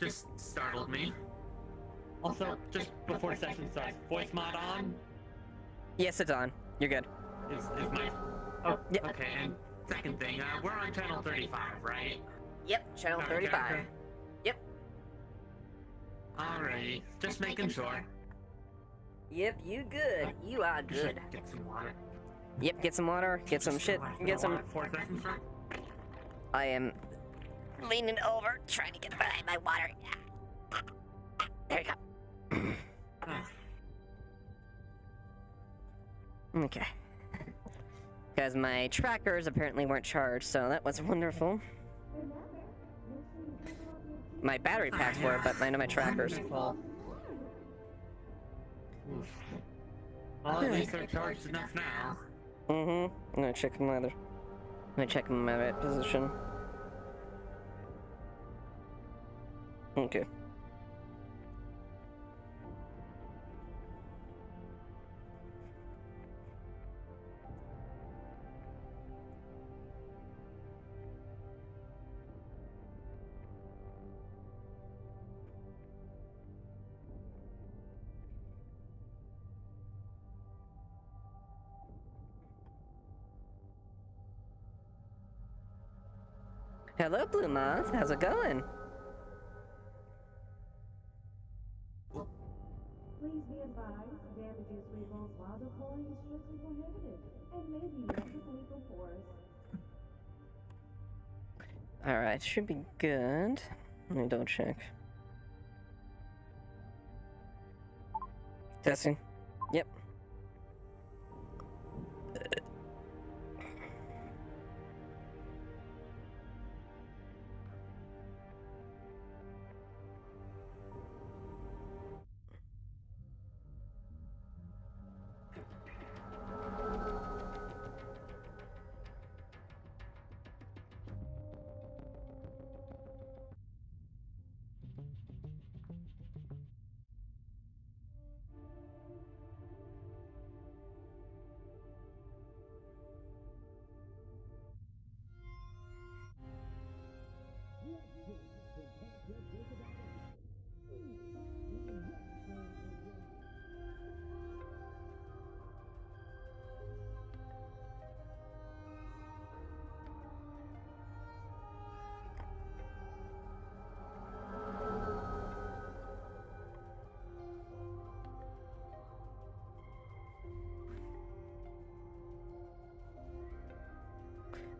just startled me. Also, just before session starts, voice mod on? Yes, it's on. You're good. Is my... Oh, Yep. okay, and second thing, we're on channel 35, right? Yep, channel Okay, 35. okay. Yep. Alrighty, just making sure. Yep, you good. You are good. Get some water. Yep, get some water, get some shit, get some... 4 seconds, right? I am leaning over, trying to get my water. There you go. Okay. Because my trackers apparently weren't charged, so that was wonderful. My battery packs were, but I know my trackers. Well, at least they're charged enough now. I'm gonna check my right position. Okay. Hello, Blue Moth. How's it going? Please be advised, damages revoked while deploying is strictly prohibited and may be met with legal force. Alright, should be good. Let me double check. Testing. Yep.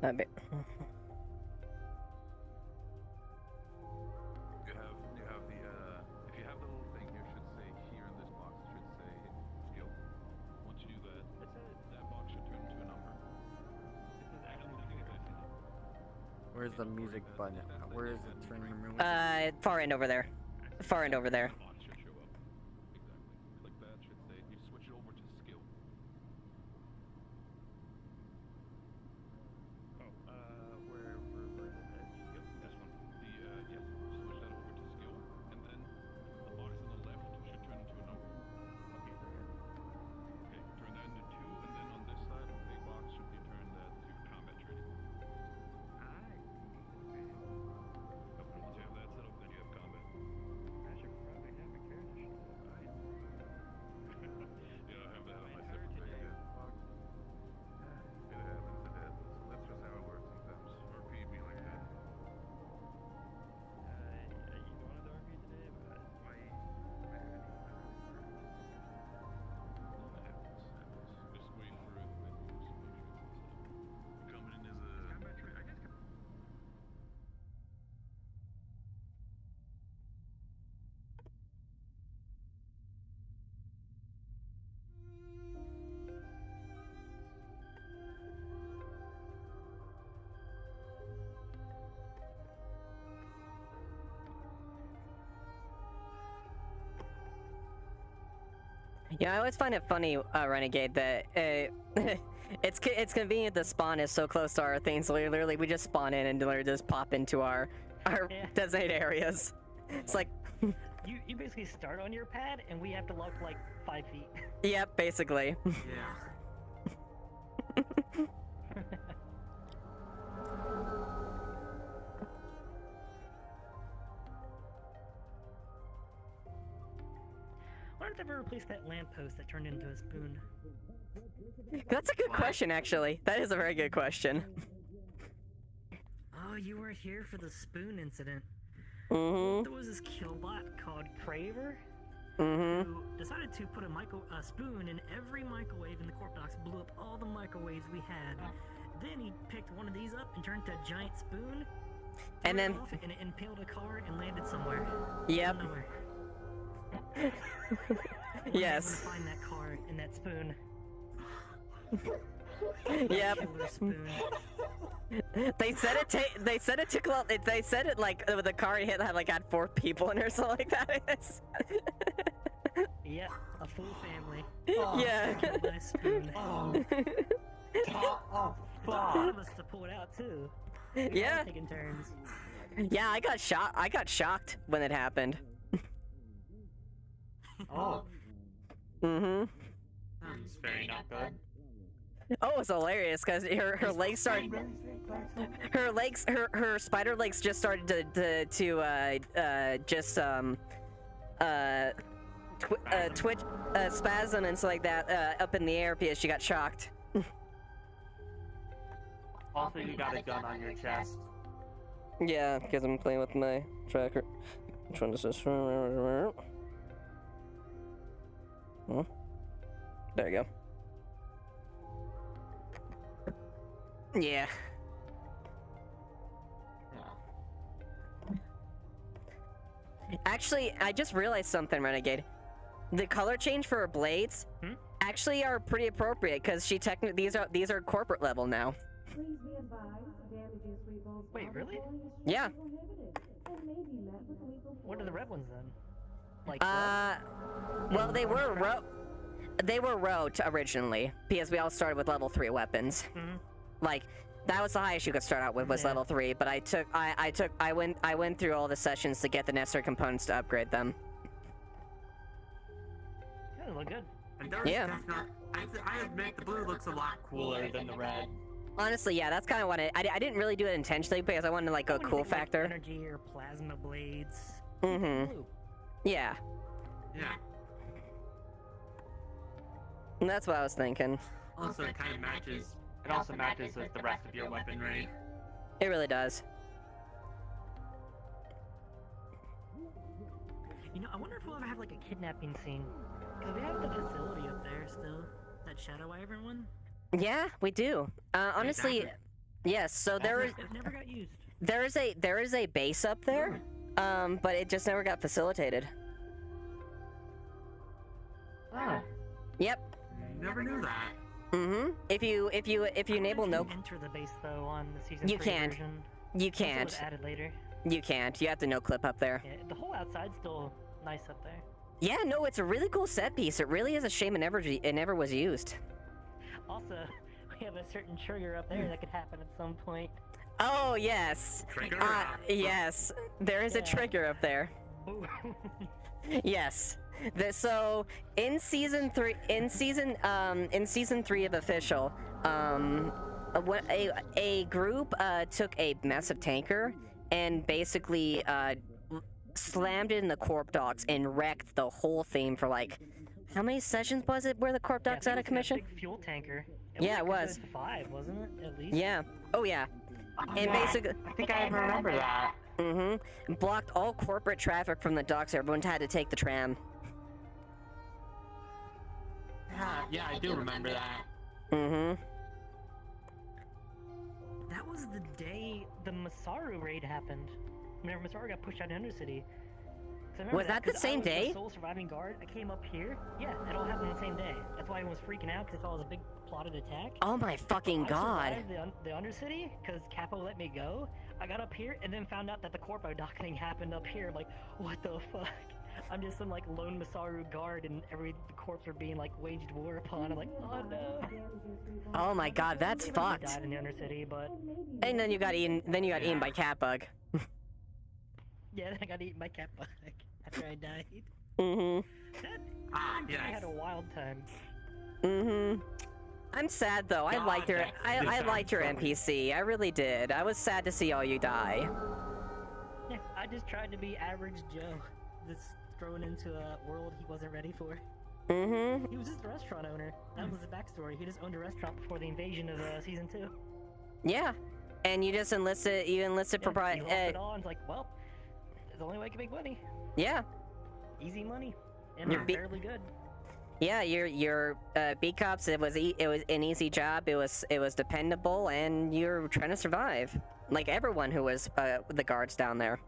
That bit. You have the, if you have the little thing here, it should say here in this box, it should say skill. Once you do that, that box should turn into a number. Where's the music button? Where is it turning the music? Far end over there. Far end over there. Box should show up. Exactly. Click that, should say, you switch it over to skill. Where is it? Skill? This one. Yes, switch that over to skill, and then the box on the left should turn into a number. Okay, very good. Okay, turn that into 2, and then on this side, the big box should be turned that to combat training. Once you have that set up, then you have combat. I should probably have a character sheet up, right? Yeah, I have that on my separate page. It happens, it happens. That's just how it works sometimes. RP be like that. You wanted the RP today, but my That happens. Just wait for it when you make sure it's set up. Coming in as a... combat trade. I guess. Yeah, I always find it funny, Renegade, that it's convenient the spawn is so close to our things. So literally, we just spawn in and literally just pop into our Yeah. designated areas. It's like, You basically start on your pad, and we have to walk like 5 feet. yep, basically. Yeah. wonder if they ever replaced that lamppost that turned into a spoon. That's a good question, actually. That is a very good question. Oh, you weren't here for the spoon incident. Mm-hmm. There was this killbot called Craver Mm-hmm. who decided to put a spoon in every microwave in the corp docks, blew up all the microwaves we had. Then he picked one of these up and turned it into a giant spoon. And threw it then- off, and it impaled a car and landed somewhere. Yep. Nowhere. Yes. Find that car and that spoon. Yep. Killer spoon. They said it took a lot. They said it like the car he hit had 4 people in it or something like that. It's Yep, a full family. yeah. Killed by a spoon. Oh, oh, One fuck. of us to pull it out too. Yeah. Taking turns. Yeah, I got shocked when it happened. Oh, Mm-hmm. sounds very not good. Oh, it's hilarious because her legs started. Her spider legs just started twitch, spasm and stuff like that up in the air because she got shocked. Also, you got a gun on your chest. Yeah, because I'm playing with my tracker. Which one is this? Huh? There you go. Yeah. Actually, I just realized something, Renegade. The color change for her blades actually are pretty appropriate because these are corporate level now. Please be advised, damages revolves. Wait, really? Yeah. And may be met with legal What are the red ones then? Like Well, they were wrote originally because we all started with level 3 weapons. Like that was the highest you could start out with was level 3, but I went through all the sessions to get the necessary components to upgrade them. Yeah, they look good. And there was Yeah. I admit the blue looks a lot cooler than the red. Honestly, yeah, that's kind of what I didn't really do it intentionally because I wanted to go When you cool think, like, factor. energy or plasma blades. Mm-hmm. Blue. Yeah, Yeah. and that's what I was thinking. Also, it kind of matches. It also matches with the rest of your weaponry. It really does. You know, I wonder if we'll ever have like a kidnapping scene. Because we have the facility up there still. That Shadow Iron one. Yeah, we do. Honestly, Exactly. yes. So there is It never got used. there is a base up there, but it just never got facilitated. Oh, Yep. never knew that. Mm-hmm. If you enable no, Enter the base though on the season You 3 can't. version. you Unless it can't. was added later. You can't. You have to no clip up there. Yeah, the whole outside's still nice up there. Yeah, no, it's a really cool set piece. It really is a shame it never was used. Also, we have a certain trigger up there that could happen at some point. Oh yes. Trigger. Yes. There is a Yeah. trigger up there. Boom. Yes. So in season 3 of official, a group took a massive tanker and basically slammed it in the corp docks and wrecked the whole thing for how many sessions was it where the corp docks Yeah, I out of think it's that commission? Big fuel tanker. Yeah, it like a was. good 5, wasn't it? At least. Yeah. Oh yeah. And basically, I think I remember that. blocked all corporate traffic from the docks. Everyone had to take the tram. Yeah, I do remember that. That was the day the Masaru raid happened. Whenever Masaru got pushed out of Undercity. 'Cause I remember Was that the 'cause same I was the day? sole surviving guard. I came up here. Yeah, it all happened the same day. That's why everyone was freaking out because it was a big plotted attack. Oh my fucking I god. survived the Undercity because Capo let me go. I got up here and then found out that the Corpo dock thing happened up here. I'm like, what the fuck? I'm just some lone Masaru guard and the corps are being waged war upon. I'm like, oh no. Oh my god, that's I fucked. died in the Undercity, but And then you got eaten. Then you got eaten by Catbug. yeah, I got eaten by cat bug after I died. I Yes. had a wild time. I'm sad though. I God, liked your that- I this liked your sounds so NPC. I really did. I was sad to see all you die. Yeah, I just tried to be average Joe. This thrown into a world he wasn't ready for. Mm-hmm. He was just a restaurant owner. That was the backstory. He just owned a restaurant before the invasion of season 2. Yeah. And you just enlisted He lost it proprietary. all and it's like, well, it's the only way I can make money. Yeah. Easy money. And You're fairly good. Yeah, your B cops. It was an easy job. It was dependable, and you're trying to survive, like everyone who was the guards down there.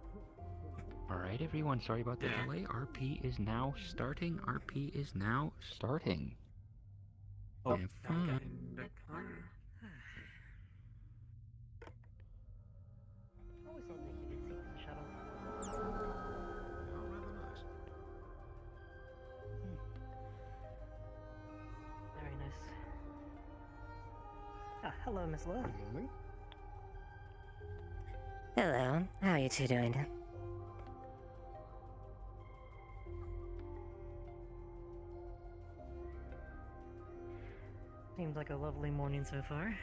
Alright, everyone, sorry about the delay. RP is now starting. RP is now starting. Oh, Have fun. Always love the heated seats in the shuttle. Very nice. Ah, hello, Miss Lilith. Hello, how are you two doing? Seems like a lovely morning so far.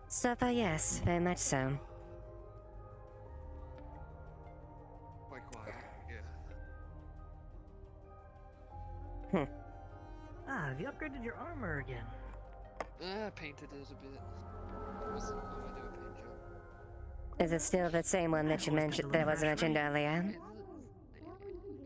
So far, yes, very much so. Quite quiet, yeah. Ah, have you upgraded your armor again? Painted it a bit. Was overdo a paint job. Is it still the same one that you mentioned that was mentioned earlier?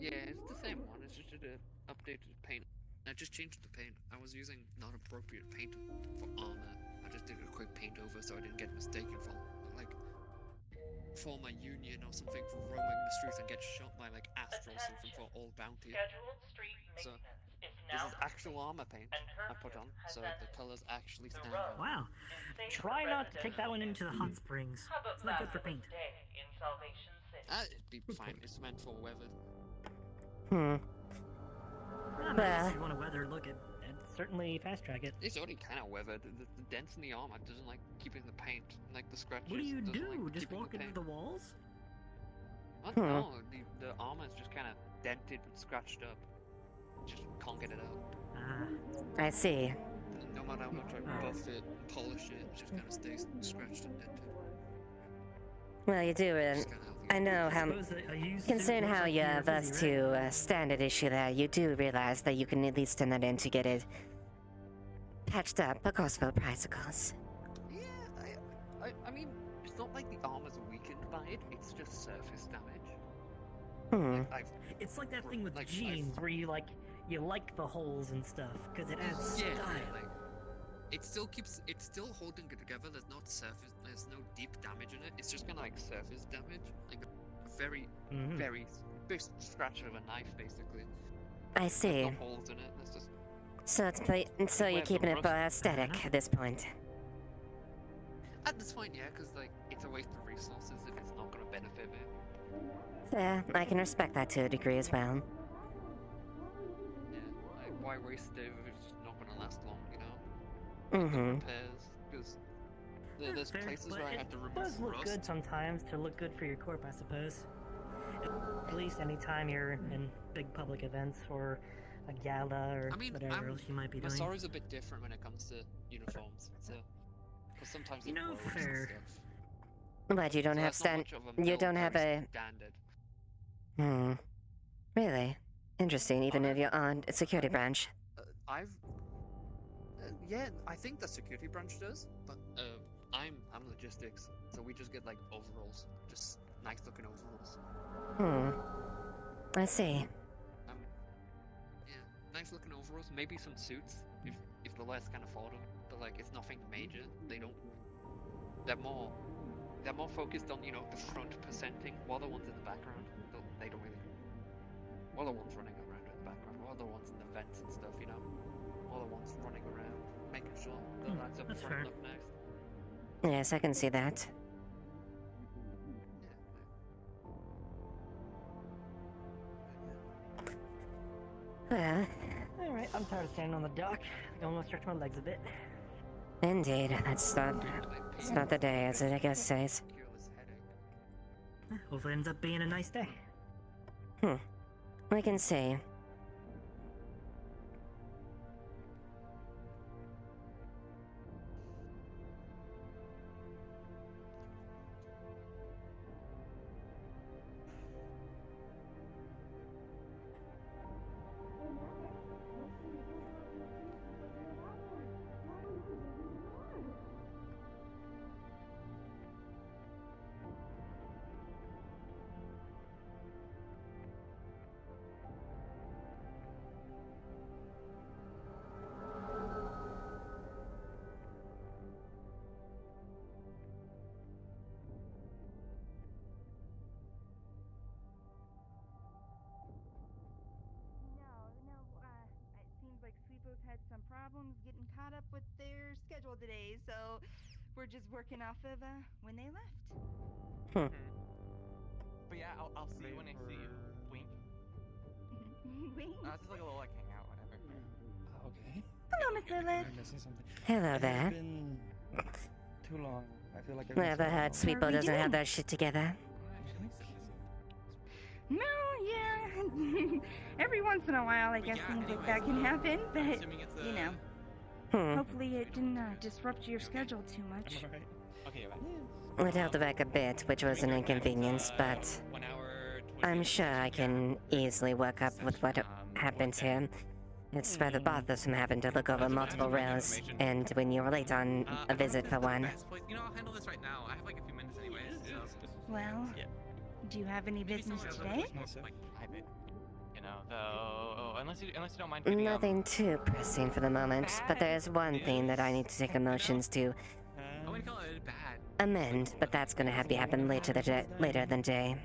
Yeah, it's the same one. It's just an updated paint. I just changed the paint. I was using not appropriate paint for armor. I just did a quick paint over so I didn't get mistaken for like form a union or something for roaming the streets and get shot by like Astra or something for all bounty. So this is actual armor paint I put on, so the colors actually stand out. Wow. Try not to take that one into the hot springs. It's not good for paint. It'd be fine. It's meant for weather. If you want to weather look at certainly fast track it. It's already kind of weathered. The dents in the armor doesn't like keeping the paint, like the scratches. What do you doesn't do? like Just keeping walk the into paint. the walls? What? No, the armor is just kind of dented and scratched up. Just can't get it out. Ah. I see. No matter how much I buff it, polish it, it just kind of stays scratched and dented. Well, you do, Just kinda how I know how. Considering how you have us to standard issue there, you do realize that you can at least turn that in to get it patched up, of course, for the bicycles. Yeah, I mean, it's not like the armor's weakened by it, it's just surface damage. Like, It's like that thing with like, jeans where you like the holes and stuff because it adds style. like, it's still holding it together. There's no deep damage in it. It's just kind of like surface damage, like a very, very big scratch of a knife, basically. I see. No holes in it. It's just. So you're keeping it aesthetic at this point. At this point, yeah, because like it's a waste of resources if it's not going to benefit me. Fair, I can respect that to a degree as well. Yeah, like why waste it if it's not going to last long, you know? Repairs, because there's Fair, places but where I it had to remove does look rust. good sometimes to look good for your corp, I suppose. At least anytime you're in big public events or a gala or whatever else you might be doing. Masaru's a bit different when it comes to uniforms, so because sometimes it blows fair. and stuff. But you don't So have that's not much of a you don't have a. standard. Really? Interesting, even if you're on a security branch. Yeah, I think the security branch does, but I'm logistics, so we just get like overalls, just nice looking overalls. I see. Yeah, nice looking overalls, maybe some suits if the lawyers can afford them, but like it's nothing major. They're more focused on, you know, the front presenting, while the ones in the background, they don't really. While the ones running around in the background, while the ones in the vents and stuff, you know, while the ones running around, making sure the lads up front look nice. Yes, I can see that. Well, Alright, I'm tired of standing on the dock. I want to stretch my legs a bit. indeed, it's not the day, as I guess says. Hopefully it ends up being a nice day. We can see. had some problems getting caught up with their schedule today, so we're just working off of when they left. But yeah, I'll see you when I see you. Wink. Wink. Just like a little like hangout, whatever. Okay. Hello, Miss Lilith. I'm missing something. Hello It's there. been too long. I feel like I've Never heard Sweepo doesn't have that shit together. No, yeah. Every once in a while, I guess things like that can happen, but, you know, hopefully it didn't disrupt your schedule too much. Okay, It held back a bit, which was an inconvenience, but I'm sure I can easily work up with what happens here. It's rather bothersome having to look over multiple rows, and when you're late on a visit for one. You know, I'll handle this right now. I have like a few minutes anyways. Well, do you have any business today? Like private, you know, though. Unless you don't mind. Maybe, Nothing too pressing for the moment, but there's one thing that I need to take emotions to I wouldn't call it bad. amend, but that's gonna have to happen later than day.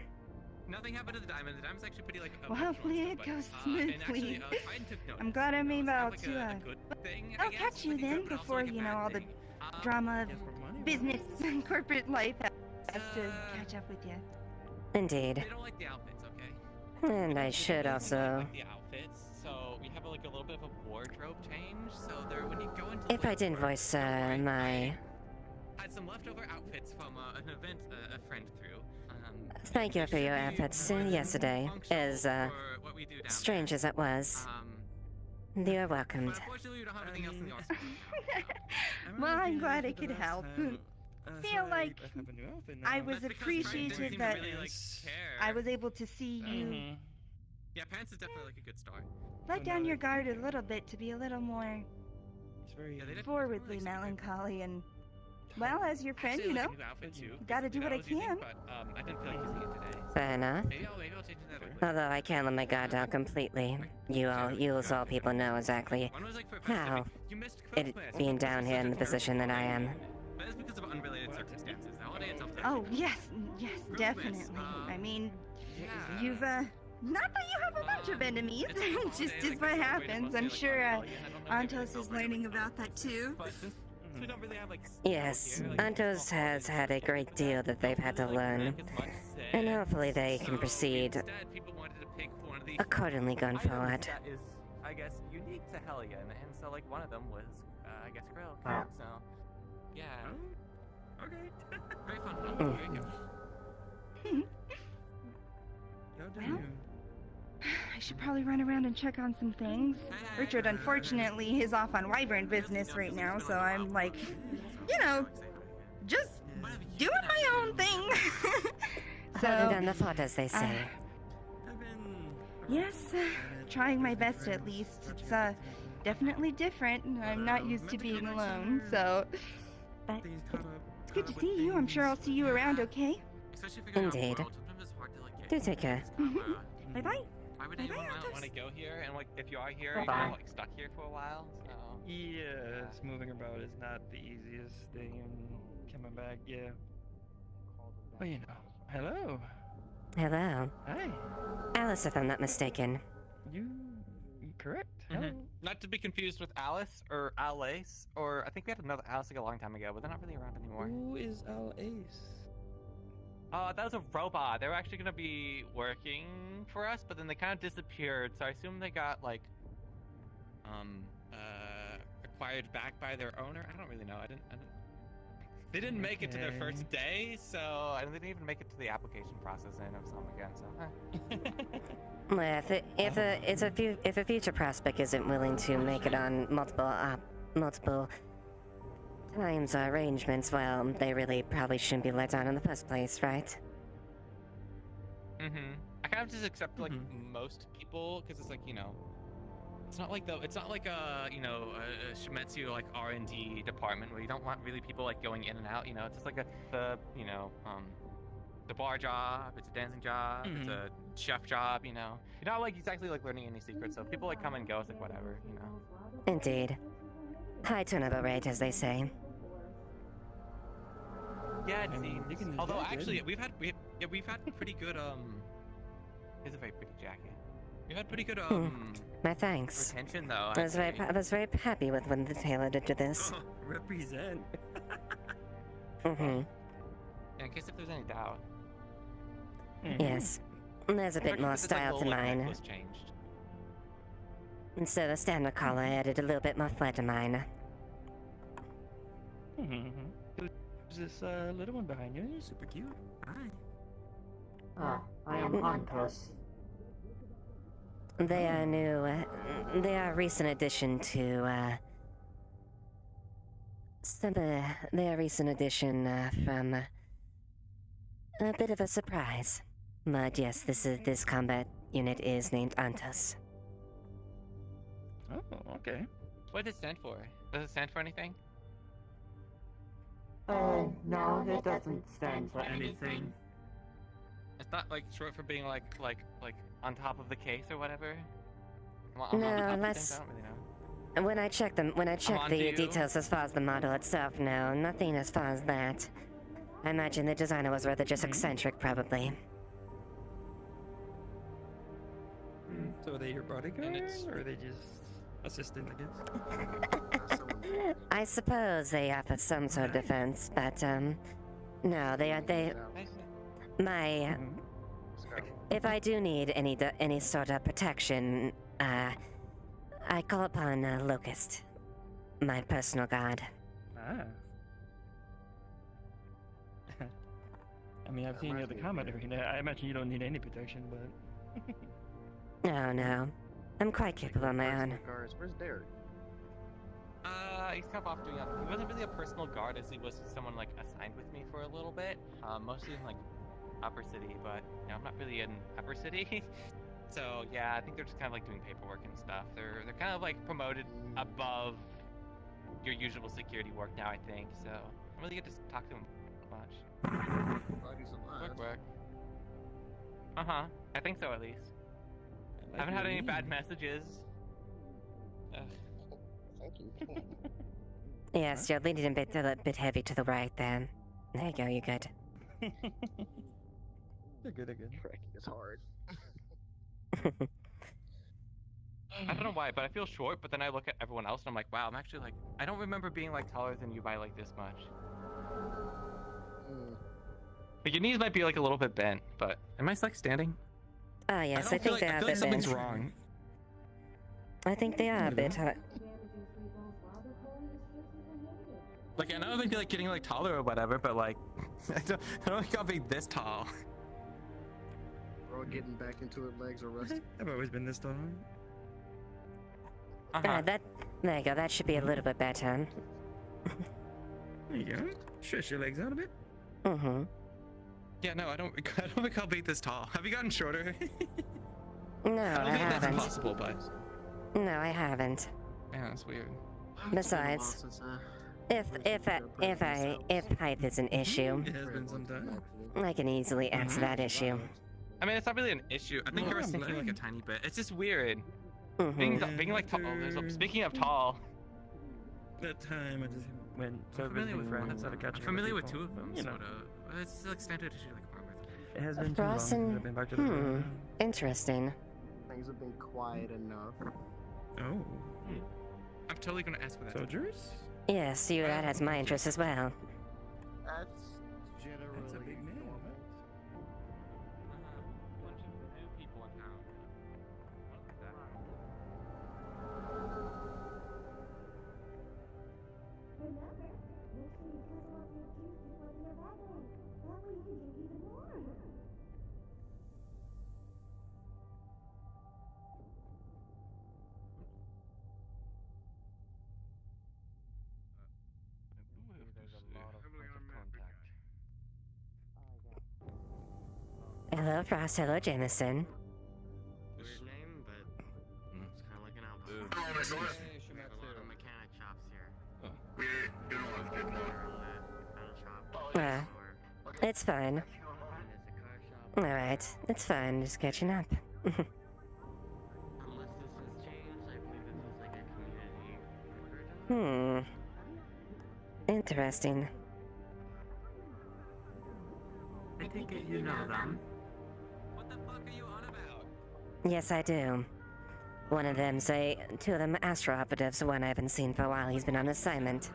Nothing happened to the diamond. The diamond's actually pretty like. Well, hopefully it goes smoothly. Actually, Titan took notice. I'm glad I'm able It's to, like a good thing, I I'll guess. catch you Like a then good, but also before, like a you know, bad all the thing. drama of business and corporate life has to catch up with you. Indeed. They don't like the outfits, okay? And I should also. Like the outfits, so we have like a little bit of a wardrobe change. So there, when you go into. If I didn't voice my. Had some leftover outfits from an event a friend threw. Thank you for your efforts yesterday, as strange as it was. You're welcomed. Unfortunately, we don't have anything else in the arsenal. Well, I'm glad I could help. Feel like I was appreciative that I was able to see you Yeah, pants is definitely like a good start. let down your guard a little bit to be a little more Yeah, forwardly melancholy and, well, as your friend, you know, gotta do what I can. But I didn't feel like using it today. Fair enough. Maybe I'll change that later. Although I can't let my guard down completely. You all people know exactly how it being down here in the position that I am. That is because of unrelated circumstances. The holiday itself. Oh, yes, definitely. I mean, you've, not that you have a bunch of enemies, just is what happens. I'm sure, Antos is learning about that too. We don't really have like. Yes, Antos has had a great deal that they've had to learn, and hopefully they can proceed accordingly going forward. That is, I guess, unique to Hellion, and so like one of them was, I guess, Grill. So, yeah. Okay. Very fun. Very good. Well, I should probably run around and check on some things. Richard, unfortunately, is off on Wyvern business right now, so I'm like, you know, just doing my own thing. Holding down the fort, as they say. Yes, trying my best at least. It's definitely different. I'm not used to being alone, so. But it's good to see you. I'm sure I'll see you around, okay? Indeed. Do take care. Bye bye. Why would anyone want to go here? And like, if you are here, you're Bye-bye. like stuck here for a while. So. Yes, moving about is not the easiest thing, and coming back, yeah. Well, you know. Hello. Hello. Hi. Alice, if I'm not mistaken. You correct? Not to be confused with Alice or Alice, or I think we had another Alice like a long time ago, but they're not really around anymore. Who is Alice? That was a robot. They were actually gonna be working for us, but then they kind of disappeared. So I assume they got like, acquired back by their owner. I don't really know. I didn't. They didn't make it to their first day, so and they didn't even make it to the application processing of some again. So. Well, if a future prospect isn't willing to make it on multiple times or arrangements, well, they really probably shouldn't be let down in the first place, right? I kind of just accept like most people because it's like, you know, it's not like a you know a Shimetsu like R&D department where you don't want really people like going in and out. You know, it's just like the bar job. It's a dancing job. It's a chef job. You know, you're not like exactly like learning any secrets. So if people like come and go, it's like whatever. You know. Indeed. High turnover rate, as they say. Yeah, it seems. Although actually, we've had pretty good. It's a very pretty jacket. You had pretty good My thanks. retention though. I was very happy with when the tailor did this. Represent. Mm-hmm. Yeah, in case if there's any doubt. Yes. There's a bit more style to mine. Was changed. Instead of standard collar, I added a little bit more flair to mine. Who's this little one behind you? Super cute. Hi. I am Antos. They are new. They are a recent addition to. They are a recent addition from a bit of a surprise. But yes, this combat unit is named Antos. Oh, okay. What does it stand for? Does it stand for anything? No, it doesn't stand for anything. It's not like short for being like on top of the case or whatever. No, let's. I don't really know. When I check the you. details as far as the model itself, no, nothing as far as that. I imagine the designer was rather just eccentric, probably. So are they your bodyguards, or are they just assistant, I guess? I suppose they offer some sort of defense, but no, if I do need any sort of protection, I call upon Locust, my personal guard. Ah. I mean, I've seen you at the combat arena. I imagine you don't need any protection, but... Oh no, I'm quite capable on my own. Where's Derek? He's kind of off doing other. He wasn't really a personal guard as he was someone like assigned with me for a little bit. Mostly in like Upper City, but you know, I'm not really in Upper City. So yeah, I think they're just kind of like doing paperwork and stuff. They're kind of like promoted above your usual security work now, I think. So I don't really get to talk to them much. Work. I think so at least. I haven't had any bad messages. Yes, you're leaning a bit heavy to the right then. There you go, you're good. They're good. Tracking is hard. I don't know why, but I feel short, but then I look at everyone else and I'm like, wow, I'm actually like, I don't remember being like taller than you by like this much. Like your knees might be like a little bit bent, but am I like standing? Oh yes, I think they are a bit something's bent. wrong. I think they are a bit. Like I know they'd be like getting like taller or whatever, but like I don't think I'll be this tall. We're all getting back into it, legs are rusty. I've always been this tall. There you go. That should be a little bit better. There you go. Stretch your legs out a bit. Mm-hmm. Yeah, no, I don't think I'll be this tall. Have you gotten shorter? No, I don't I think haven't. that's impossible, but No, I haven't. yeah, that's weird. Besides, if height is an issue, It has been some time. I can easily answer that issue. I mean, it's not really an issue. I think I was thinking like a tiny bit. It's just weird. Being like tall. Speaking of tall, That time I just went to I'm familiar visiting with friends. one. Started catching I'm familiar with people. two of them, You know. sort of. It's like standard issue, like Margaret. It has been too Frost long. and I've been back to the interesting. Things have been quiet enough. Oh. I'm totally gonna ask for that. Soldiers? Yes, see, that has my interest as well. That's generally That's a big man. normal. Bunch of new people in town. Remember, make sure you cut off your juice before the evaporate. That way you can drink even more. Hello, Frost. Hello, Jameson. Weird name, but it's kind of like an outpost. A lot of mechanic shops here. It's fine. Alright, it's fine. Just catching up. Unless this has changed, I believe this is like a community. Interesting. I think you know them. What the fuck are you on about? Yes, I do. One of them's two of them Astro operatives, one I haven't seen for a while. He's been on assignment.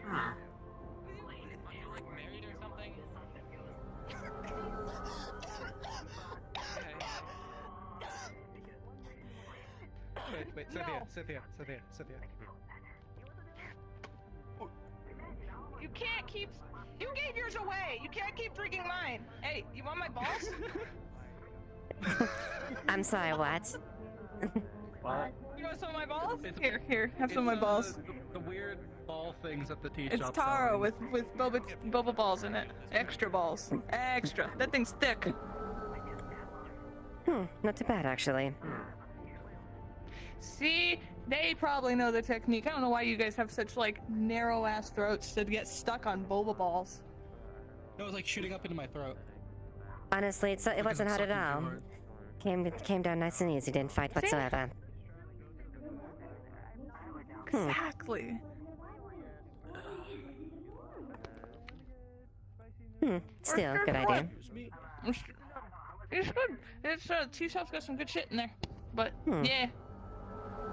Huh. Wait, Cynthia. You can't keep. You gave yours away. You can't keep drinking mine. Hey, you want my balls? I'm sorry, what? What? You want some of my balls? Here, have some of my balls. The weird ball things at the tea It's shop. taro with boba balls in it. Extra balls. Extra. That thing's thick. Not too bad, actually. See, they probably know the technique. I don't know why you guys have such like narrow ass throats to get stuck on boba balls. It was like shooting up into my throat. Honestly, it wasn't hard at all. Came down nice and easy, didn't fight whatsoever. Exactly. Still, good idea. It's good. It's tea shop's got some good shit in there. But yeah.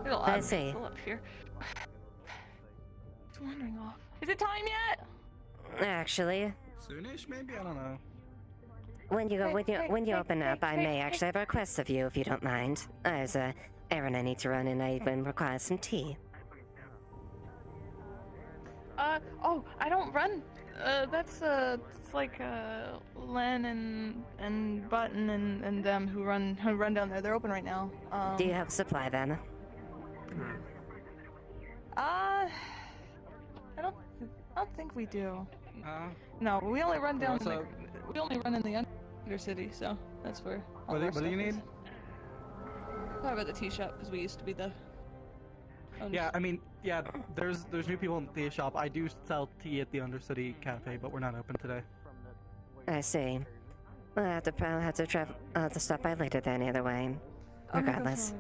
There's a lot I of see. people up here. It's wandering off. Is it time yet? Actually, Soonish, maybe? I don't know. when you open up, I may actually have a request of you if you don't mind. There's a errand I need to run, and I even require some tea. Oh, I don't run. That's it's like Len and Button and them who run down there. They're open right now. Do you have supply then? I don't think we do. No, we only run down. We only run in the Undercity, so that's where. All What do you need? Probably about the tea shop because we used to be the. Yeah, I mean, yeah. There's new people in the tea shop. I do sell tea at the Undercity Cafe, but we're not open today. I see. Well, I'll have to travel. I'll have to stop by later then, either way. Regardless.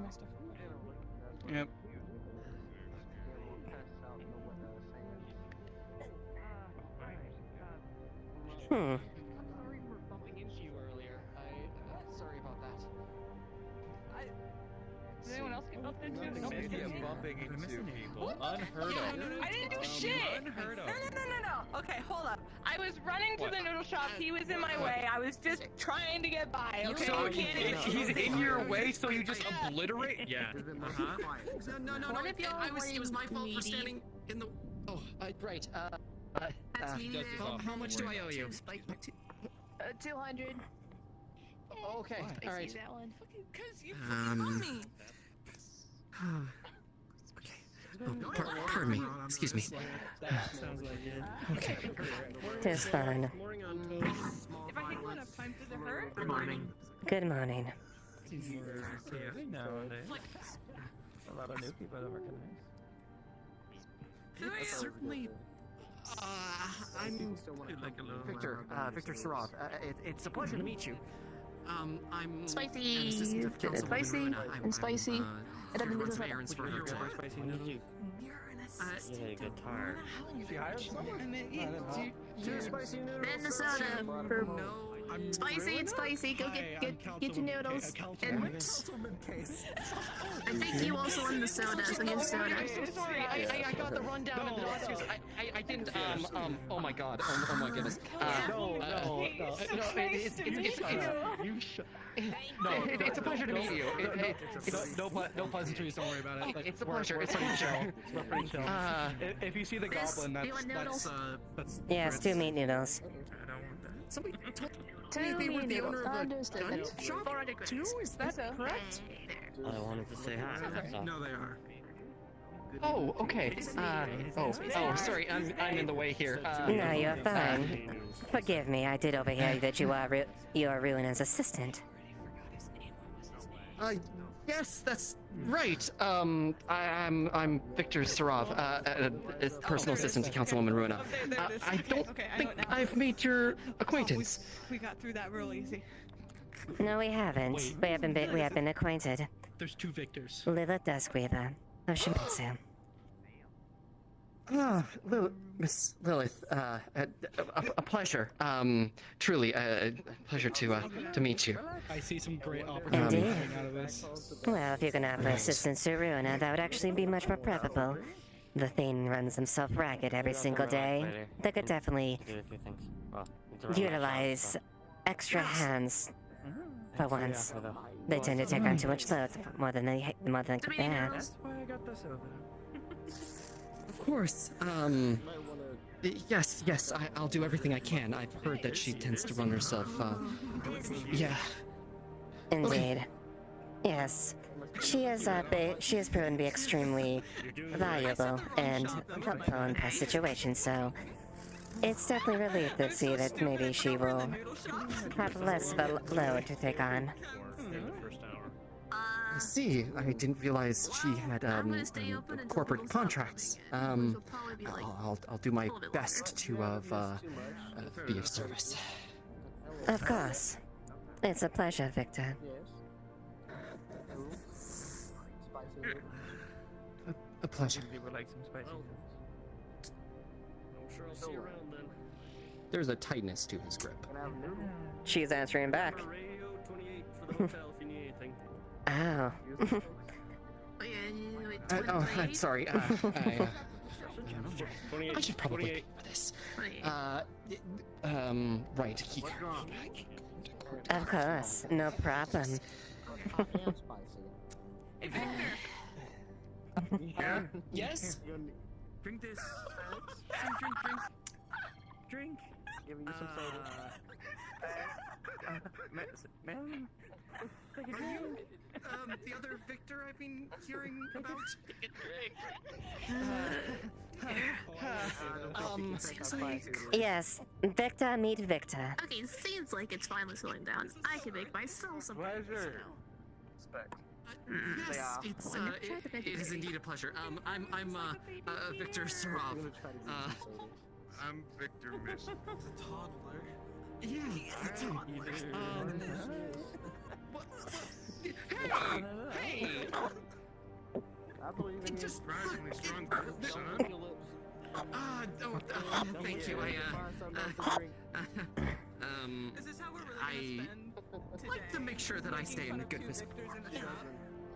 Yep. Sorry for bumping into you earlier. Sorry about that. Did anyone else get bumped into? Bumping into people. Unheard of. I didn't do shit! Unheard of. No. Okay, hold up. I was running to the noodle shop. He was in my way. I was just trying to get by, okay? So You can't he's in your way, so you just obliterate? Yeah. No. It was my fault for standing in the. Oh, right. How much do I owe you? 200. Okay, all right. That one. Because you fucking me. Oh, pardon me. Excuse me. Sounds like it. Okay. Tis fine. If I take enough time to her. Good morning. Good morning. Nowadays. A lot of new people to recognize. It's certainly. I'm Victor Sarov. It's a pleasure to meet you. I'm Spicy. an assistant of Councilwoman Spicy. Runa. And spicy. Here It doesn't to run do some this errands for her. Spicy noodles. You had a guitar. She hired someone? Two spicy noodles. And a soda for spicy and spicy. Go get your noodles. And Councilman Case. I think you also want the soda, so get soda. I'm so sorry. I got the rundown of the last year's. I didn't. Oh my god. Oh my goodness. It's a pleasure to meet you. No pleasantries. Don't worry about it. Like, It's a pleasure. It's a pleasure. We're pretty chill. If you see the goblin, that's Yes, 2 meat noodles. Somebody told me they were the owner of a gun shop. Two? Is that correct? I wanted to say hi. That's all. No, they are. Oh, okay. Sorry. I'm in the way here. No, you're fine. Forgive me, I did overhear that you are Ruina's assistant. Yes, that's right. I'm Victor Sarov, personal assistant to Councilwoman Runa. I don't think I've made your acquaintance. We got through that real easy. No, we haven't. We have been acquainted. There's 2 Victors. Lilith Duskweaver of Shimizu. Miss Lilith, a pleasure. Truly, a pleasure to meet you. I see some great opportunity Indeed. coming out of this. Well, if you can offer assistance to Ruina, that would actually be much more preferable. The thing runs himself ragged every single day. They could definitely utilize extra hands for once. They tend to take on too much load, more than they can bear. That's why I got this over. Of course. Yes, I'll do everything I can. I've heard that she tends to run herself, yeah. Indeed. Yes. She has proven to be extremely valuable and helpful in past situations, so it's definitely a relief to see that maybe she will have less of a load to take on. I see. I didn't realize she had corporate contracts. I'll do my best to be of service. Of course. It's a pleasure, Victor. A pleasure. They would like some spicy. I'm sure I'll see you around then. There's a tightness to his grip. She's answering back. Radio 28 for the hotel if you need anything. Oh. I'm sorry. I should probably pay for this. Right. Of course, no problem. Hey, Victor. Yeah? Yes? Drink this. Drink. Giving you some soda. Ma'am? Are you, the other Victor I've been hearing about? Yes, Victor, meet Victor. Okay, seems like it's finally slowing down. I can make myself some Pleasure. Yes, it is indeed a pleasure. I'm Victor Sarov. I'm Victor Miss. The toddler. Yeah, the toddler. Hey! I believe in you. Just Surprisingly strong group, son. Thank you. I like to make sure that I stay in a good physical form.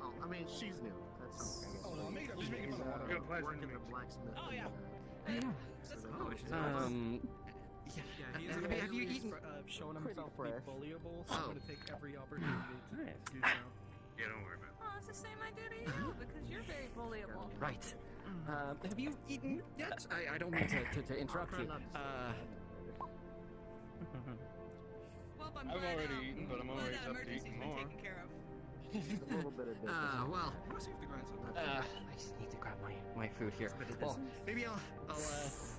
Oh, I mean, she's new. That's okay. Just making fun of She's her. Pleasure to working meet the you. blacksmith. Oh, yeah. He's Have you eaten? showing himself to be bullyable, so Oh. I'm gonna take every opportunity to do so. Yeah, don't worry about it. Oh, it's the same idea to you, because you're very bullyable. Right. Have you eaten yet? I don't mean to interrupt you. Well, I'm I've glad, already eaten, but I'm always that up to emergency's eating been more. taken care of. A little bit of Well, I just need to grab my food here. Well, maybe I'll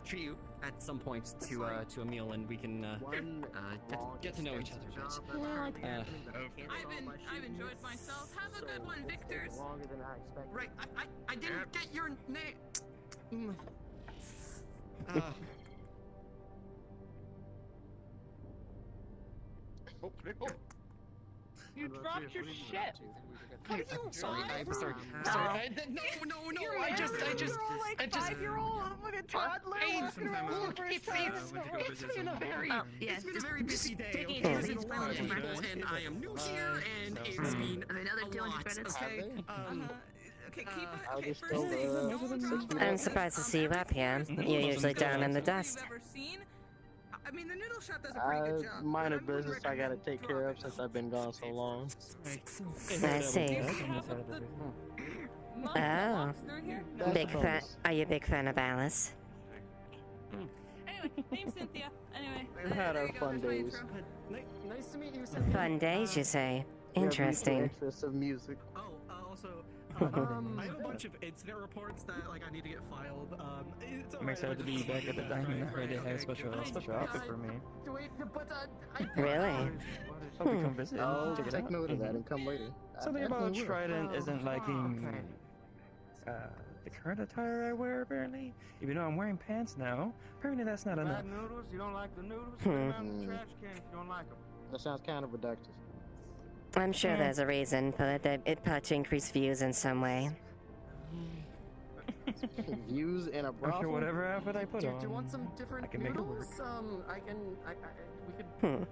treat you at some point to a meal, and we can get to know each other a bit. I've enjoyed myself. Have a good one, Victor's. Longer than I expected. Right, I didn't get your name. Oh, Victor. You dropped your shit. I'm sorry. I'm sorry. Sorry. No. I just. Five-year-old with a toddler walking around looking for his toes. It's been a very, It's been a very busy day. Taking Okay, it there's easy. a lot of people, and I am new here, and it's been Another a 200 lot. credits. Okay. Okay, keep it. I Okay, was first told, thing. I'm surprised to see you up here. You're usually down in the dust. You've ever seen? I mean, the noodle shop does a pretty good job. Minor business I gotta take care of since I've been gone so long. I see. Oh. Big fan. Are you a big fan of Alice? Anyway, name's Cynthia. Anyway, We've had there our you go, fun that's my days. intro. Nice to meet you, Cynthia. Fun days, you say? Interesting. Excess of music. Oh, also, I have a bunch of incident reports that I need to get filed. It's I'm excited to be back at the diner. I heard they have a special outfit for me. Wait, but Really? Hope you come visit. I'll Check it take out. note of that and come later. Something I about definitely will. Trident isn't liking the current attire I wear, apparently. Even though I'm wearing pants now, apparently that's not enough. noodles? You don't like the noodles? Hmm. Put them out in the trash can if you don't like them. That sounds counterproductive. I'm sure there's a reason for it to increase views in some way. Views in a brothel. Okay, whatever outfit I put Do on. you want some different I can make it work. noodles? We could.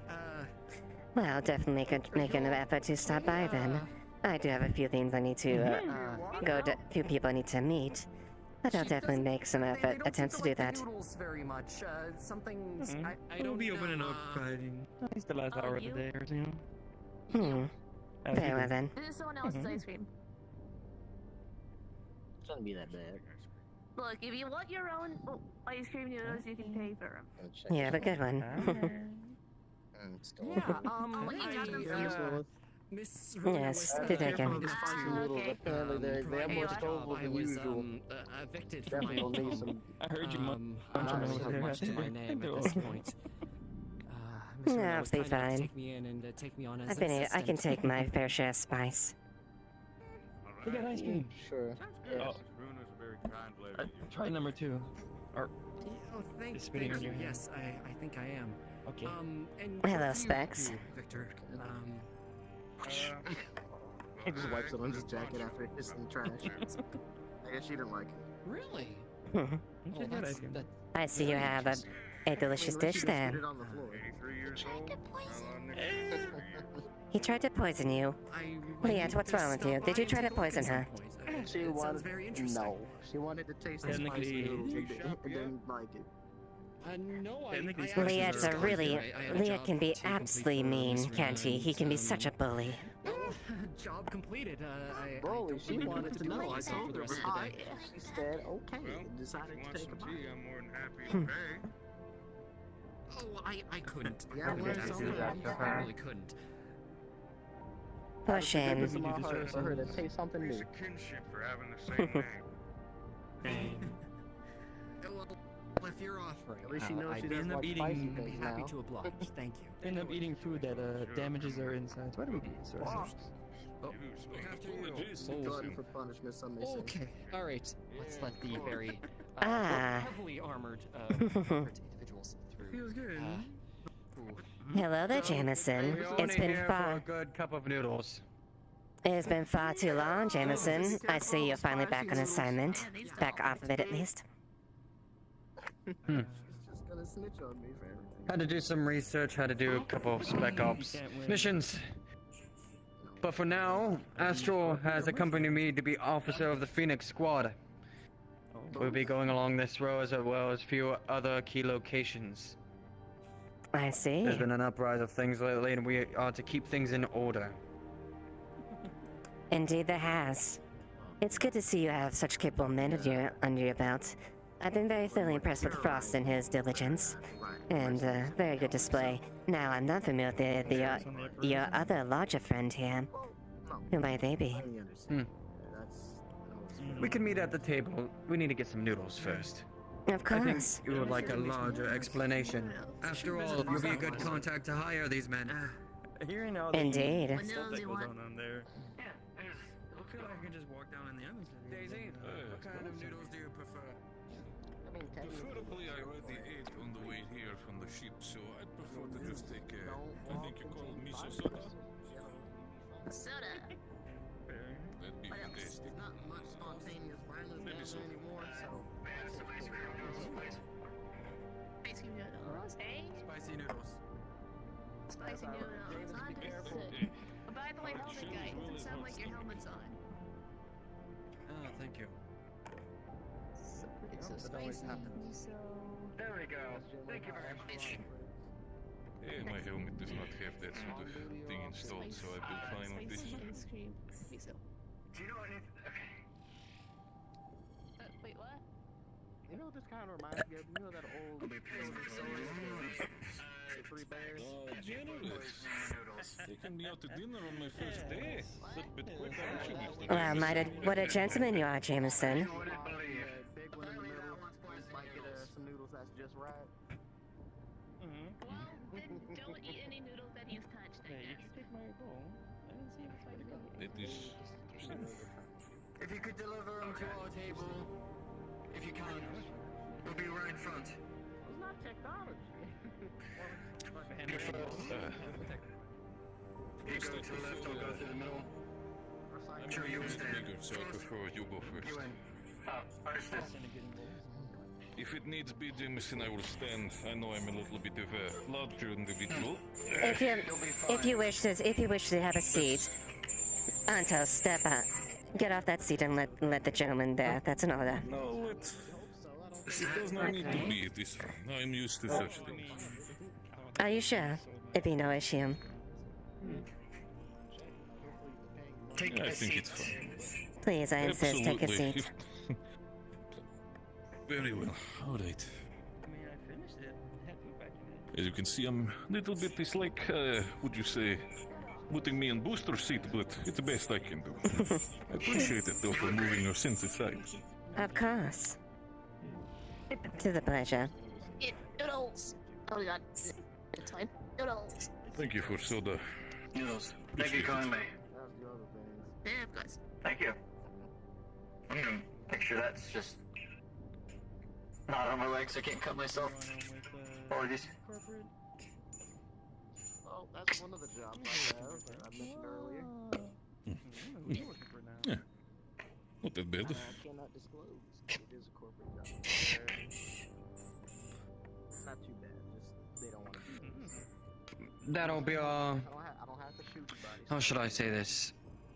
Well, definitely could make an effort to stop by then. I do have a few things I need to few people I need to meet. But I'll definitely make some attempts to do that. Noodles very much. Something. I We'll don't be know, opening up by at least the last hour of the day or so. Very well then. This is someone else's ice cream. Shouldn't be that bad. Look, if you want your own ice cream noodles, you can pay for them. You have a good one. Miss Yes, did I again. Apparently they're more stable than usual. Evicted from my Definitely own need some. I heard you I don't have much to my name at this point. Miss Runa I'll was be kind enough to fine. Take me in and take me on as I've been here. I can assistant. take my fair share of spice. We got ice cream. Sure. Oh. Try number 2. Or Oh, thank spitting you. in your hand. Yes, I think I am. Okay. And Hello, you, Specs. Victor. He just wipes it on his jacket after it's in the trash. I guess she didn't like it. Really? Well, that's, that, I see you have a delicious dish there. Put it on the floor. He tried to poison you. Lilith, what's wrong with you? Did you try to poison her? She wanted. No, she wanted to taste the spicy Technically- noodles and didn't like it. no, Technically Lilith's a really... Lilith can be absolutely mean, can't he? He can be such a bully. Job completed. I Bro, don't she really wanted what to do know. with I myself told for the her. rest of the day. She said okay and decided to take a bite. I'm more than happy to pay. Oh, I couldn't. Yeah, where's I really couldn't. Push It him. was in my heart for her to taste something new. It's a kinship for having the same name. Well, if you're offering, At least she knows I'd she be doesn't end up like eating- spicy be things happy now. to oblige. Thank you. End up eating food that damages our insides. Why do we do this? Oh, Glutton for punishment, some may say. okay. All right. Let's let the very heavily armored individuals through. Feels good. Hello there, Jameson. We're It's only been here for a far... good cup of noodles. It's been far too long, Jameson. I see you're finally back on assignment. Back off of it, at least. She's just gonna snitch on me for everything. Had to do some research, had to do a couple of spec ops missions. But for now, Astral has accompanied me to be officer of the Phoenix Squad. We'll be going along this road as well as a few other key locations. I see. There's been an uprise of things lately and we are to keep things in order. Indeed there has. It's good to see you have such capable men under your belt. I've been very thoroughly impressed with Frost and his diligence. And very good display. Now I'm not familiar with your other larger friend here. Who might they be? We can meet at the table. We need to get some noodles first. Of I think course. you would like a larger explanation. After all, you'll be a good contact to hire these men. Hearing all the Indeed. stuff that goes on there. I feel like I can just walk down in the others. Daisy, what kind of noodles do you prefer? Preferably, I already ate on the way here from the ship, so I'd prefer to just take I think you call it miso soda? Soda. That'd be fantastic. Not much spontaneous violence Maybe down so. there anymore, so. Spicy noodles, eh? Spicy noodles. Spicy noodles. Understood. Oh, by the way, helmet guy, it doesn't sound like your helmet's on. Oh, thank you. So it's so That always spicy. happens. So... There we go. Thank you very much. My helmet does not have that sort of thing installed, so I've been fine with this. Spicy ice cream. Miso. Do you know anything? Wait, what? You know what this kind of reminds me of? You know that old the Three Bears? Generous. Taking me out to dinner on my first day. But quite original. Well, what a gentleman you are, Jameson. Big one in the middle. Might get some noodles that's just right. Well, then don't eat any noodles that you've touched, I guess. Take my bowl. I didn't see if That is interesting. If you could deliver them to our table, if you can, we'll be right in front. It's not technology. You go to the left, I'll go through the middle. I'm Sure, you a bit stand. bigger, so I prefer you go first. You in. Understood. If it needs be, Jameson, I will stand. I know I'm a little bit of a larger individual. If you wish to have a seat, Anto, step out. Get off that seat and let the gentleman there. That's an order. No, it does not need to be. It is fine. I'm used to such things. Are you sure? It'd be no issue. Take I a think seat. it's fine. Please, I insist, take a Absolutely. seat. Very well. All right. I mean, I finished it. I had to go back in it. As you can see, I'm a little bit, it's like, would you say, putting me in booster seat, but it's the best I can do. I appreciate it, though, for moving your sense aside. Of course. To the pleasure. Noodles. Oh god. It's fine. Noodles. Thank you for soda. Noodles. Thank you kindly. Yeah, guys. Thank you. I'm gonna make sure that's just not on my legs. I can't cut myself. Apologies. Oh, that's one of the jobs I have that I mentioned earlier. Yeah. Not that bad. I cannot disclose. It is a corporate job. Not too bad. Just they don't want to. That'll be I don't have to shoot anybody. how should I say this?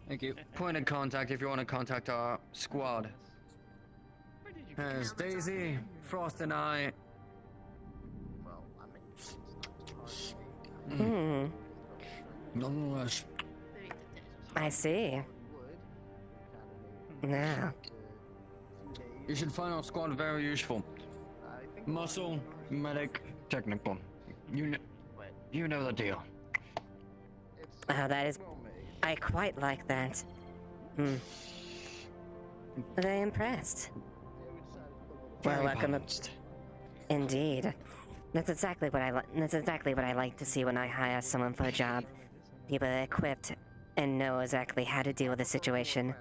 Thank you. Point of contact if you want to contact our squad. As Daisy, Frost, and I. Well, I mean, it's not too hard to make. Nonetheless. I see. Now. You should find our squad very useful. Muscle, medic, technical. You know the deal. Oh, that is... I quite like that. Very impressed. Well, welcome. Indeed. That's exactly what I like to see when I hire someone for a job. People that are equipped and know exactly how to deal with a situation.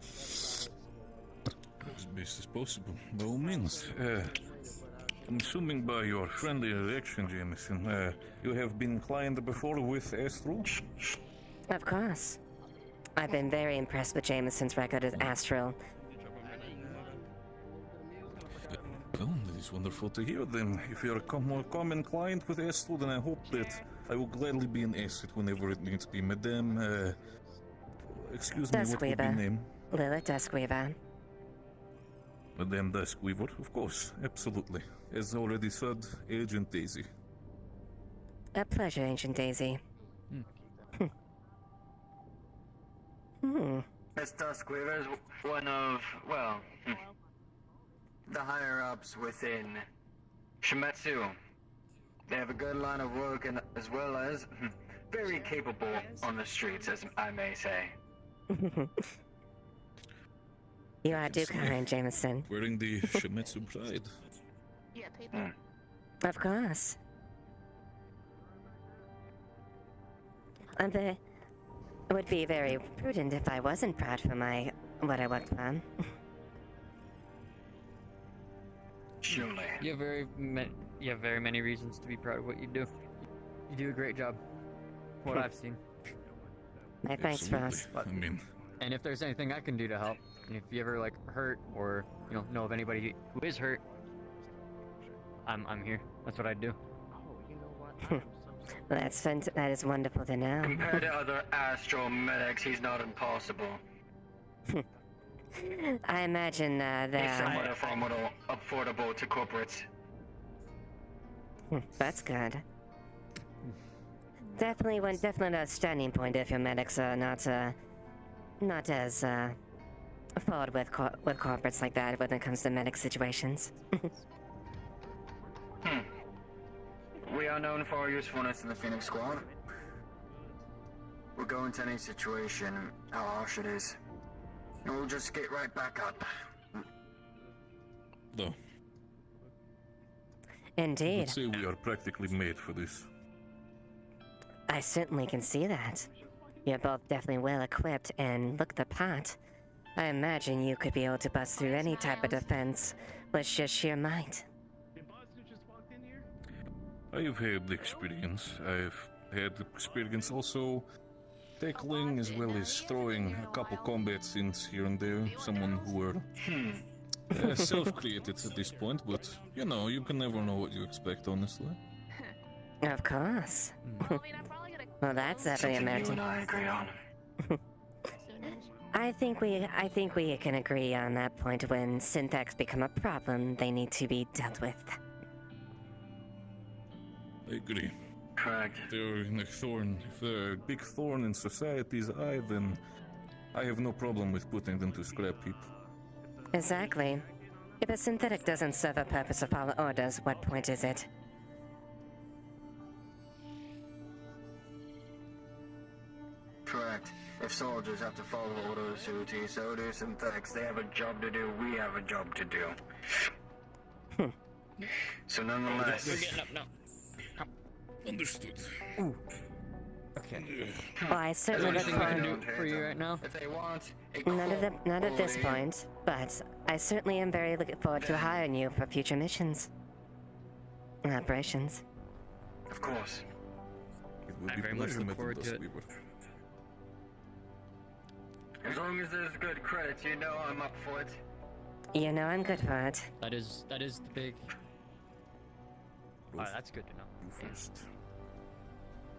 As best as possible, by all means. I'm assuming by your friendly reaction, Jameson, you have been client before with Astro? Of course. I've been very impressed with Jameson's record as Astral. Well, that is wonderful to hear then. If you're a more common client with Astro, then I hope that I will gladly be an asset whenever it needs to be. Madame, excuse me, what would be Duskweaver. name? Lilith Duskweaver. Madame Duskweaver, of course, absolutely. As already said, Agent Daisy. A pleasure, Ancient Daisy. Miss Duskweaver is one of, well, the higher-ups within Shimetsu. They have a good line of work and as well as very capable on the streets, as I may say. You are too kind, Jameson. Wearing the Shimetsu pride. Yeah, paper. Of course. It would be very prudent if I wasn't proud for what I worked on. Surely. You have very many reasons to be proud of what you do. You do a great job. What I've seen. My thanks, Frost. I mean, and if there's anything I can do to help, if you ever like hurt or know of anybody who is hurt, I'm here. That's what I do. Well, that is wonderful to know. Compared to other astral medics, he's not impossible. I imagine He's that. somewhat affordable to corporates. That's good. Definitely a standing point if your medics are not as forward with corporates like that when it comes to medic situations. We are known for our usefulness in the Phoenix Squad. We'll go into any situation, how harsh it is, and we'll just get right back up. no. Indeed. Let's say we are practically made for this. I certainly can see that. You're both definitely well equipped and look the part. I imagine you could be able to bust through any type of defense with just sheer might. I've had experience. I've had experience also tackling as well as throwing a couple combat scenes here and there. Someone who were self-created at this point, but you know, you can never know what you expect, honestly. Of course. Well, that's definitely a Something you matter. and I agree on. I think we can agree on that point. When syntax become a problem, they need to be dealt with. I agree. Correct. They're in a thorn. If they're a big thorn in society's eye, then I have no problem with putting them to scrap heap. Exactly. If a synthetic doesn't serve a purpose of follow orders, what point is it? Correct. If soldiers have to follow orders, so do synthetics. They have a job to do, we have a job to do. So nonetheless... We're getting up now. Understood. Okay. Well, I certainly look Anything we can forward. do for you right now? If they want... Not at this point, but I certainly am very looking forward to hiring you for future missions. And operations. Of course. It would I be very much pleasure, look Madam forward to it. Dustweaver. As long as there's good credits, you know I'm up for it. You know I'm good for it. That is the big. Alright, that's good to know. You first.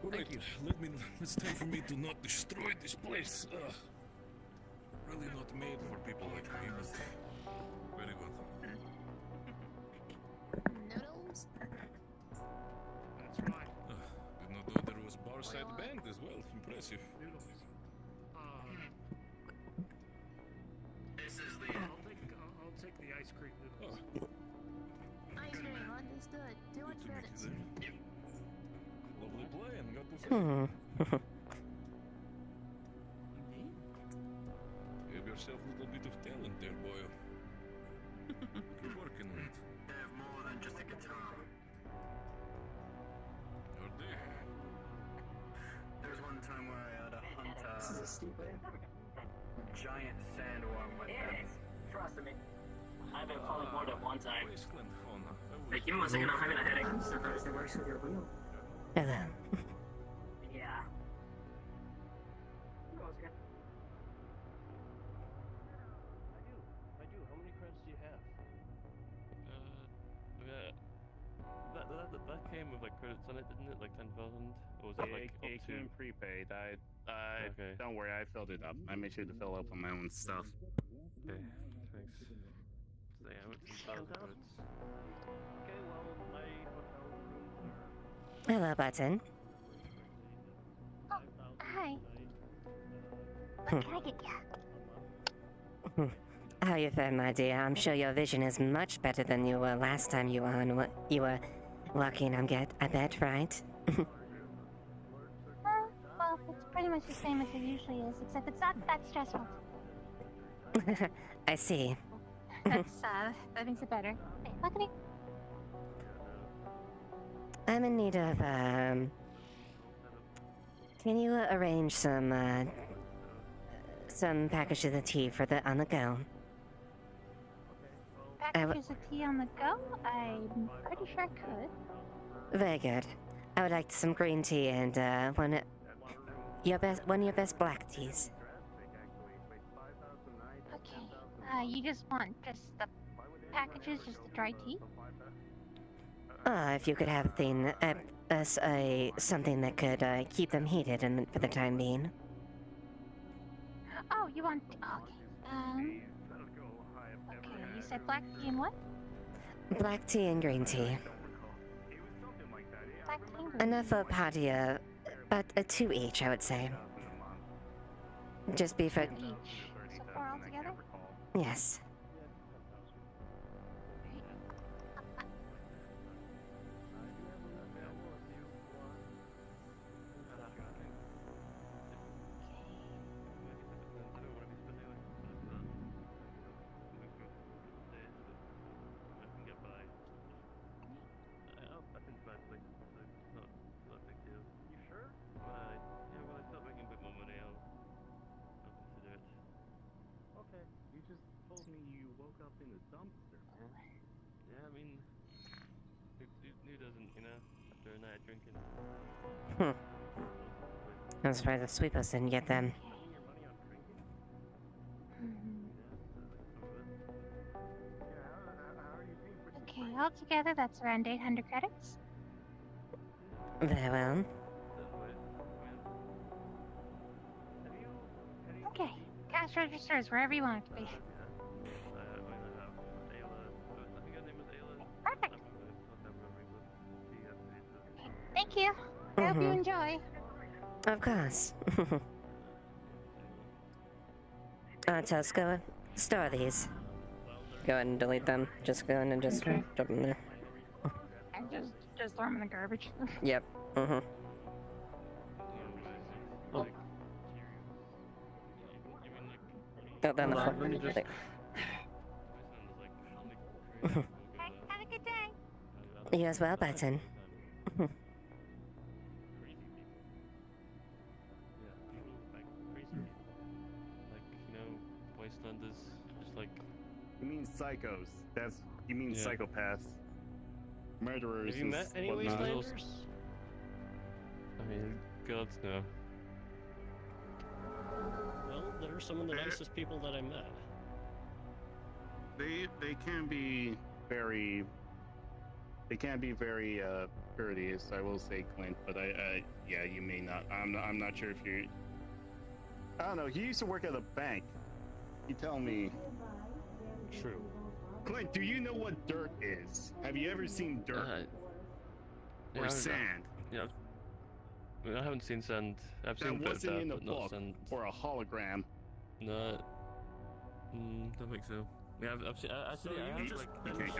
Alright, it's time for me to not destroy this place. Really not made for people like me, but very well. Noodles? That's right. Did not know there was bar side band as well. Impressive. This is the... I'll take the ice cream noodles. Ice cream, understood. Too much minutes. Lovely playing, got to say. Have yourself a little bit of talent there, boy. Keep working on it. They have more than just a guitar. Are they? There was one time where I had to hunt a giant sandworm with them. Trust me. I've been falling more than one time. Wasteland fauna. Hey, give me 1 second, I'm having a headache. I'm surprised it works with your wheel. Hello. Yeah. I do. How many credits do you have? That came with like credits on it, didn't it? Like 10,000? Or was that like up it to? came prepaid. Okay. Don't worry, I filled it up. I made sure to fill up on my own stuff. Okay, thanks. So yeah, with 10,000 credits. Okay, well, my hotel rooms Hello, Button. Oh, hi. What can I get you? How you faring, my dear? I'm sure your vision is much better than you were last time you were on. You were walking on I bet, right? Well, it's pretty much the same as it usually is, except it's not that stressful. I see. That makes it better. Hey, what can I... I'm in need of, Can you arrange some packages of tea for the on the go? Packages of tea on the go? I'm pretty sure I could. Very good. I would like some green tea and one of your best black teas. Okay. You just want just the packages, just the dry tea? If you could have something that could keep them heated and for the time being. Oh, you want... Okay. Okay, you said black tea and what? Black tea and green tea. Black tea and green Enough for a party, about 2 each, I would say. Just be for... tea. So 4 altogether? Yes. In the dumpster. Yeah, I mean, who doesn't, you know, after a night drinking? I'm surprised the sweepers didn't get them. Okay, altogether that's around 800 credits. Very well. Okay, cash register is wherever you want it to be. Perfect. Thank you. I hope you enjoy. Of course. Tosco, store these. Go ahead and delete them. Just go ahead and just Okay. drop them there. And just throw them in the garbage. Yep. Mm-hmm. Oh. Oh, down the Hold on, floor. let me just- There. Have a good day. You as well, Button. Wastelanders, just like. You mean psychos? You mean Yeah. psychopaths, murderers. Have you and met any whatnot. Wastelanders? I mean, gods no. Well, they're some of the nicest people that I met. They can be very. They can be very courteous, I will say, Clint. But yeah, you may not. I'm not sure if you're. I don't know. He used to work at a bank. You tell me. True. Clint, do you know what dirt is? Have you ever seen dirt? Or sand? Yeah. I haven't seen sand. I've That seen a bit of wasn't that, in the but not book, sand. or a hologram. No. Don't think so. Yeah, I've seen. So Actually, I you've have just like. been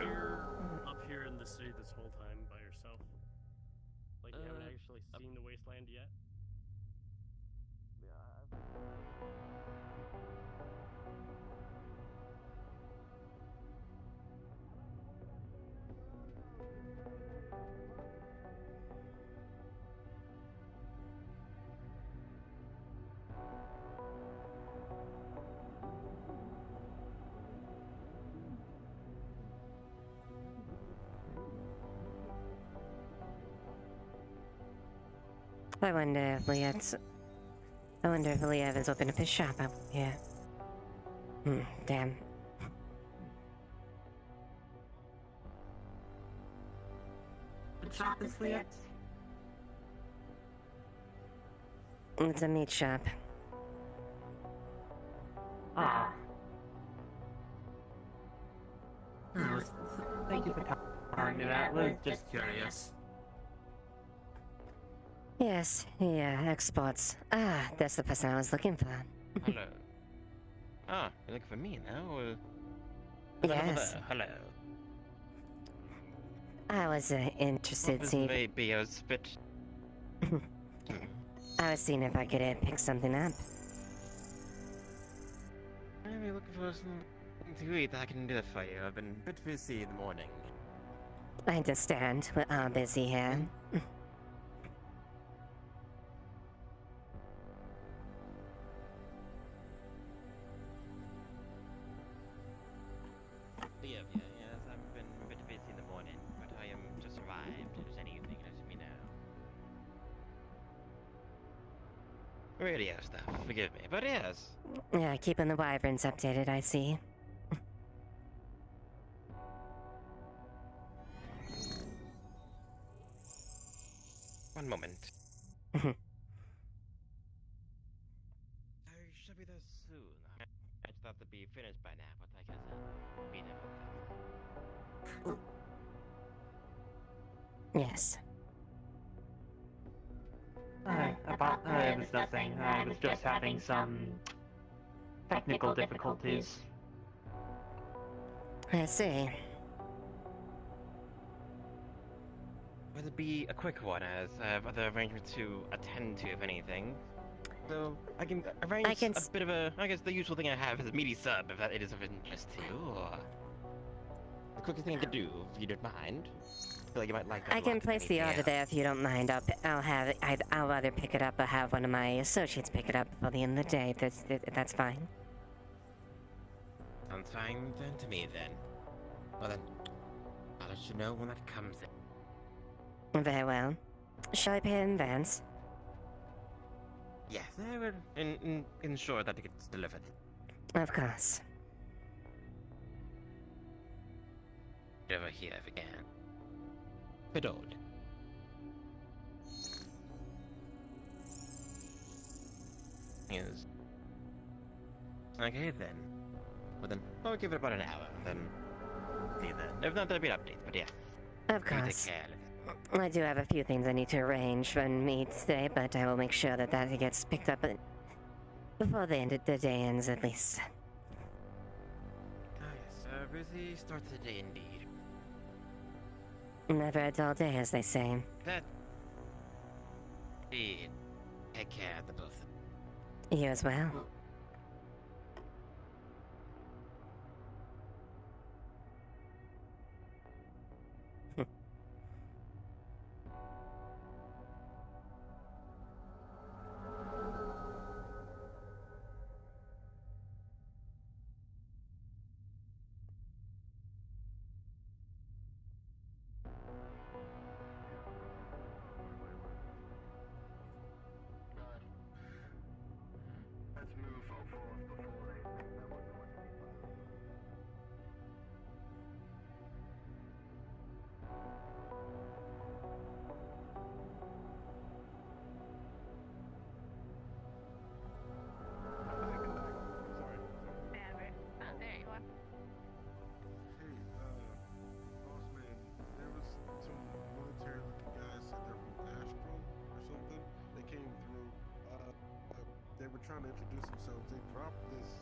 up here in the city this whole time by yourself? Like you haven't actually seen the wasteland yet? I wonder if Lilith has opened up his shop up here. Damn. What shop is Lilith? It's a meat shop. Ah. Oh, thank you for telling me that. Was just curious. Yes, yeah, exports. Ah, that's the person I was looking for. Hello. Ah, you're looking for me now? Or... Yes. Hello. I was interested, This see. may be a bit. I was seeing if I could pick something up. Maybe looking for something to eat. I can do that for you. I've been a bit busy in the morning. I understand. We're all busy here. Yes, I've been a bit busy in the morning, but I am just arrived. If there's anything, let me know. Radio stuff, forgive me, but yes. Yeah, keeping the wyverns updated, I see. One moment. I should be there soon. I thought to be finished by now, but I guess I'll be there. Yes. It was nothing. I was just having some technical difficulties. I see. Will it be a quick one, as I have other arrangements to attend to, if anything? So, I can arrange a bit of a... I guess the usual thing I have is a meaty sub, if that it is of interest to you, or... The quickest thing I could do, if you don't mind. I feel like you might like that I a can lot, if place the anything order else. there if you don't mind. I'll either pick it up or have one of my associates pick it up before the end of the day. That's fine. Sounds fine then to me, then. Well then, I'll let you know when that comes in. Very well. Shall I pay in advance? Yes, I will ensure that it gets delivered. Of course. Over here if we can. Bit old. Yes. Okay then. Well then, I'll give it about an hour, then see then. If not, there'll be an update, but yeah. Of You course. take care, Lilith. I do have a few things I need to arrange for me today, but I will make sure that that gets picked up before the day ends, at least. Ah yes, busy start to the day indeed. Never a dull day, as they say. That... Indeed. Take care of the both. You as well. Let's move forward before they know what to be. There you are. Hey, boss man, there was some military looking guys said they're from Astro or something. They came through. They were trying to introduce themselves. They dropped this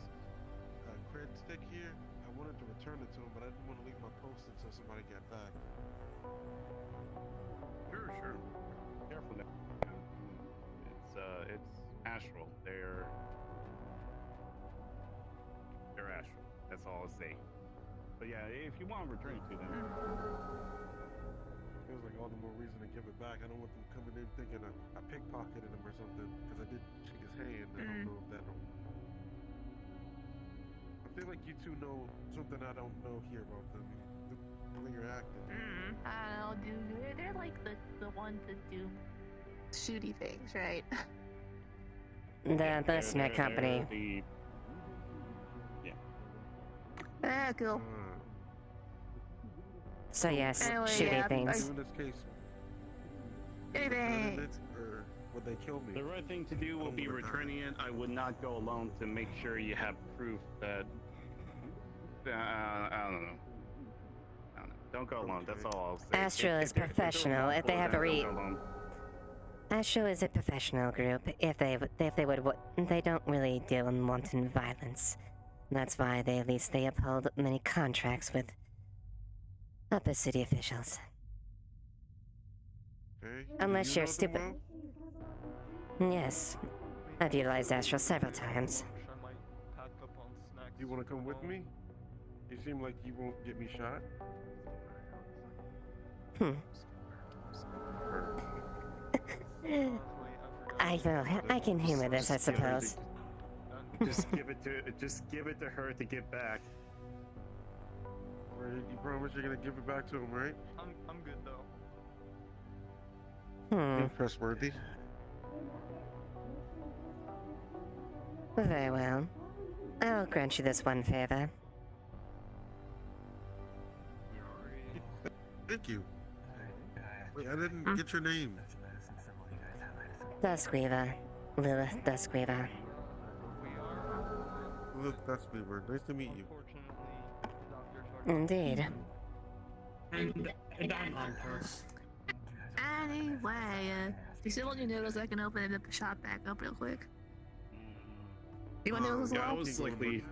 cred stick here. I wanted to return it to them, but I didn't want to leave my post until somebody got back. Sure. Careful now. It's Astral. They're Astral. That's all I'll say. But yeah, if you want to return it to them. Feels like all the more reason to give it back. I don't want them coming in thinking I pickpocketed him or something, because I did shake his hand. I don't know if that'll... I feel like you two know something I don't know here about them. The way you're acting. I don't know, dude. They're like the ones that do shooty things, right? The mercenary company. Ah, cool. So yes, Anyway, shooting yeah, things. In this case, Anything. or would they kill me? The right thing to do will be returning it. I would not go alone to make sure you have proof that. I don't know. Don't go alone. That's all I'll say. Astro is professional. If they have a don't go alone. Astro is a professional group. If they would, they don't really deal in wanton violence. That's why they uphold many contracts with upper city officials. Okay. Unless Do you you're know them stupid. well? Yes, I've utilized Astro several times. You want to come with me? You seem like you won't get me shot. I can humor this, I suppose. Just give it to her to give back. Right, you promise you're gonna give it back to him, right? I'm good though. You're trustworthy. Very well. I'll grant you this one favor. Thank you. Wait, I didn't get your name. Duskweaver. Lilith Duskweaver. Look, that's Weaver. Nice to meet you. Indeed. And I'm on post. Anyway, you still want your noodles? I can open the shop back up real quick. You want noodles as Yeah, I well? was likely.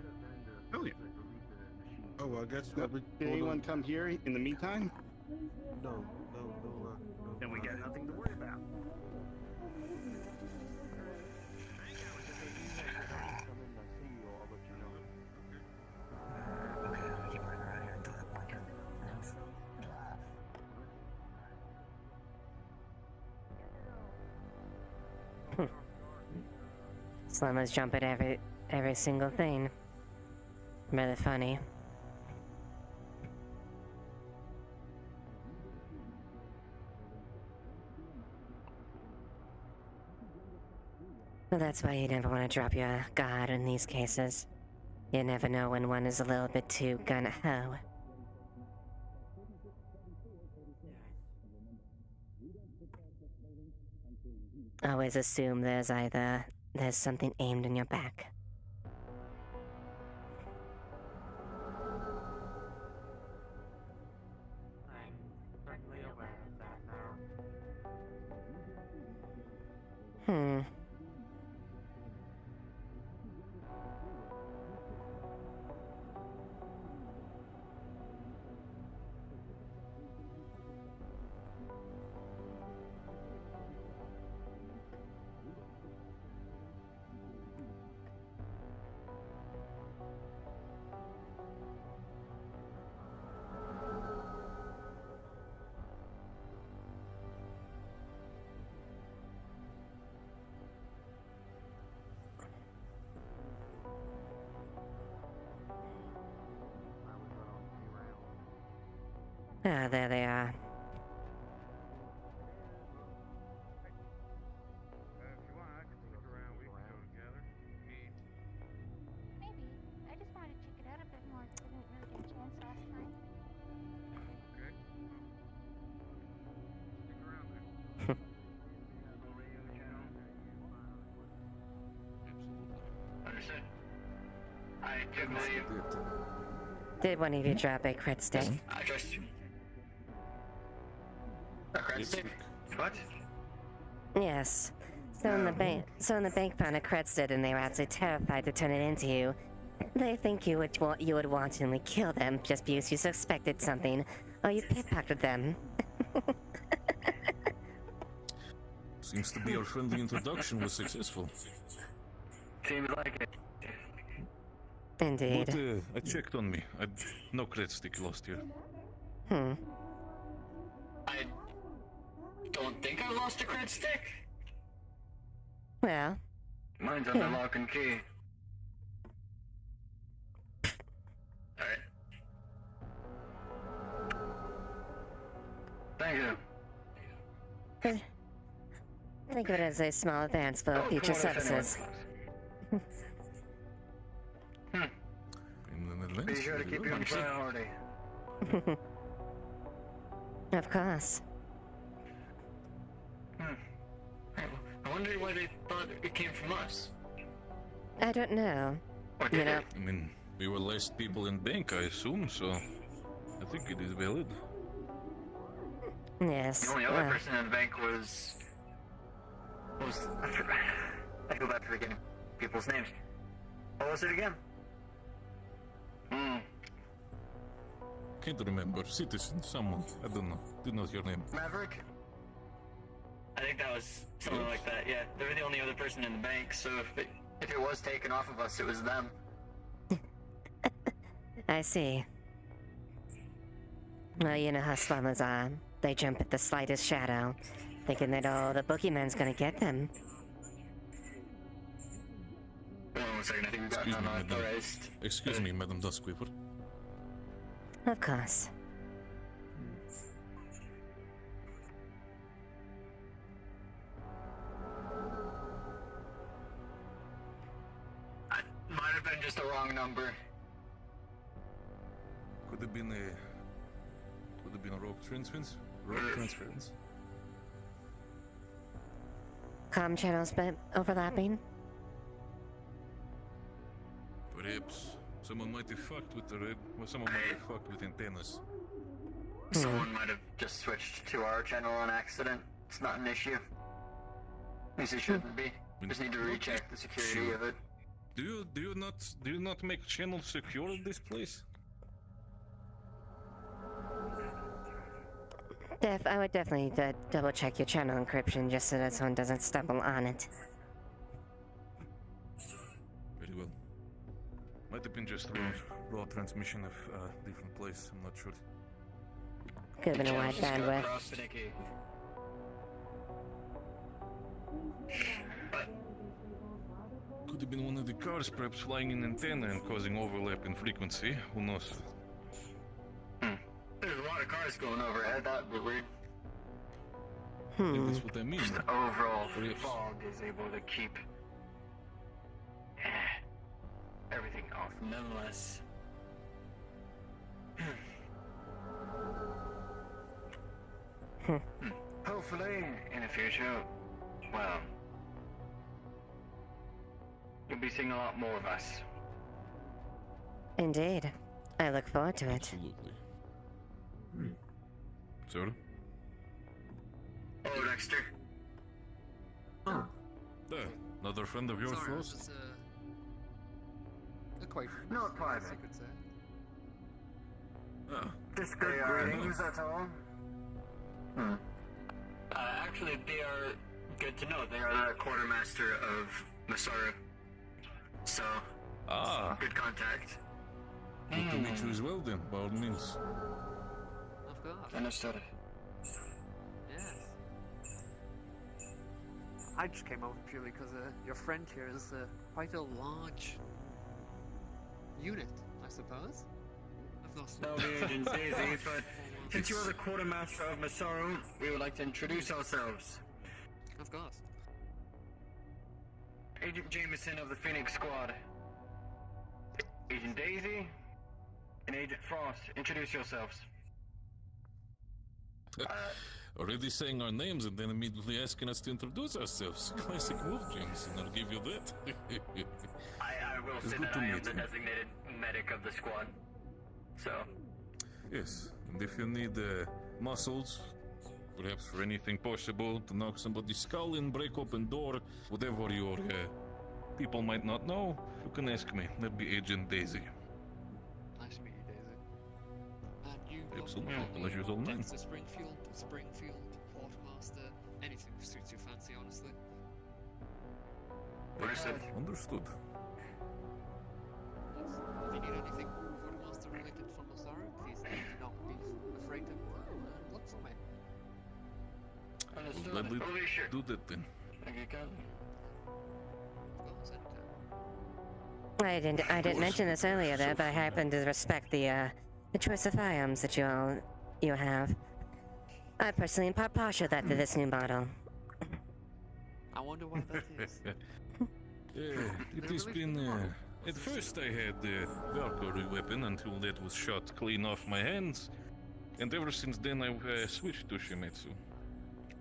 Oh yeah. Oh, well, I guess. Did anyone come here in the meantime? No. Then we got nothing to worry about. Slummers jump at every single thing. Rather funny. Well, that's why you never want to drop your guard in these cases. You never know when one is a little bit too gun-ho. Always assume there's something aimed in your back. I'm certainly aware of that now. Hmm. Ah, there they are. Maybe. I just wanted to check it out a bit more. Didn't really get a chance last time. Understood. I do believe. Did one of you drop a crit stick? I trust you. A credit stick? What? Yes. So in the bank found a crit stick, and they were absolutely terrified to turn it into you. They think you would wantonly kill them just because you suspected something, or you pickpocketed them. Seems to be our friendly introduction was successful. Seems like it. Indeed. But I checked on me. No credit stick lost here. I don't think I lost a credit stick. Well. Mine's on the lock and key. Alright. Thank you. Think of it as a small advance for future services. Be sure to keep you in priority. Of course. I wonder why they thought it came from us. I don't know. You know. I mean, we were last people in bank, I assume, so I think it is valid. Yes. The only other person in the bank was I feel bad for forgetting people's names. What was it again? Can't remember. Citizen, someone. I don't know. Didn't know your name. Maverick? I think that was something like that, yeah. They were the only other person in the bank, so if it was taken off of us, it was them. I see. Well, you know how slummers are. They jump at the slightest shadow, thinking that, the boogeyman's gonna get them. Hold on 1 second, I think we got unauthorized. Excuse me, Madam Duskweaver. Of course. Might have been just a wrong number. Could have been a rogue transference. Comm channels bit overlapping? Perhaps someone might have fucked with someone might have fucked with antennas. Someone might have just switched to our channel on accident. It's not an issue. At least it shouldn't be. Just need to recheck the security of it. Do you not make channels secure in this place? I would definitely double check your channel encryption just so that someone doesn't stumble on it. Very well. Might have been just raw transmission of a different place. I'm not sure. Could have been a wide bandwidth. Could have been one of the cars perhaps flying an antenna and causing overlap in frequency. Who knows? There's a lot of cars going overhead. That would be weird. That's what I mean. Just the overall fog is able to keep everything off nonetheless. Hopefully, in the future, well, you'll be seeing a lot more of us. Indeed. I look forward to it. Absolutely. Sir? Oh, Dexter. Oh. Another friend of yours, Sorry, I was Frost? just, acquaintance. Not private. I could say. Just good greetings, that's all. Actually, they are good to know. They are the quartermaster of Masaru. So, good contact. Good to meet you as well, then, by all means. Of course. Understood. Yes. I just came over purely because your friend here is quite a large unit, I suppose. I've lost. No, we Agent Daisy, but since you are the quartermaster of Masaru, we would like to introduce ourselves. Of course. Agent Jameson of the Phoenix Squad. Agent Daisy and Agent Frost, introduce yourselves. Already saying our names and then immediately asking us to introduce ourselves. Classic move, James, and I'll give you that. I will It's say good that to I am meet the you. designated medic of the squad. So, Yes, and if you need muscles, perhaps for anything possible, to knock somebody's skull in, break open door, whatever your people might not know, you can ask me. That'd be Agent Daisy. Nice to meet you, Daisy. And you Absolutely, pleasure's all mine. Dexter Springfield, Quartermaster, anything suits your fancy, honestly. Understood. Understood. If you need anything Quartermaster related from Masaru, please do not be afraid to look for me. understood. Gladly Holy shit. do that then. Thank you, Captain. Of course, anytime. I didn't mention this earlier there, but I happen to respect the choice of firearms that you have. I personally am part partial that to this new model. I wonder why that is. It has been. At first, I had the Valkyrie weapon until that was shot clean off my hands, and ever since then I switched to Shimetsu.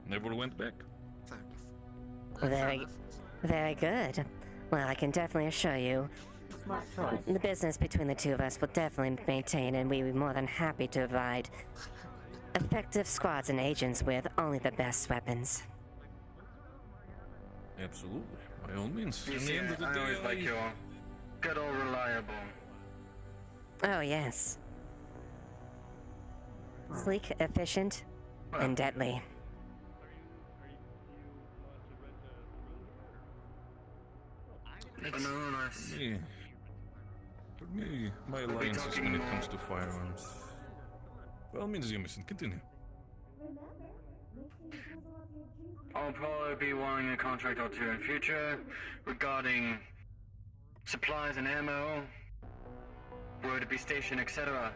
Never went back. Very, very good. Well, I can definitely assure you, the business between the two of us will definitely maintain, and we'd be more than happy to provide effective squads and agents with only the best weapons. Absolutely, by all means. You In see, the end of the I day, always like your good old reliable. Oh, yes. Sleek, efficient, and deadly. Anonymous. Yeah. For me, my alliances when it comes to firearms. By all means, Jameson, continue. I'll probably be wanting a contract or two in future regarding supplies and ammo, where to be stationed, etc.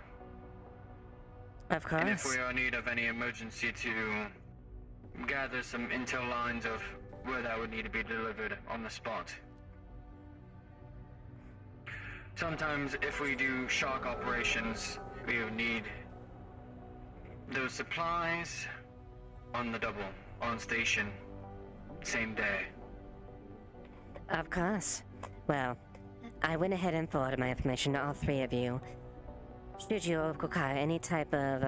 Of course. And if we are in need of any emergency to gather some intel lines of where that would need to be delivered on the spot. Sometimes if we do shock operations, we would need those supplies on the double, on station, same day. Of course. Well, I went ahead and forwarded my information to all three of you. Should you require any type of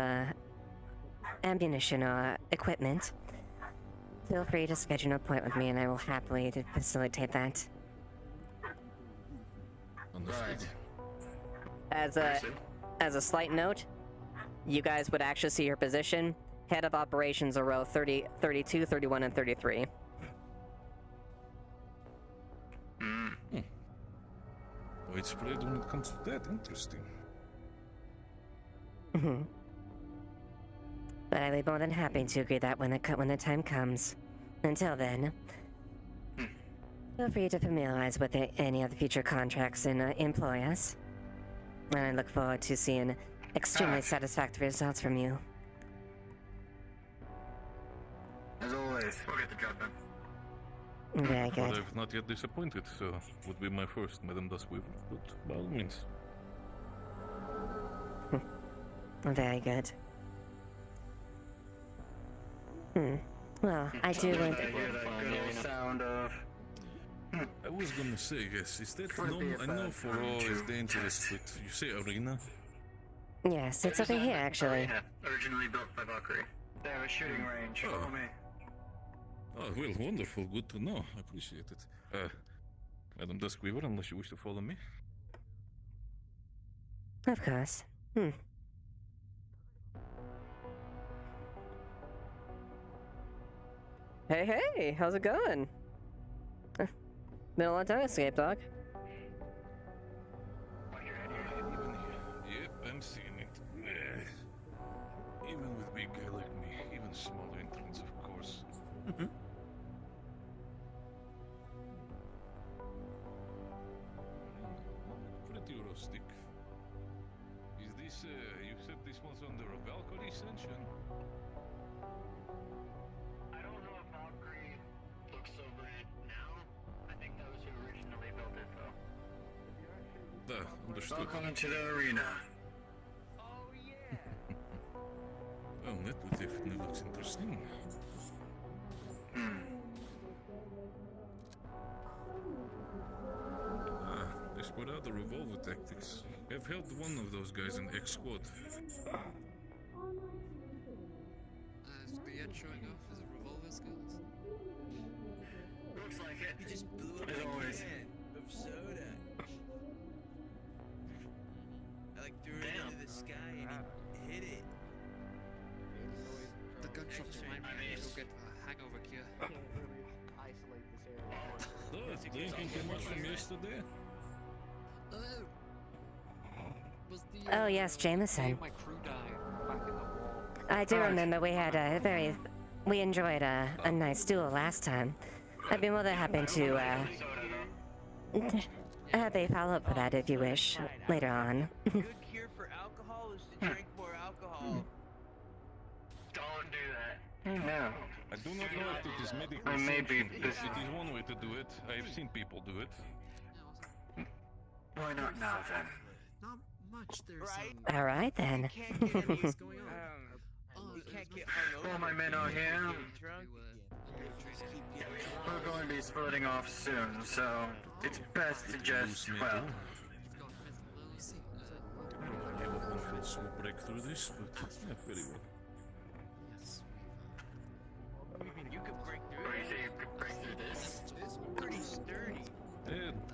ammunition or equipment, feel free to schedule an appointment with me and I will happily facilitate that. Understood. As a slight note, you guys would actually see your position. Head of operations are row 30, 32, 31, and 33. Widespread when it comes to that. Interesting. But I'd be more than happy to agree that when the time comes. Until then, feel free to familiarize with any of the future contracts and employ us. And I look forward to seeing extremely satisfactory results from you. As always, we'll get the job Very But good. I've not yet disappointed, so would be my first, Madame Duskweaver. But by all means. Very good. Well, I do want I hear that good old sound of. I was gonna say, yes, is that Would no? be a I know bad for time all to- is dangerous, but you say arena? Yes, it's over here, actually. Arena, originally built by Valkyrie. They have a shooting range. Oh. Follow me. Oh, well, wonderful. Good to know. I appreciate it. Madame Duskweaver, unless you wish to follow me. Of course. Hey, how's it going? Been a long time, Escape Dog. Yep, I'm seeing it. Even with big guy like me, even smaller entrance, of course. Pretty rustic. Is this, you said this one's under a Valkyrie sanction? I don't know if Valkyrie looks over it now. I think that was who originally built it, though. Understood. Welcome to the arena. Well, that definitely looks interesting. Desperado revolver tactics. I've held one of those guys in X Squad. Is Briette showing off his revolver skills? Looks like it. He just blew up As a always. can of soda. I like threw it into the sky and he hit it. The gunshots remind me to go get a hangover cure. Isolate this area. Drinking too much from yesterday? Oh, yes, Jameson. My crew died back in the wall. I do remember we had we enjoyed a nice duel last time. I'd be more than happy to, have a follow-up for that if you wish, later on. Good cure for alcohol is to drink more alcohol. Don't do that. No. I do not know if it is medically I may be sanctioned. busy. It is one way to do it. I have seen people do it. Why not now, then? Not much. There's All right, then. what's going on? We can't get hungover. All my men are here. Drunk. We're going to be splitting off soon, so it's best to just, well, Probably have a one fell swoop break through this, but yeah, very well. You could break through what do you it. say you could break through this? It's pretty sturdy.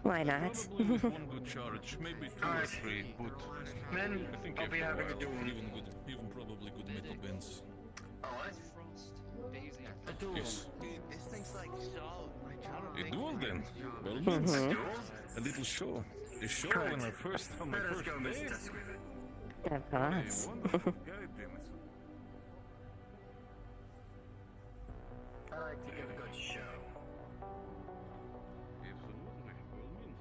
Why not? Probably with one good charge, maybe two or three, but Men, I think I'll be after having a while, duel. even probably good metal bends. Oh, what? Frost, Daisy. A duel. Yes. Dude, this thing's like solid. A duel then? Well, means A duel? a little show. A show Correct. on my first Let us go, Miss day. Duskweaver. Of course. Wonderful. God damn it. I like to give a good show. Absolutely, by all means.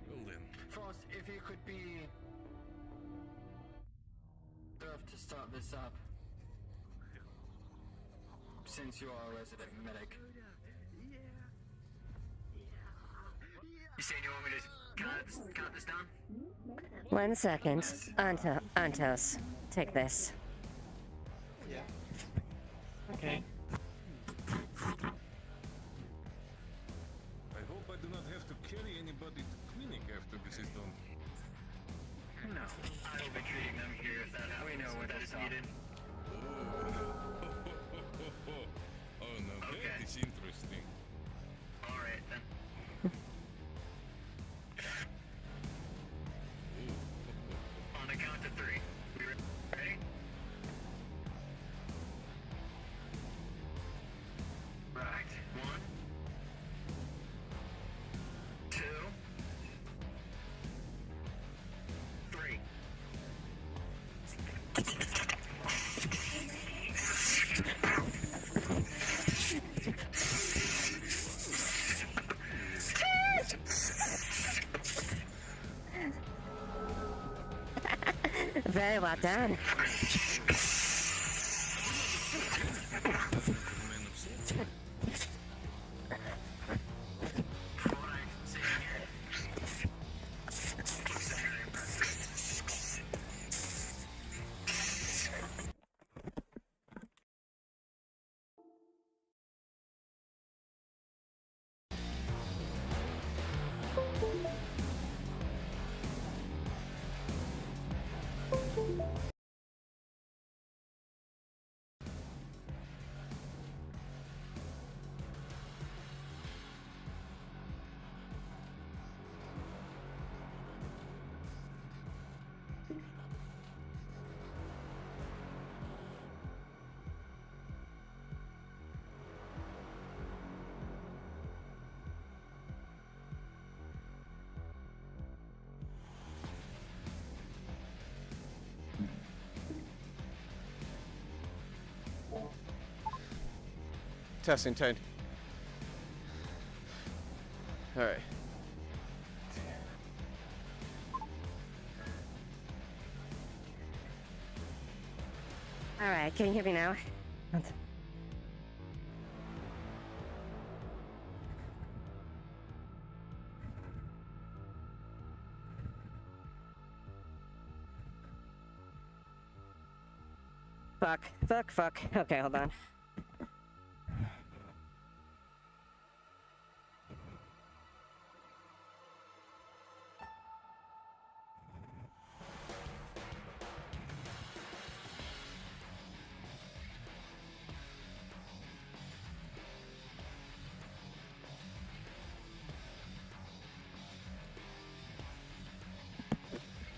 Well then. Frost, if you could be to start this up, since you are a resident medic. You saying you want me to count this down? 1 second. Antos, take this. Yeah. Okay. I hope I do not have to carry anybody to clinic after this is done. No, I will be treating them here if that happens. We know where that's needed. Oh, no, that is interesting. Alright then. On the count of 3. We ready? Right. 1, 2, 3. Very well done. Testing 10. Alright. Alright, can you hear me now? Fuck. Okay, hold on.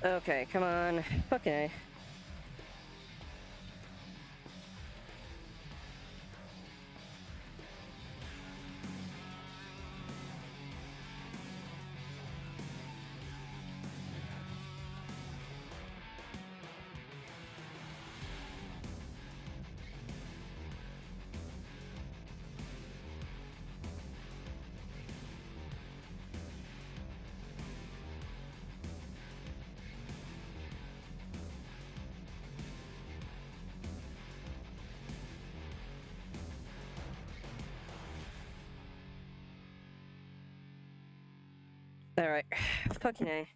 Okay, come on. Okay. Alright. Fucking A.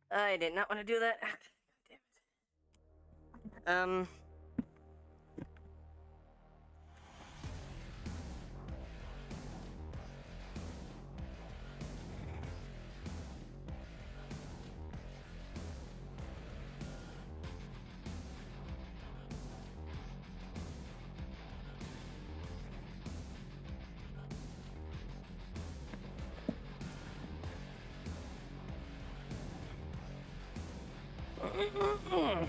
I did not want to do that. Damn it.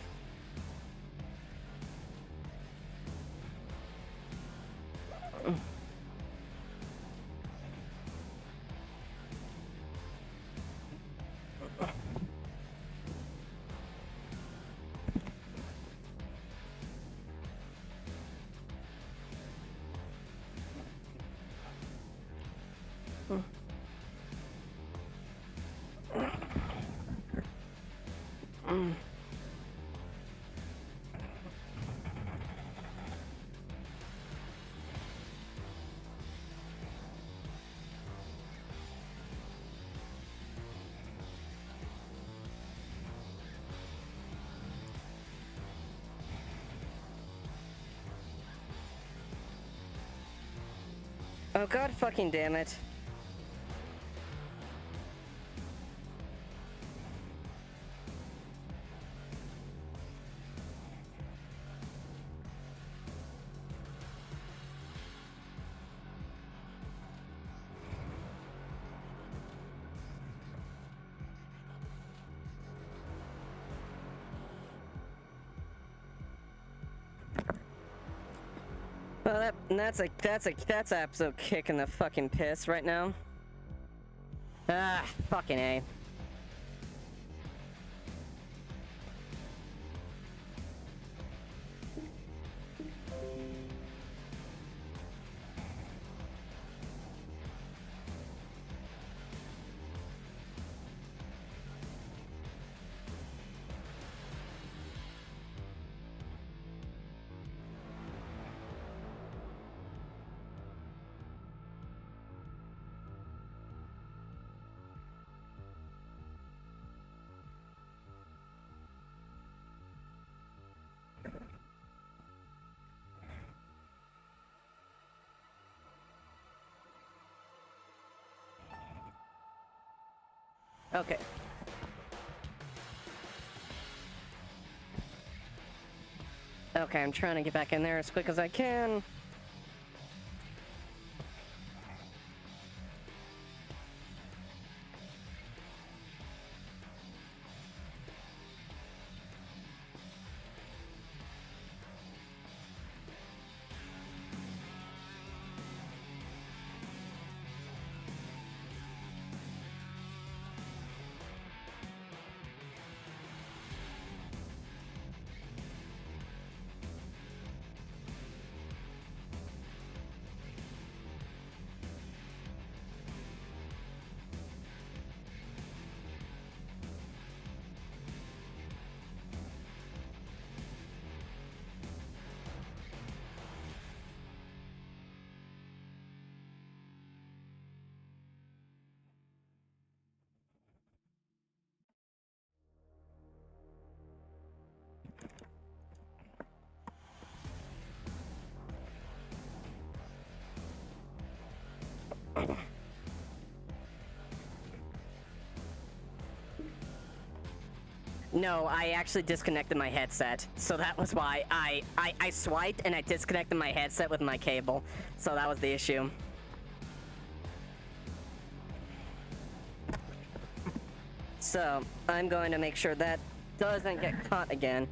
Oh god fucking damn it. Well, that's absolute kick in the fucking piss right now. Ah, fucking A. Okay. Okay, I'm trying to get back in there as quick as I can. No, I actually disconnected my headset, so that was why I swiped and I disconnected my headset with my cable, so that was the issue. So, I'm going to make sure that doesn't get caught again,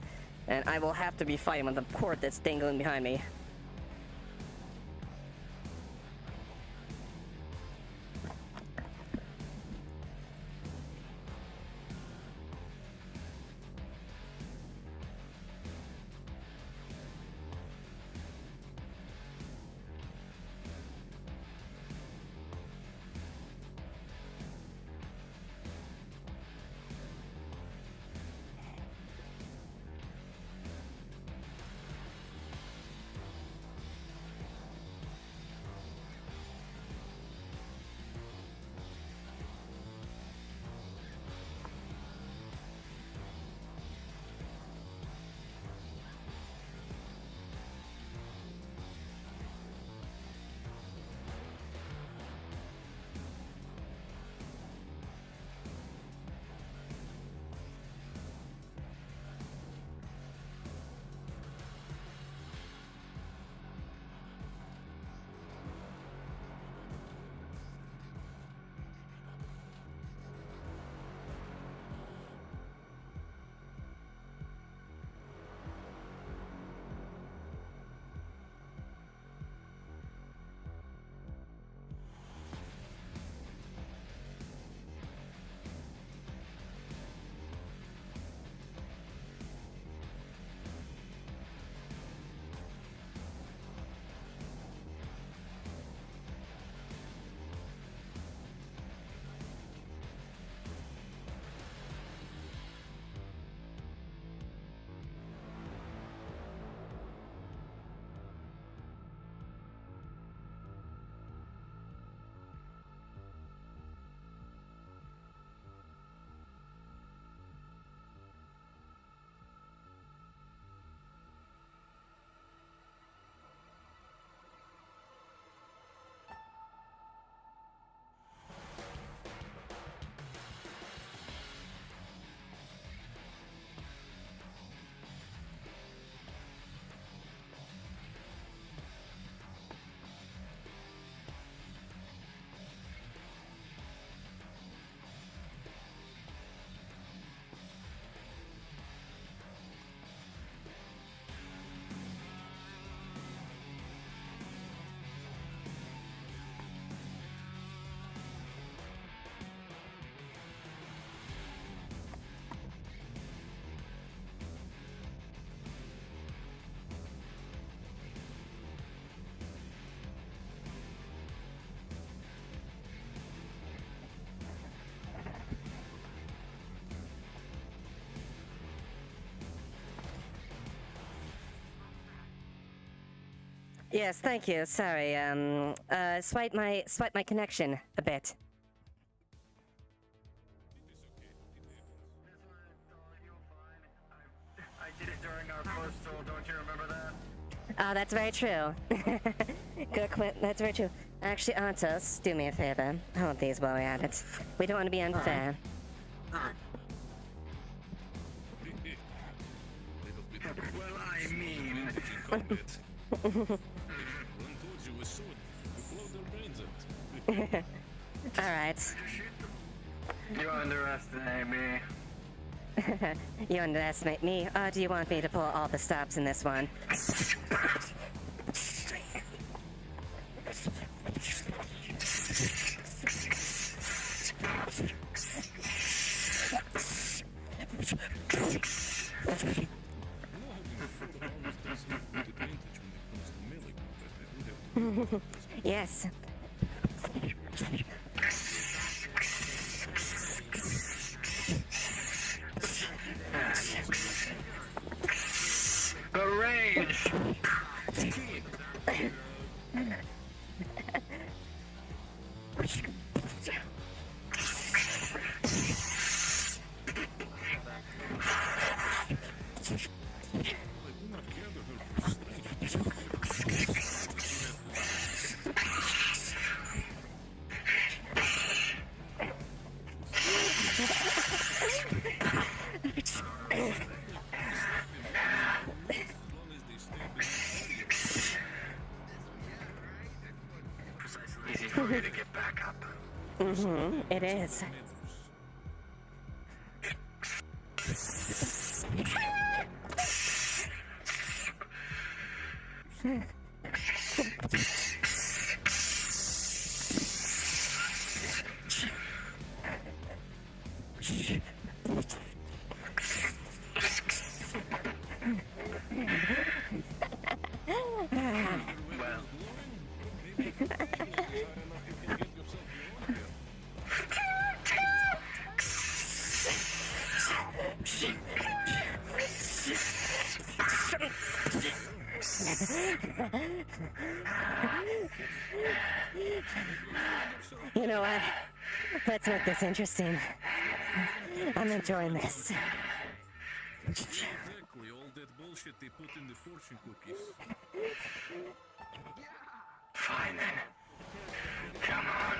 and I will have to be fighting with the cord that's dangling behind me. Yes, thank you. Sorry, swipe my connection a bit. I did it during our first duel, don't you remember that? Oh, that's very true. Good quit. That's very true. Actually, Antos, do me a favor. Hold these while we're at it. We don't want to be unfair. Well, I mean... Alright. You underestimate me. You underestimate me? Do you want me to pull all the stops in this one? Yes. The range! Easy for you to get back up. It is. You know what? Let's make this interesting. I'm enjoying this. Exactly, all that bullshit they put in the fortune cookies. Fine then. Come on.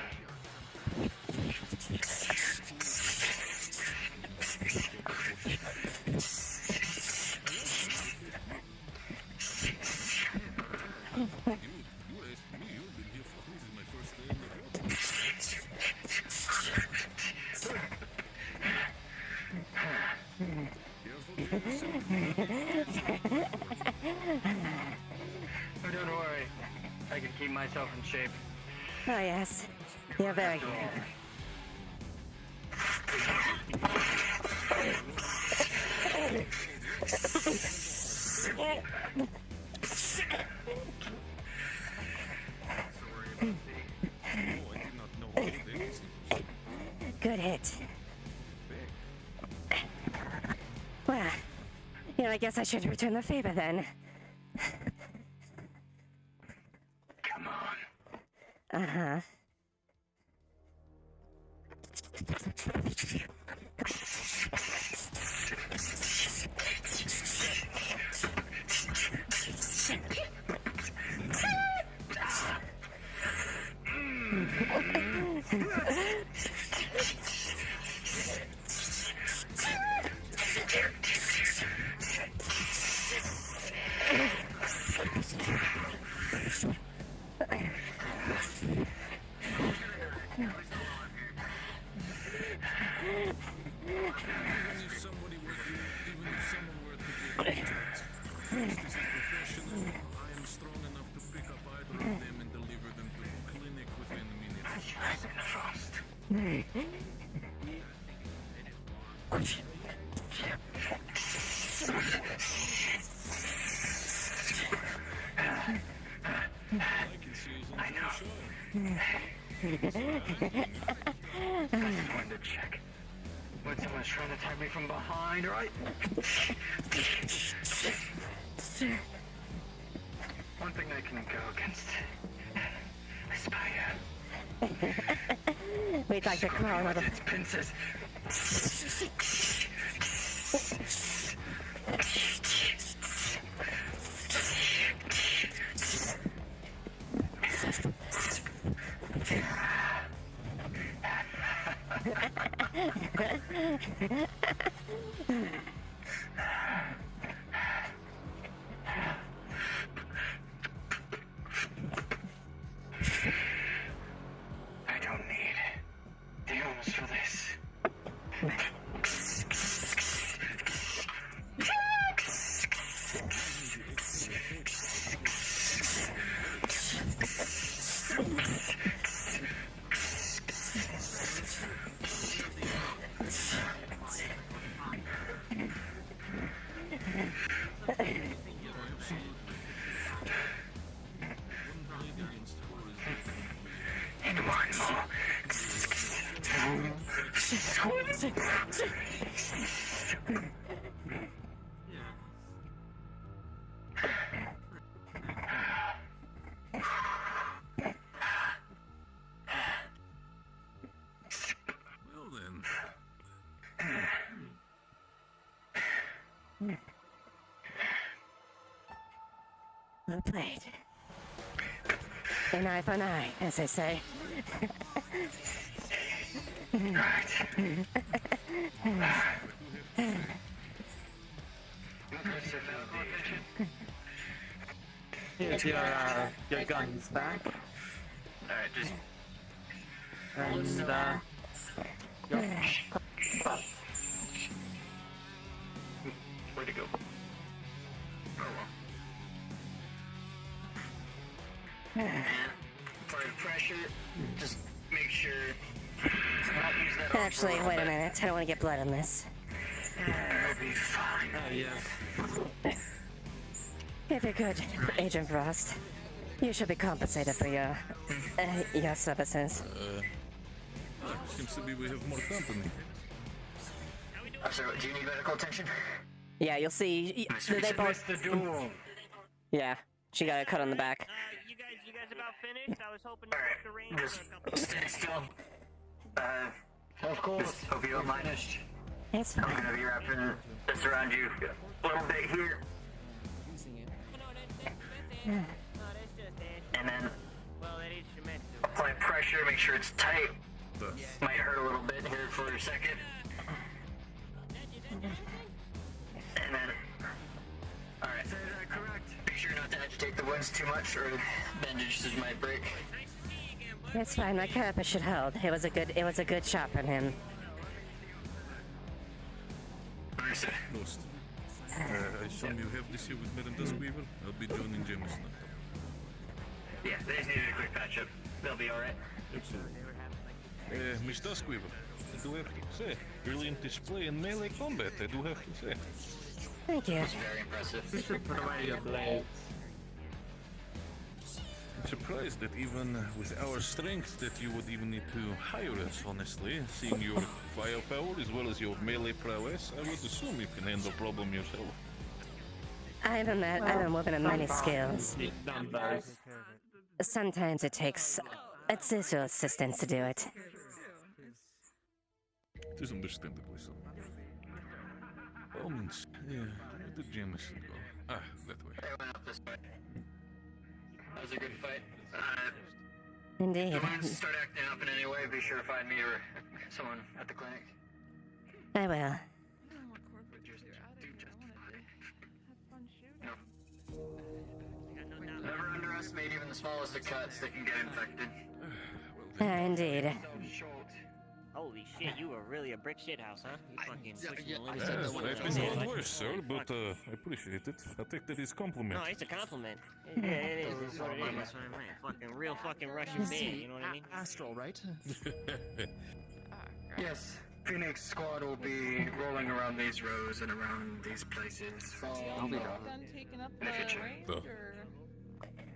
Oh, don't worry. I can keep myself in shape. Oh, yes. You're very good. Good hit. Well, you know, I guess I should return the favor then. Come on. Uh-huh. One to check. When someone's trying to attack me from behind, right? One thing I can go against. A spider. We'd like to call another. Its pincers. And one more. Well then. Well played. An eye for an eye, as they say. Here's your guns back. Alright, just... And, your... Where'd it go? Oh well. And for the pressure, just make sure... not use that Actually, wait a minute. I don't want to get blood on this. It'll be fine. Oh, yes. If you're good, Agent Frost, you should be compensated for your services. Seems to be we have more company. I'm sorry, do you need medical attention? Yeah, you'll see. They both. The duel. Yeah, she got a cut on the back. You guys about finished? I was hoping to Alright, the range just for a couple stay still. Of course. Hope you don't mind. It's fine. I'm gonna be wrapping this around you a little bit here. And then apply pressure, make sure it's tight. Might hurt a little bit here for a second. And then, alright, make sure not to agitate the wounds too much or bandages might break. It's fine. My carapace should hold. It was a good shot from him. Lost. I assume you have this here with Miranda's Weaver? I'll be joining Jameson. Yeah, they just needed a quick patch up. They'll be alright. Absolutely. Miss Duskweaver, I do have to say, brilliant display in melee combat, I do have to say. Thank you. That's very impressive. You should put away your blades. I'm surprised that even with our strength that you would even need to hire us, honestly. Seeing your firepower as well as your melee prowess, I would assume you can handle the problem yourself. I'm a woman of many skills. Numbers. Sometimes it takes additional assistance to do it. It is understandably so. By all means, yeah, where did Jameson go? Ah, that way. They went up this way. That was a good fight. Indeed. If you start acting up in any way, be sure to find me or someone at the clinic. I will. Never underestimate even the smallest of cuts that can get infected. Indeed. Holy shit, you were really a brick shit house, huh? You fucking I've been told worse, sir, but I appreciate it. I take that as a compliment. No, it's a compliment. Yeah, it is. It's what it is. Fucking real fucking Russian band, you know what I mean? Astral, right? Yes, Phoenix Squad will be rolling around these rows and around these places. I'll be done. Taking up In the future. range, or...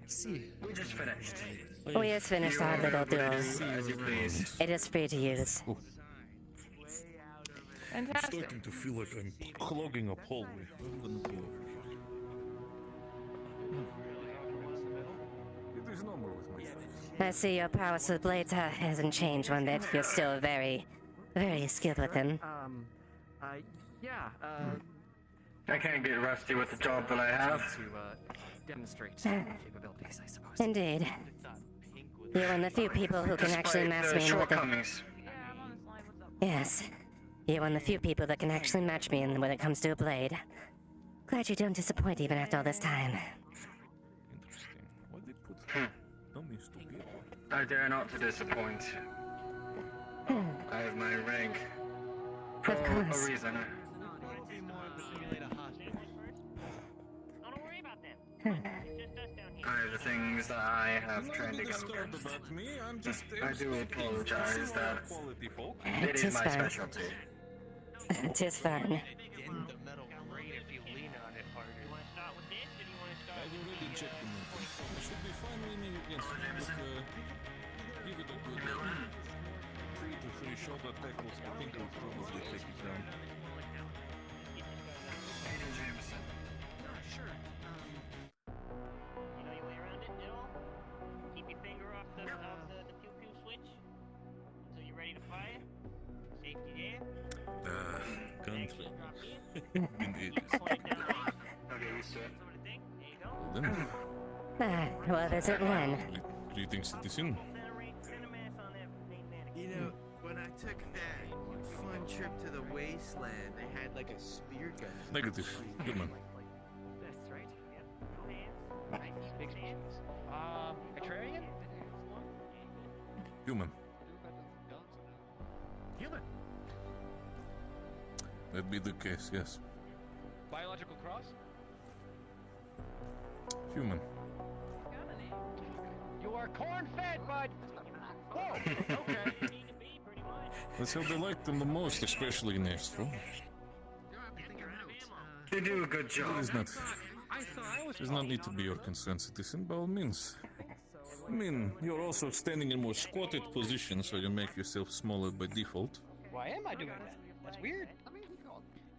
See, we just finished. We just finished our little duel. As you please. It is free to use. I'm starting to feel like I'm clogging up hallway. I'm gonna be over here. It is normal with my friends. I see your prowess with blades hasn't changed one bit. You're still very, very skilled with them. I can't get rusty with the job that I have. To demonstrate capabilities, I suppose. Indeed. You're one of the few people who can actually match me in with it. Yes. You're one of the few people that can actually match me in when it comes to a blade. Glad you don't disappoint even after all this time. Interesting. Why they put dummies together? I dare not to disappoint. I have my rank. For a reason. I have the things that I have trained against. I do apologize that it is my specialty. It is fine. in the metal grate if you lean on it harder. You want to start with this, or do you want to start I've already checked the meter. It should be fine when you yes, but give it a good 3 to 3 shoulder tackles. I think we'll probably take it down. Sure. You know your way around it at all? Keep your finger off the pew-pew switch until you're ready to fire. Safety there. Can't. Indeed. Okay, you set. Sort of thing. There you go. Well then. What is it one? Greetings, citizen. You know, when I took that fun trip to the wasteland, they had like a spear gun. Negative. Good man. That's right. Yep. Two hands. Nice. Big hands. Contrarian? Human. Human. That'd be the case, yes. Biological cross? Human. You are corn-fed, bud. Whoa. Okay. That's how they like them the most, especially in S3. They do a good job. It is not. Does not need to be your concern, citizen, by all means. I mean, you're also standing in more squatted position, so you make yourself smaller by default. Why am I doing that? That's weird.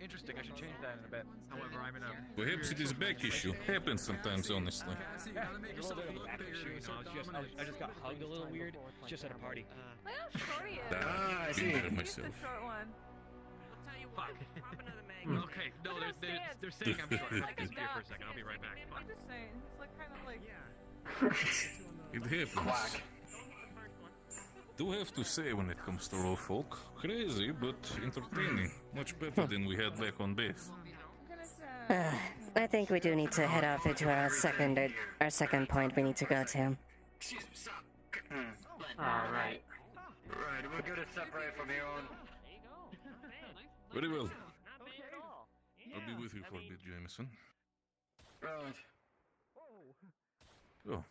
Interesting, I should change that in a bit. However, I'm in a... Perhaps it is a back issue. Happens sometimes, honestly. Yeah, a little bit of a back issue, you know, I just got hugged a little weird, just at a party. Look how short he is. I see. Been there myself. The short one. Fuck. Okay, no, they're saying I'm short. I'll disappear for a second, I'll be right back. I'm just saying, he's like kind of like... It happens. Do have to say when it comes to raw folk, crazy but entertaining. Much better than we had back on base. I think we do need to head off into our second point we need to go to. Alright. Right, we're gonna separate from here on. Very well. I'll be with you for a bit, Jameson. Right. Oh.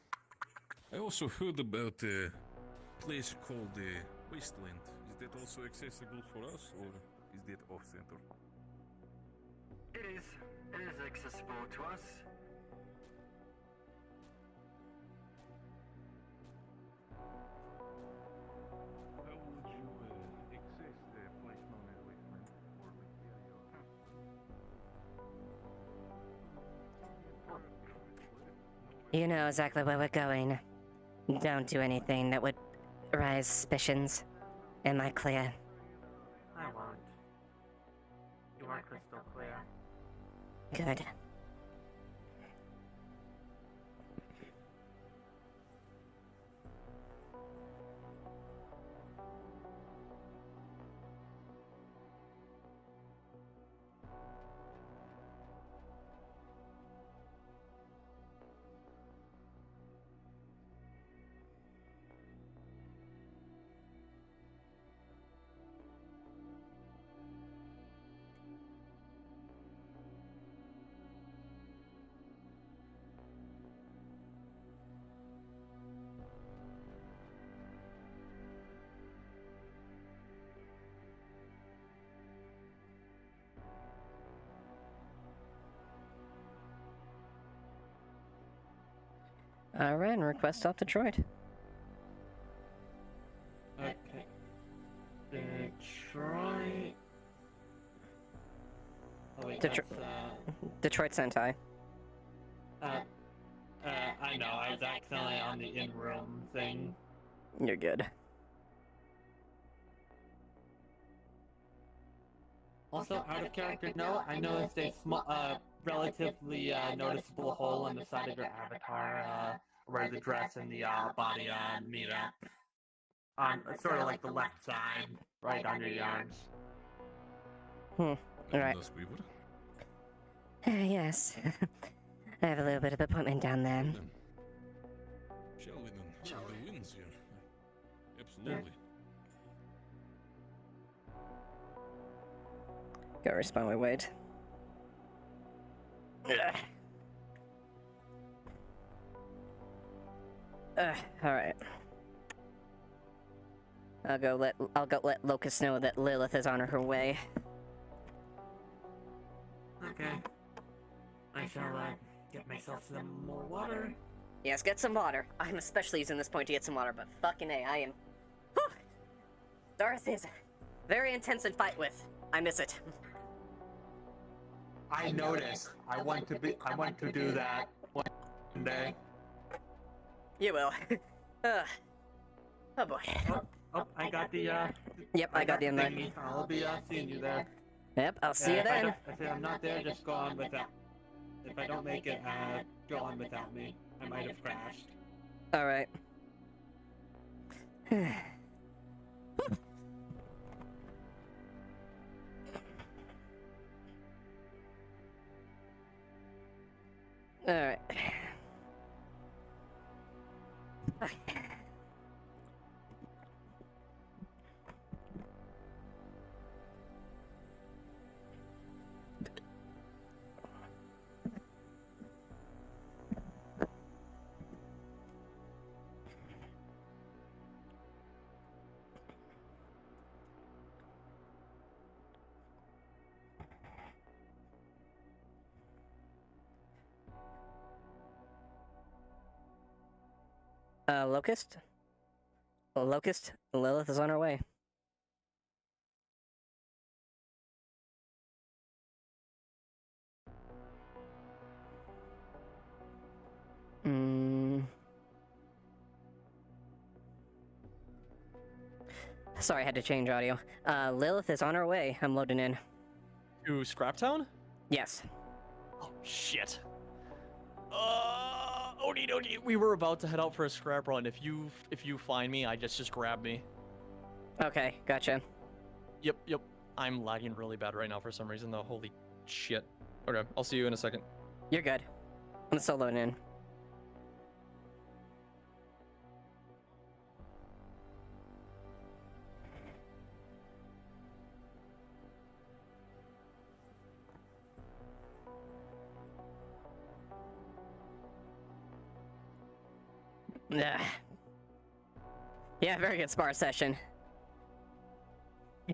I also heard about a place called Wasteland. Is that also accessible for us, or is that off-center? It is accessible to us. How would you access the place known as Wasteland? You know exactly where we're going. Don't do anything that would arise suspicions. Am I clear? I won't. You are crystal clear. Good. Alright, request off Detroit. Okay. Detroit. Oh wait, Detroit Sentai. I know, I was accidentally on the in-room thing. You're good. Also, out of character note, I noticed a relatively noticeable hole in the side of your avatar, where the dress and the body meet up. On sort of like the left side, right under your arms. Alright. Yes. I have a little bit of appointment down there. Shall we then? See the wins here. Absolutely. Go respond, we wait. Alright. I'll go let Locust know that Lilith is on her way. Okay. I shall get myself some more water. Yes, get some water. I'm especially using this point to get some water, but fucking A, I am... Whew. Darth is very intense in fight with. I miss it. I noticed. I want to do that one day. You will. Oh boy. Oh, I got the Yep, I got the invite. thingy. I'll be seeing you there. Yep, I'll see you If then. if I'm not there, just go on without. If I don't make it, go on without me. I might have crashed. Alright. Alright. Locust? Locust, Lilith is on her way. Sorry, I had to change audio. Lilith is on her way. I'm loading in. To Scraptown? Yes. Oh, shit. Odie, we were about to head out for a scrap run. If you find me, just grab me. Okay, gotcha. Yep. I'm lagging really bad right now for some reason, though. Holy shit. Okay, I'll see you in a second. You're good. I'm still loading in. Yeah, very good spar session.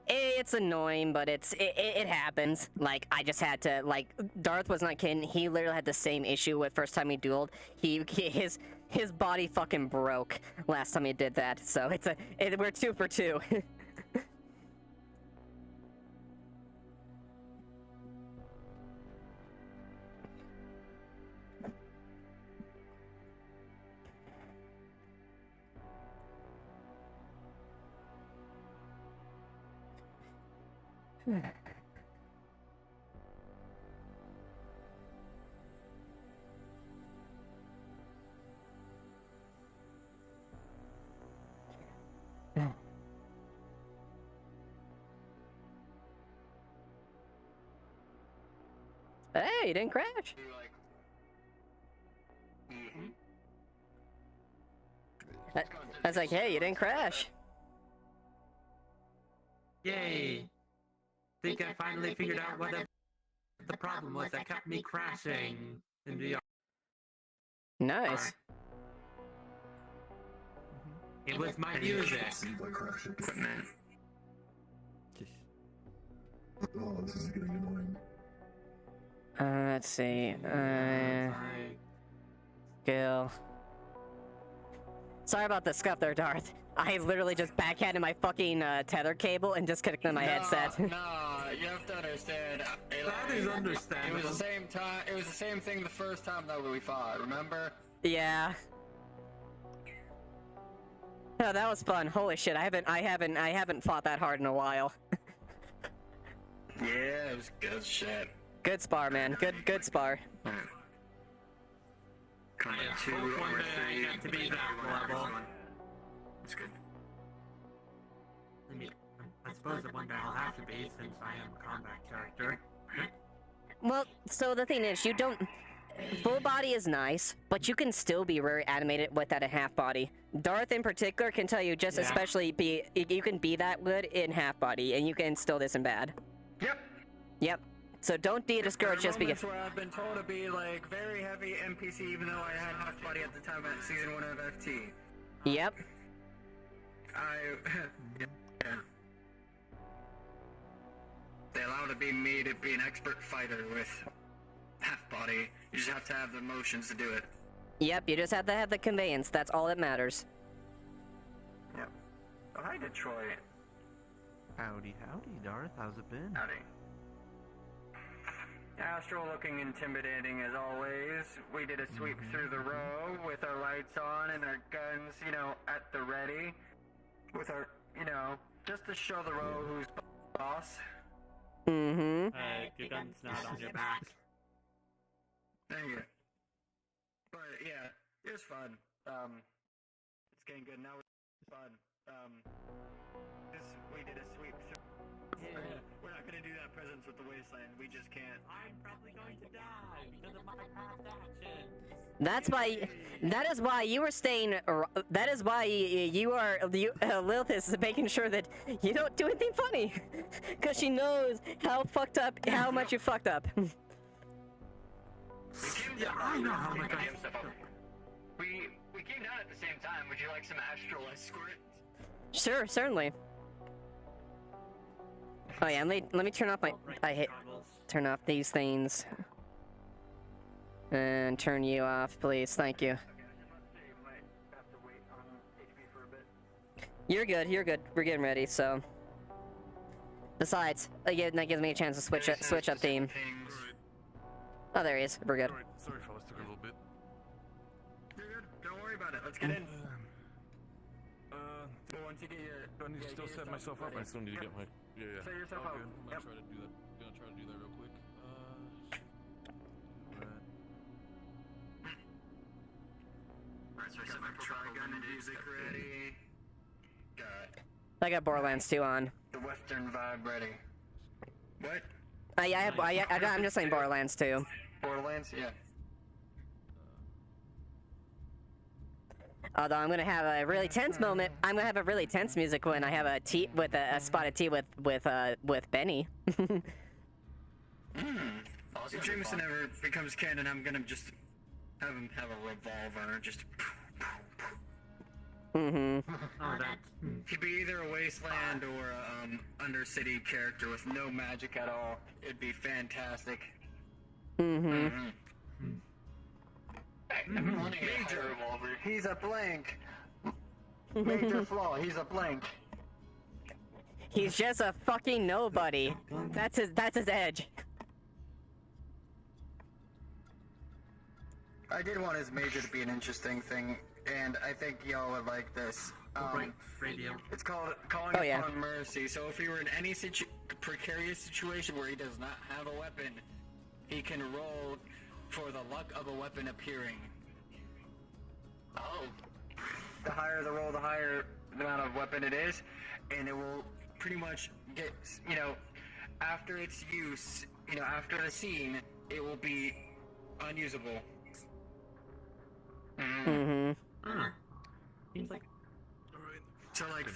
It's annoying, but it happens. Like, I just had to, like, Darth was not kidding. He literally had the same issue with first time he dueled. His body fucking broke last time he did that. So we're 2 for 2. Hey, you didn't crash. I was like, hey, you didn't crash. Yay! Think I finally figured out what the problem was that kept me crashing in the. Nice. It was my music. Oh, this is getting annoying. Let's see. Skill. Sorry about the scuff there, Darth. I literally just backhanded my fucking tether cable and disconnected my headset. No, you have to understand. That is understandable. It was the same time. It was the same thing the first time that we fought. Remember? Yeah. Oh, that was fun. Holy shit! I haven't fought that hard in a while. Yeah, it was good shit. Good spar, man. Good spar. Kind of 2 or 3. To be that level. It's good. I mean, I suppose that one day I'll have to be since I am a combat character. Well, so the thing is, you don't... Full body is nice, but you can still be very animated with that in half body. Darth in particular can tell you just especially be... You can be that good in half body, and you can still this in bad. Yep. So don't be discouraged just because... Where I've been told to be like very heavy NPC, even though I had half body at the time at season 1 of FT. Yep. Yeah. They allow me to be an expert fighter with half body. You just have to have the motions to do it. Yep, you just have to have the conveyance. That's all that matters. Yep. Oh, hi, Detroit. Howdy, Darth. How's it been? Howdy. Astral looking intimidating as always. We did a sweep through the row with our lights on and our guns, you know, at the ready. With our, you know, just to show the row who's boss. Mm-hmm. Your gun's not on your back. Thank you. But yeah, it was fun. It's getting good now. It's fun. We did a sweep through. We're not gonna do that presence with the wasteland. We just can't. I'm probably going to die because of my past action. That is why you were staying. That is why Lilith is making sure that you don't do anything funny, because she knows how much you fucked up. Yeah, I know how much I fucked up. We came down at the same time. Would you like some astral escort? Sure, certainly. Oh yeah, let me turn off my. Turn off these things. And turn you off, please. Thank you. You're good. You're good. We're getting ready. So. Besides, again, that gives me a chance to switch up theme. Oh, there he is. We're good. Sorry, fellas, took a little bit. You're good. Don't worry about it. Let's get in. Once you get your. Do I need to still set myself up? I still need to get my. Yeah. Set yourself up. I'm gonna try to do that. Gonna try to do that real quick. Alright, so set my trigun music ready. Got I got Borderlands 2 on. the Western vibe ready. What? I'm just saying Borderlands 2. Borderlands? Yeah. Although I'm gonna have a really tense moment. I'm gonna have a really tense music when I have a tea with a spotted tea with Benny. If Jameson ever becomes canon, I'm gonna just have him have a revolver, just. Mm-hmm. He'd be either a wasteland or a Undercity character with no magic at all. It'd be fantastic. Mm-hmm. Major revolver. He's a blank. Major flaw. He's a blank. He's just a fucking nobody. That's his edge. I did want his major to be an interesting thing, and I think y'all would like this. Radio. It's called Calling Upon Mercy. So if he were in any precarious situation where he does not have a weapon, he can roll for the luck of a weapon appearing. Oh. The higher the roll, the higher the amount of weapon it is, and it will pretty much get, after its use, after the scene, it will be unusable. Mm-hmm. Seems like. So like,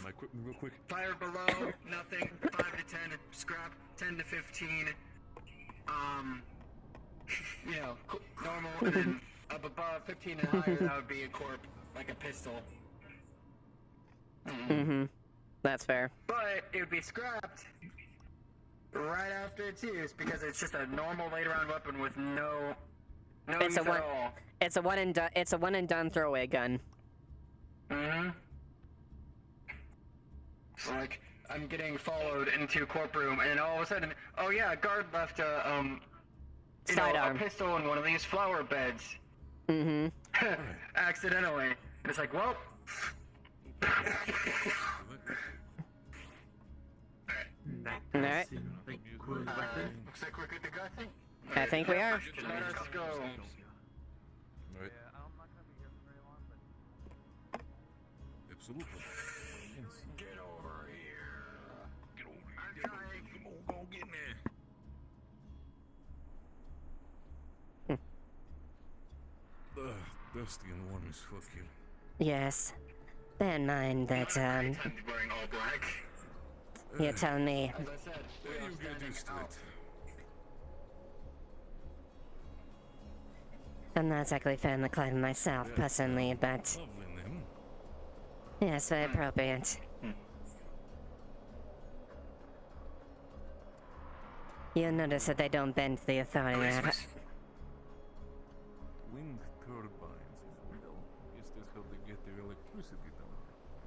real quick. Fire below, nothing. 5 to 10, scrap. 10 to 15. Normal, and then up above 15 and higher, that would be a corp, like a pistol. Mm-hmm. That's fair. But it would be scrapped right after its use because it's just a normal later on weapon with no use at all. It's a one and done throwaway gun. Mm-hmm. So like, I'm getting followed into corp room, and all of a sudden, oh yeah, a guard left a pistol in one of these flower beds. Mm-hmm. Accidentally. And it's like, well. Alright. Looks like we're good to go, I think. I think we are. Let us go. Right. Absolutely. Get over here. Get over here. Come on, go get in there. Dusty and warm as fuck here. Yes. Bear in mind that wearing all black. you're telling me. As I said, You get used to it. I'm not exactly fan of Clyde myself, personally, but Lovely name. yes, very appropriate. You'll notice that they don't bend to the authority of it. Wind turbines as well. Guess that's how they get their electricity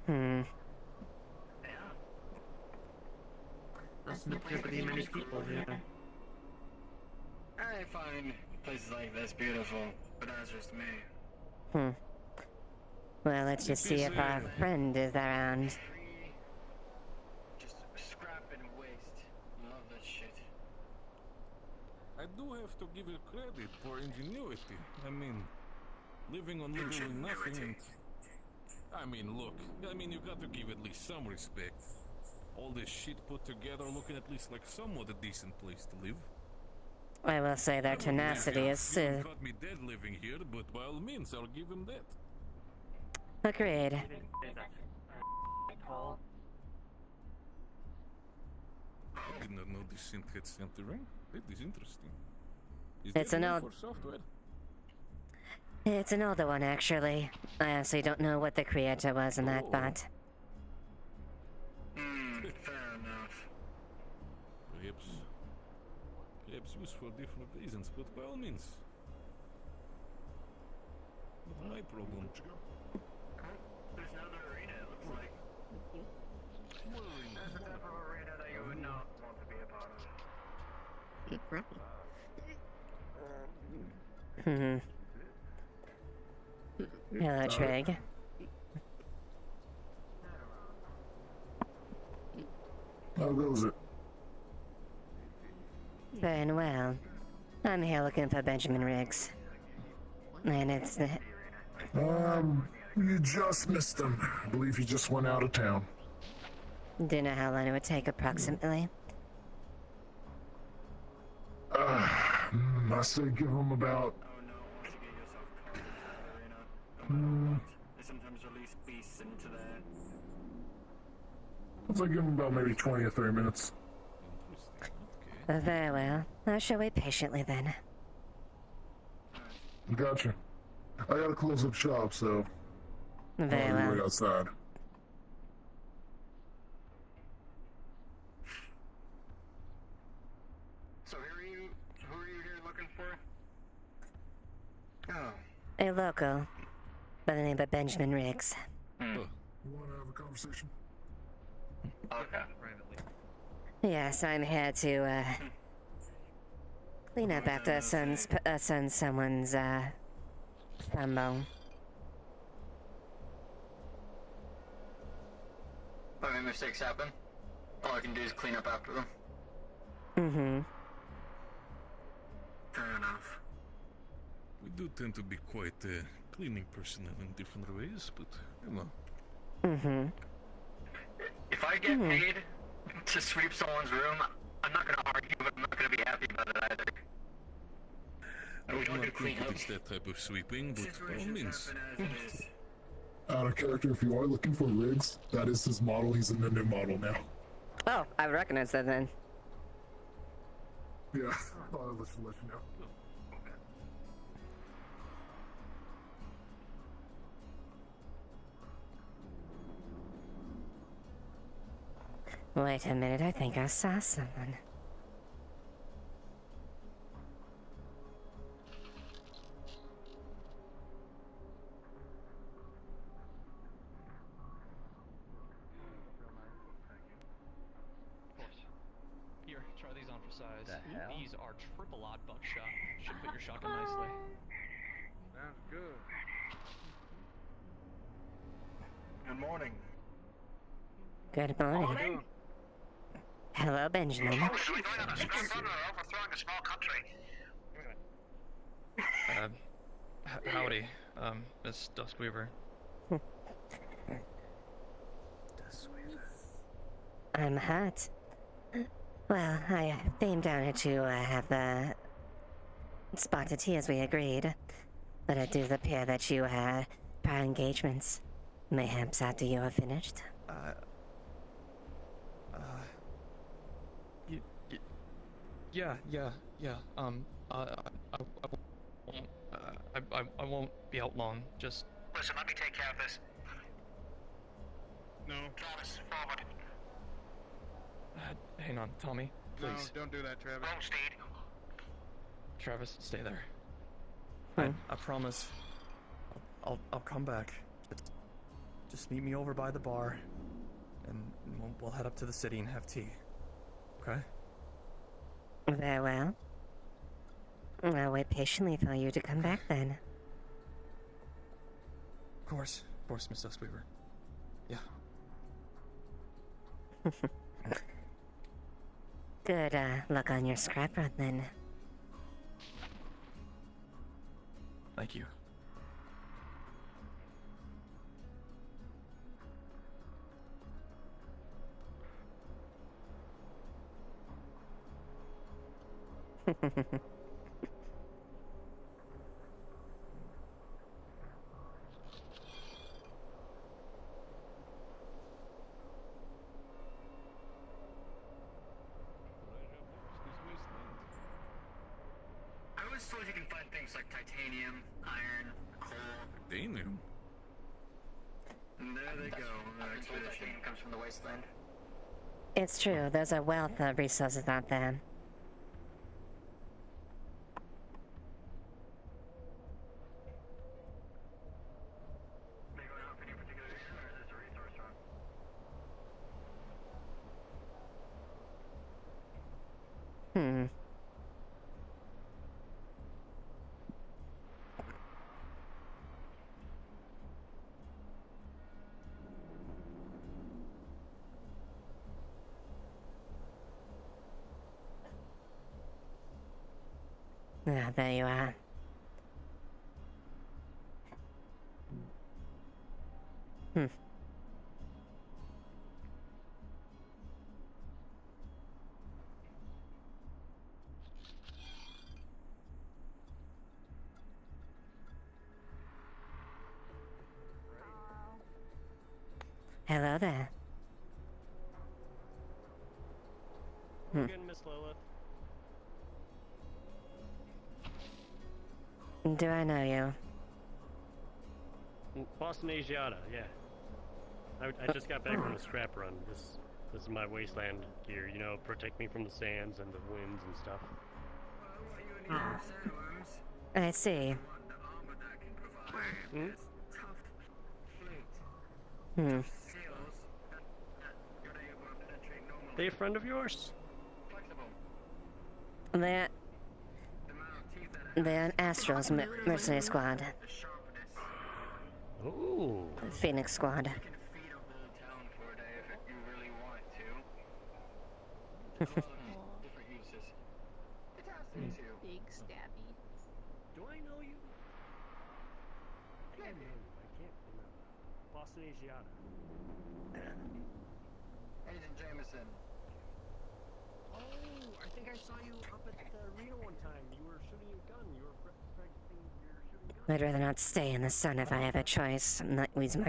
down That's not pretty many people here. I find places like this beautiful, but that's just me. Well, let's just see if our friend is around. Just scrap and waste. Love that shit. I do have to give it credit for ingenuity. I mean, living on literally nothing and... I mean, look, you got to give at least some respect. All this shit put together looking at least like somewhat a decent place to live. I will say their tenacity is... You caught me dead living here, but by all means, I'll give him that. Agreed. I did not know this synth had centering. That is interesting. Is It's that an new old... for software? It's an older one, actually. I honestly don't know what the creator was in that bot. Fair enough. Perhaps used for different reasons, but by all means. Not my problem. There's another arena, it looks like. That's the type of arena that you would not want to be a part of. Hello, Trig. How goes it? Very well. I'm here looking for Benjamin Riggs. And it's the... You just missed him. I believe he just went out of town. Do you know how long it would take approximately? I say give him about... They sometimes release beasts into there. I'd say give him about maybe 20 or 30 minutes. Very well. I shall wait patiently then. Gotcha. I gotta close up shop, so... Very I'll be well. right outside. So who are you here looking for? Oh. A local by the name of Benjamin Riggs. You wanna have a conversation? Okay. Yes, I'm here to clean up after someone's fumble. I mean, mistakes happen. All I can do is clean up after them. Fair enough. We do tend to be quite cleaning personnel in different ways, but you know. If I get paid to sweep someone's room, I'm not gonna argue, but I'm not gonna be happy about it either. I would not think it is that type of sweeping, but by all means. Out of character, if you are looking for Riggs, that is his model. He's in the new model now. Oh, I recognize that then. Yeah, thought I'd let you know. Wait a minute, I think I saw someone. Here, try these on for size. The hell? These are triple odd buckshot. Should fit your shotgun nicely. Sounds good. Good morning. Good morning. Hello, Benjamin. Howdy, Miss Duskweaver. I'm hot. Well, I came down here to have spotted tea as we agreed, but it does appear that you had prior engagements. Mayhaps after you are finished. Yeah. I won't be out long. Just Listen, let me take care of this. No. Travis, forward. hang on, Tommy. Please. No, don't do that, Travis. Wrong steed. Travis, stay there. Hmm. I promise. I'll come back. Just meet me over by the bar, and we'll head up to the city and have tea. Okay? Very well. I'll wait patiently for you to come back then. Of course, Miss Duskweaver. Yeah. Good luck on your scrap run then. Thank you. I was told you can find things like titanium, iron, coal. Titanium? And there they go. The expedition comes from the wasteland. It's true, there's a wealth of resources out there. Hmm. Ah, there you are. Hmm. Hello there. Again, Miss Lilith. Do I know you? Boston Asiata, yeah. I just got back from a scrap run. This is my wasteland gear, you know, protect me from the sands and the winds and stuff. I see. Hmm. They a friend of yours? They're an Astral's mercenary squad. Ooh. Phoenix squad. Big stabby. Do I know you? I can't remember. Boston Asiata. Agent Jameson. Oh, I think I saw you up at the arena one time. You were shooting your gun. You were practicing your shooting gun. I'd rather not stay in the sun if I have a choice. I'm not using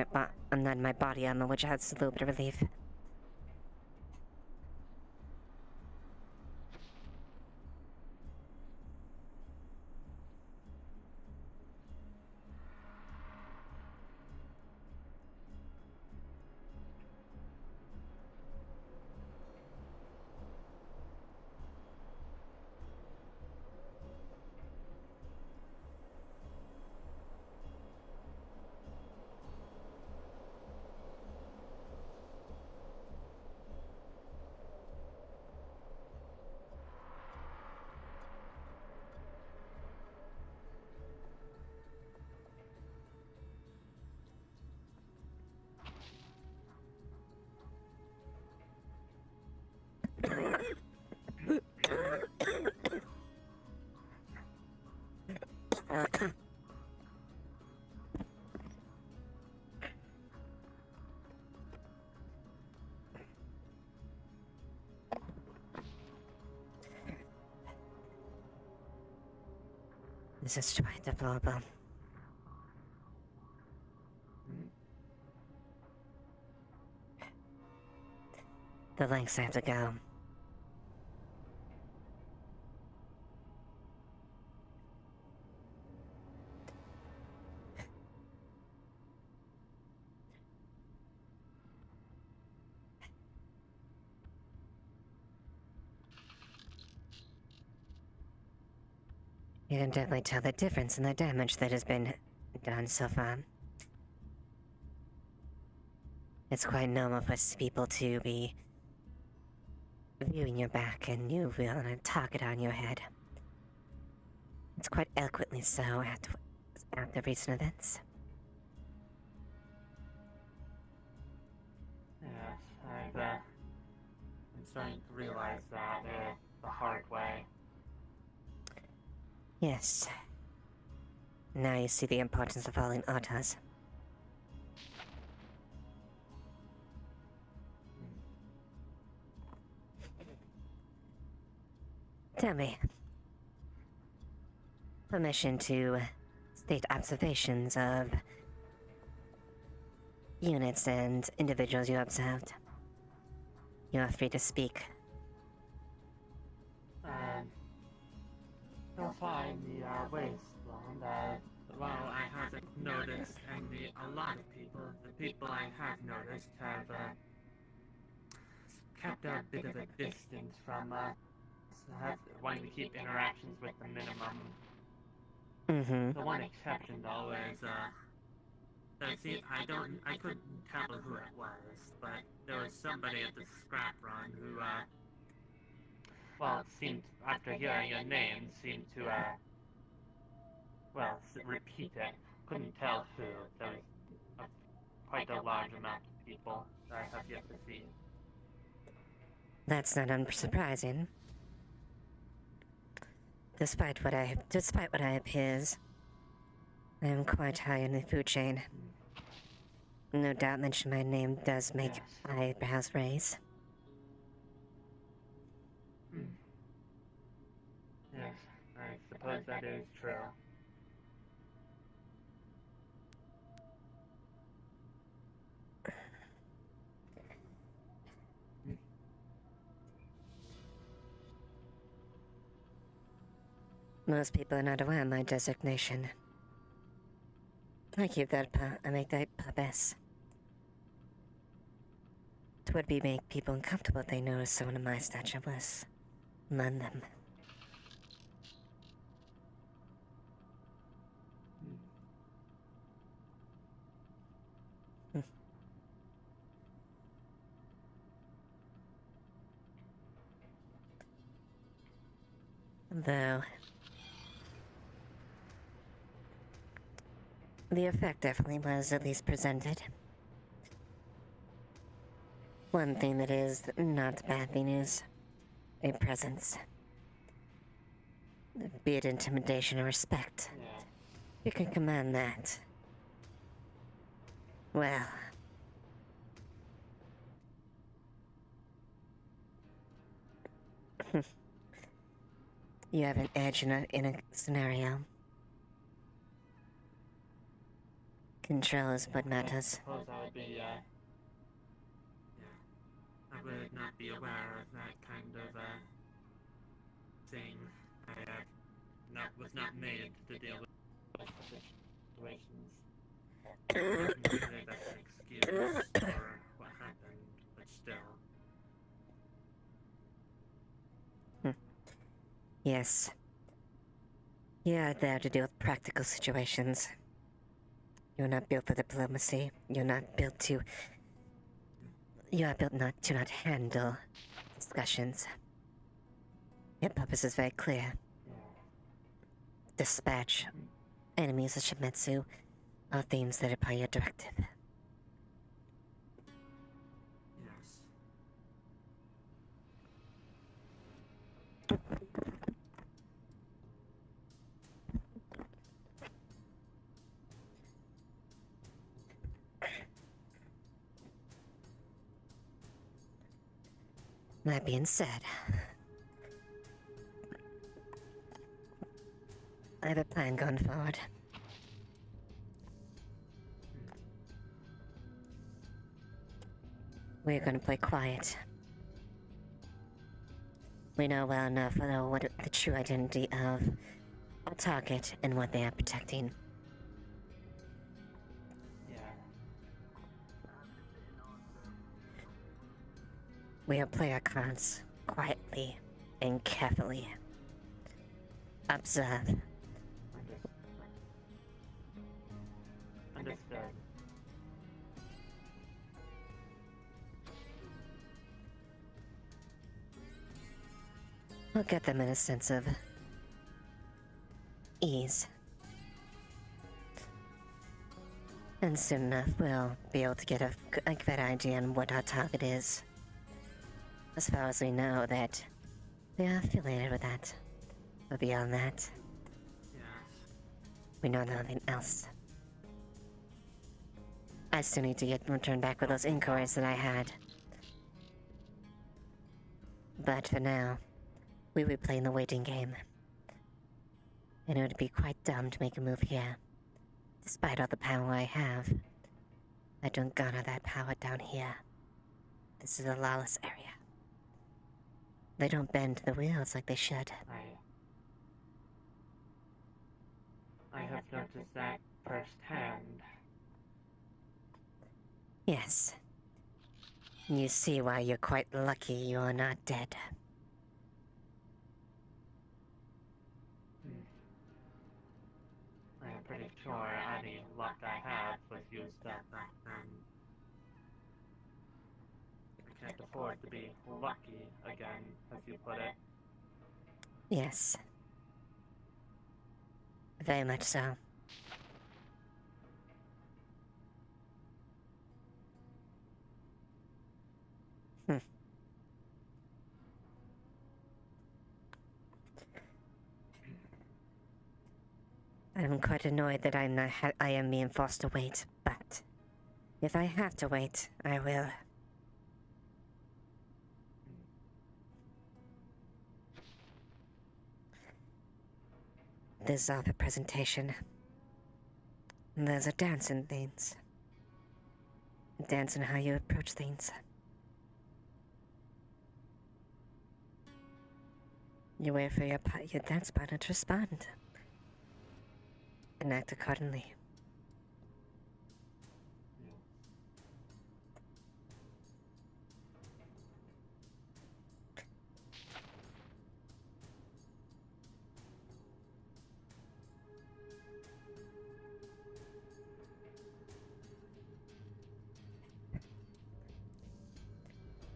my body armor, which adds a little bit of relief. This is quite deplorable. The lengths I have to go. You can definitely tell the difference in the damage that has been done so far. It's quite normal for people to be viewing your back and you feeling a target on your head. It's quite eloquently so after recent events. Yes, I'm starting to realize that the hard way. Yes. Now you see the importance of following orders. Tell me. Permission to state observations of units and individuals you observed. You are free to speak. So far in the wasteland, well, I haven't noticed a lot of people. The people I have noticed have kept a bit of a distance from wanting to keep interactions with the minimum. Mm-hmm. The one exception though is I couldn't tell who it was, but there was somebody at the scrap run who well, seemed, after hearing your name, seemed to repeat it. Couldn't tell who. There was quite a large amount of people that I have yet to see. That's not unsurprising. Despite what I appears, I am quite high in the food chain. No doubt mentioning my name does make eyebrows raise. Yes, I suppose that is true. Most people are not aware of my designation. I make that purpose. It would make people uncomfortable if they noticed someone of my stature was among them. Though the effect definitely was at least presented. One thing that is not a bad thing is a presence. Be it intimidation or respect. You can command that. Well. You have an edge in a scenario. Control is what matters. I suppose I would be, I would not be aware of that kind of, thing. I, was not made to deal with situations. Maybe that's an excuse for what happened, but still. Yes. You are there to deal with practical situations. You're not built for diplomacy. You are built not to handle discussions. Your purpose is very clear. Dispatch enemies of Shimetsu are themes that are by your directive. That being said, I have a plan going forward. We're gonna play quiet. We know well enough to know what the true identity of our target and what they are protecting. We'll play our cards quietly and carefully. Observe Understood. We'll get them in a sense of ease. And soon enough, we'll be able to get a good idea on what our target is. As far as we know that they are affiliated with that. But beyond that, we know nothing else. I still need to get returned back with those inquiries that I had. But for now, we will be playing the waiting game. And it would be quite dumb to make a move here. Despite all the power I have, I don't garner that power down here. This is a lawless area. They don't bend to the wheels like they should. I have noticed that firsthand. Yes. You see why you're quite lucky you are not dead. I'm pretty sure any luck I had was used up back then. I can't afford to be lucky again, as you put it. Yes. Very much so. I'm quite annoyed that I am being forced to wait, but if I have to wait, I will. This is all the presentation. There's a dance in things. Dance in how you approach things. You wait for your dance partner to respond. And act accordingly.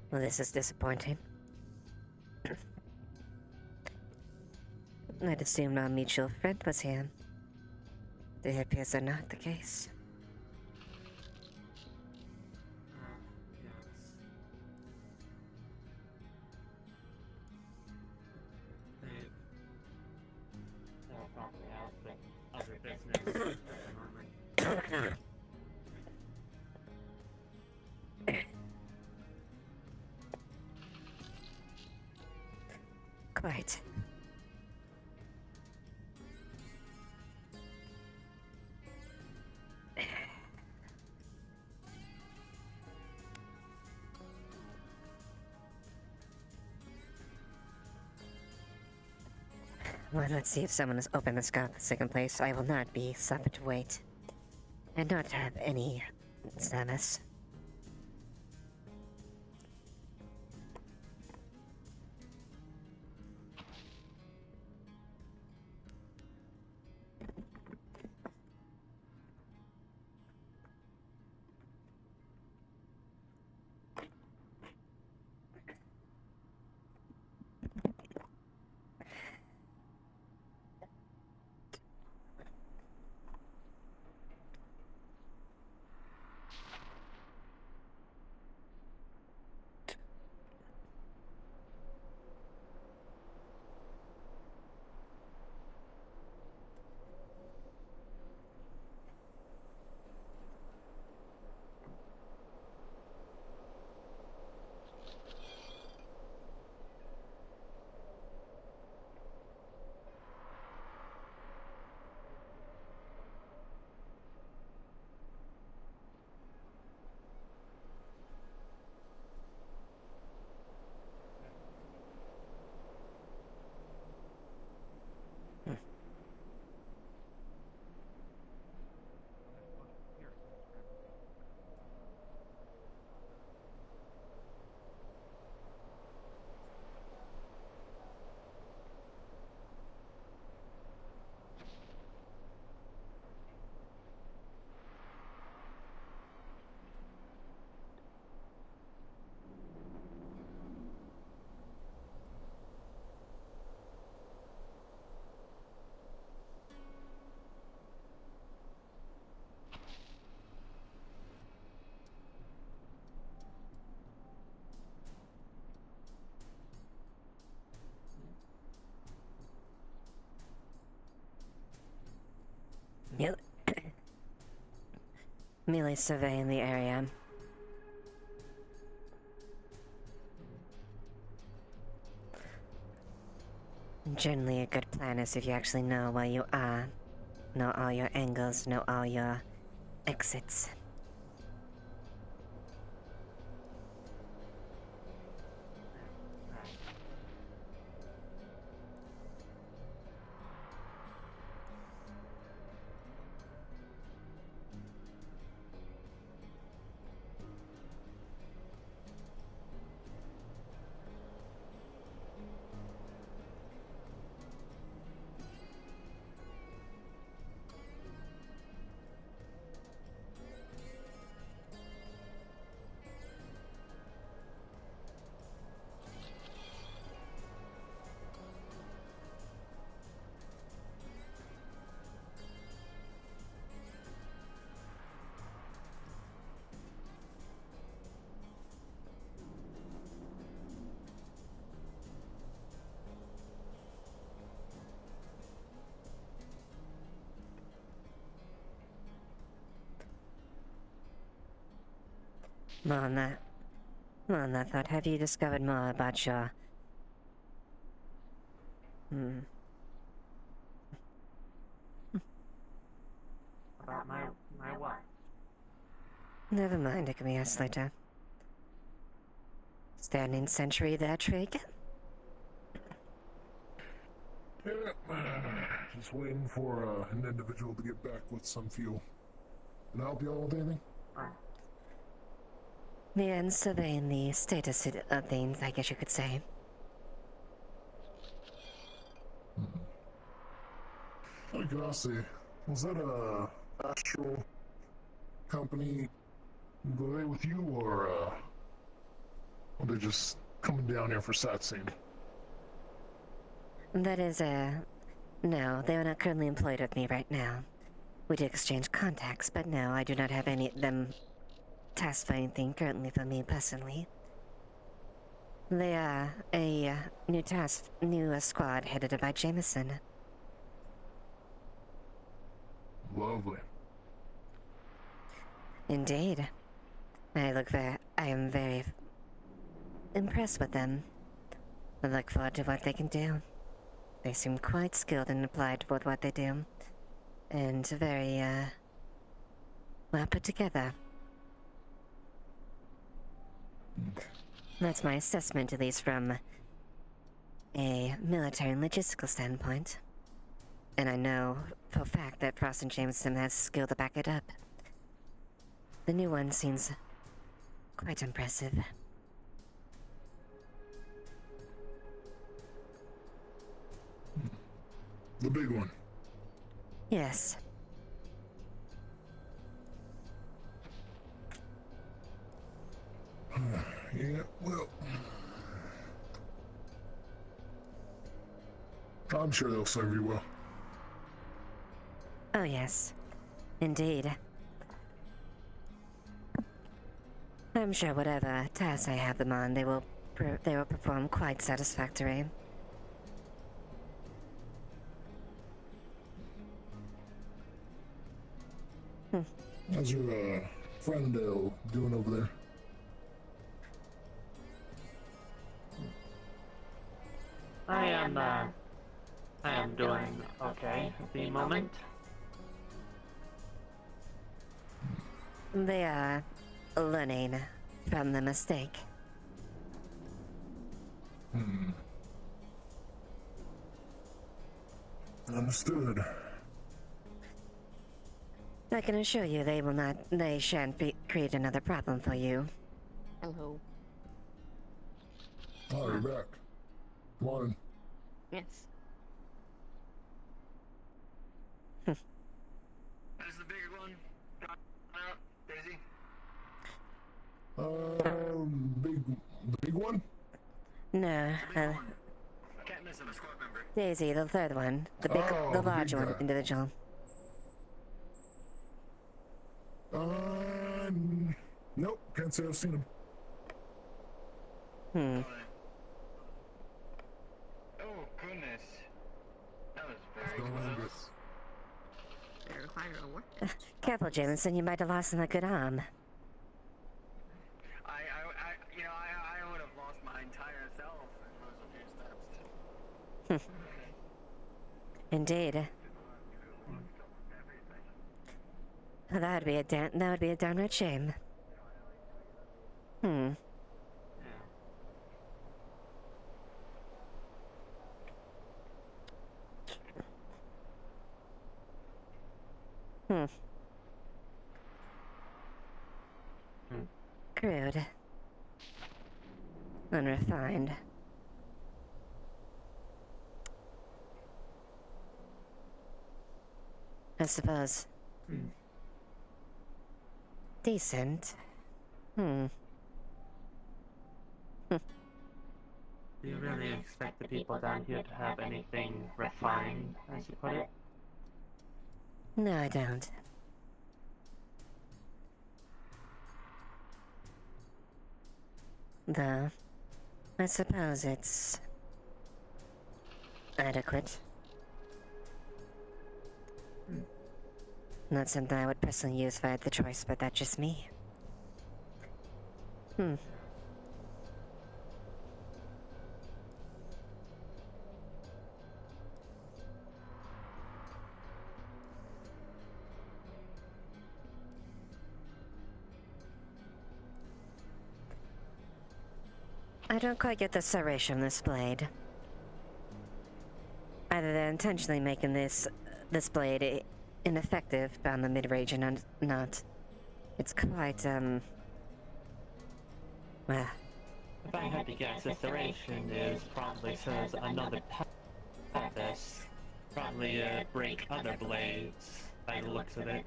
Well, this is disappointing. I'd assumed our mutual friend was here. It appears they're not the case. They're probably out with other business at the moment. Quite. Well, let's see if someone has opened the scout at the second place. I will not be suffered to wait. And not have any service. Merely surveying the area. Generally, a good plan is if you actually know where you are, know all your angles, know all your exits. More on that thought, have you discovered more about your... About my what? Never mind, it can be asked later. Standing sentry there, Trig? Yeah, just waiting for an individual to get back with some fuel. Can I help you out with anything? And surveying the status of things, I guess you could say. Out of curiosity, was that a actual company delay with you, or are they just coming down here for sightseeing? That is, no, they are not currently employed with me right now. We did exchange contacts, but no, I do not have any of them tasked for anything currently for me personally. They are a new squad headed up by Jameson. Lovely. Indeed. I am very impressed with them. I look forward to what they can do. They seem quite skilled and applied with what they do. And very, well put together. That's my assessment, at least from a military and logistical standpoint. And I know for a fact that Frost and Jameson has skill to back it up. The new one seems quite impressive. The big one. Yes. Yeah, well, I'm sure they'll serve you well. Oh yes, indeed. I'm sure whatever tasks I have them on, they will perform quite satisfactory. How's your friend doing over there? I am doing okay at the moment. They are learning from the mistake. Understood. I can assure you they shan't create another problem for you. Hello. Oh, you're back. Come on. Yes. There's the bigger one. Got out, Daisy. The big one? No, Can't miss him, a squad member. Daisy, the third one. The large one, individual. Nope, can't say I've seen him. Oh, goodness. That was very close. acquire a work. Careful, Jameson, you might have lost a good arm. I would have lost my entire self in those few steps. Indeed. Well, that would be a downright shame. Hmm. Hmm. Crude. Unrefined. I suppose. Decent. Hmm. Do you really expect the people down here to have anything refined, as you put it? No, I don't. Though, I suppose it's adequate. Not something I would personally use if I had the choice, but that's just me. Hmm. I don't quite get the serration of this blade. Either they're intentionally making this blade ineffective down the mid-range and not. It's quite, well. If I had to guess, the serration is probably serves another purpose. Probably break other blades, by the looks of it.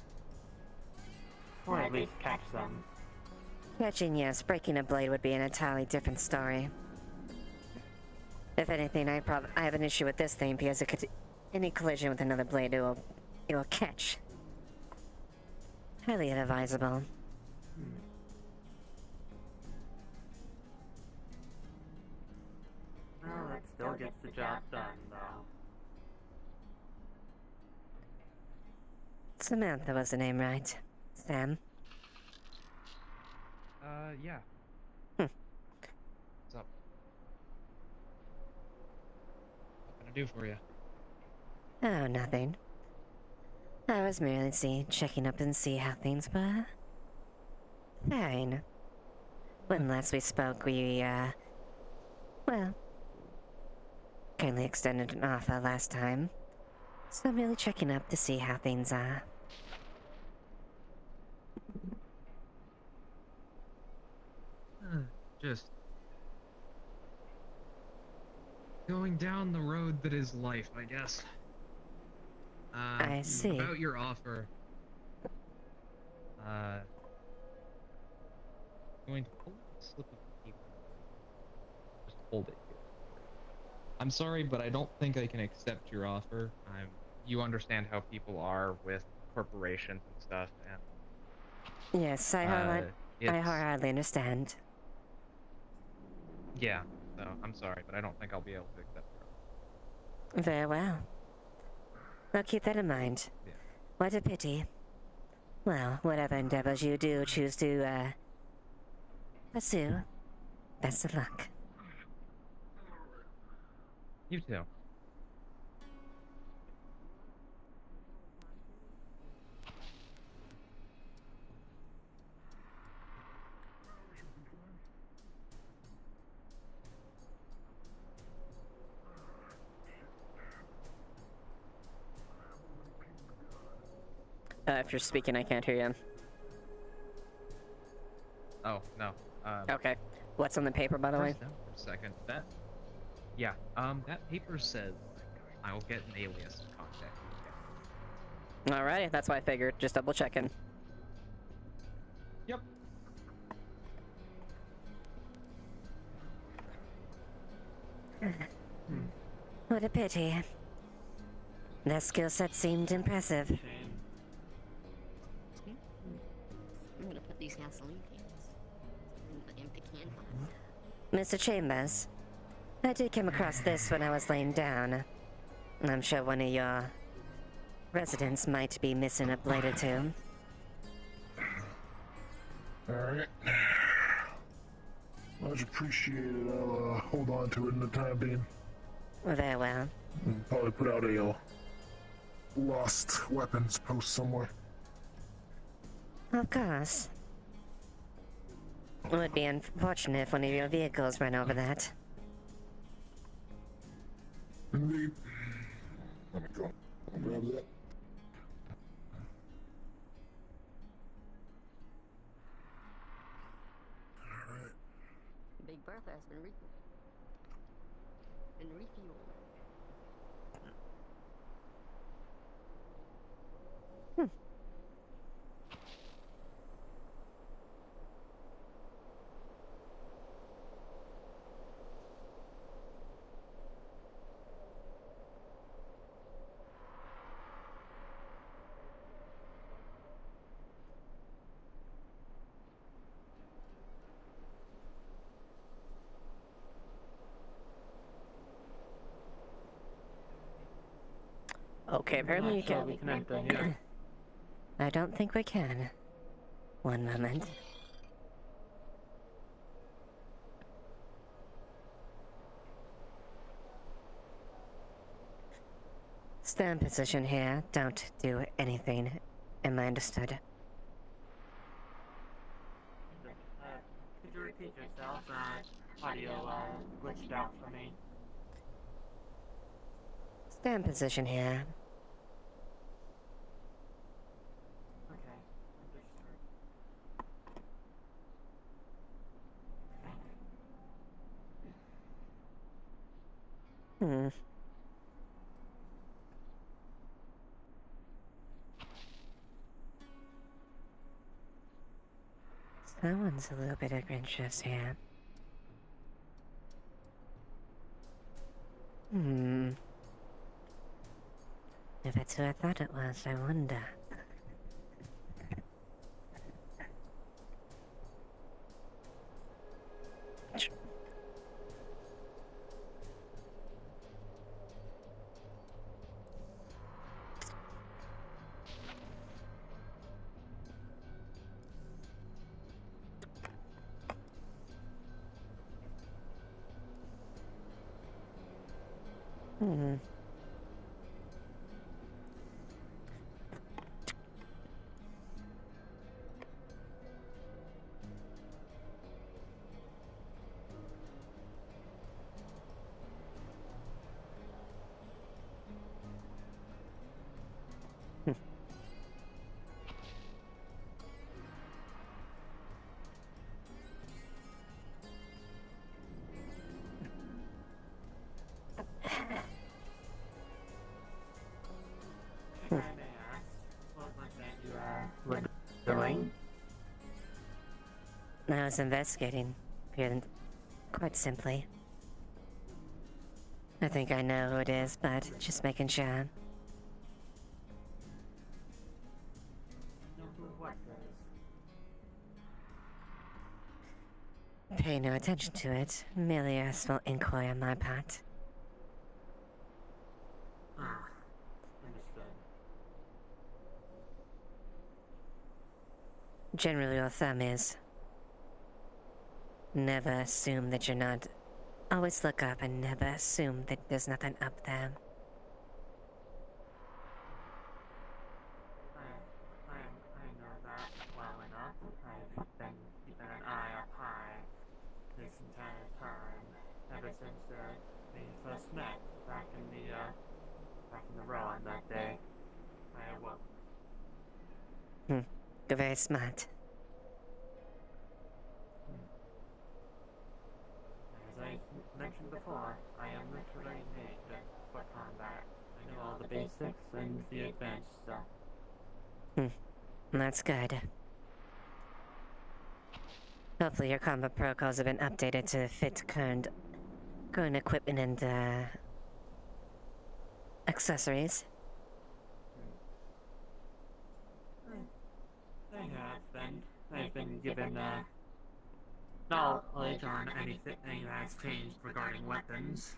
Or at least catch them. Catching, yes. Breaking a blade would be an entirely different story. If anything, I have an issue with this thing because any collision with another blade, it will catch. Highly inadvisable. Well, it still gets the job done, though. Samantha was the name, right? Sam? Yeah. Hmm. What's up? What can I do for you? Oh, nothing. I was merely checking up and see how things were. Fine. When last we spoke, we, well, kindly extended an offer last time. So I'm merely checking up to see how things are. Just going down the road that is life, I guess. I see. About your offer. Going to pull a slip of paper. Just hold it here. I'm sorry, but I don't think I can accept your offer. You understand how people are with corporations and stuff, and Yes, I hardly understand. yeah. So I'm sorry, but I don't think I'll be able to accept your offer. Very well. I'll keep that in mind. Yeah. What a pity. Well, whatever endeavors you do choose to, pursue, best of luck. You too. If you're speaking, I can't hear you. Oh, no. Okay. What's on the paper, by the way? For a second. That paper says I will get an alias to contact you again. Alrighty, that's what I figured. Just double checking. Yep. What a pity. That skill set seemed impressive. I'm gonna put these gasoline cans in the empty can box. Mr. Chambers, I did come across this when I was laying down. I'm sure one of your Residents might be missing a blade or two. Alright. Much appreciated. I'll hold on to it in the time being. Very well. And probably put out a lost weapons post somewhere. Of course. It would be unfortunate if one of your vehicles ran over that. Indeed. Let me go. I'll grab that. Big Bertha has been refueled. Okay, apparently you Sure, we can. can enter here. I don't think we can. One moment. Stand position here. Don't do anything. Am I understood? Could you repeat yourself? Audio glitched out for me. Stand position here. Okay, understood. Hmm. Someone's a little bit adventurous here. If it's who I thought it was, I wonder. Hmm. I was investigating, quite simply. I think I know who it is, but just making sure. Pay no attention to it, merely a small inquiry on my part. Understood. Generally, your thumb is never assume that you're not. Always look up and never assume that there's nothing up there. I know that well enough. I've been keeping an eye up high this entire time, ever since we first met back in the row on that day. I awoke. You're very smart. As I mentioned before, I am literally made for combat. I know all the basics and the advanced stuff. That's good. Hopefully your combat protocols have been updated to fit current equipment and accessories. They have been. I've been given knowledge on anything that's changed regarding weapons.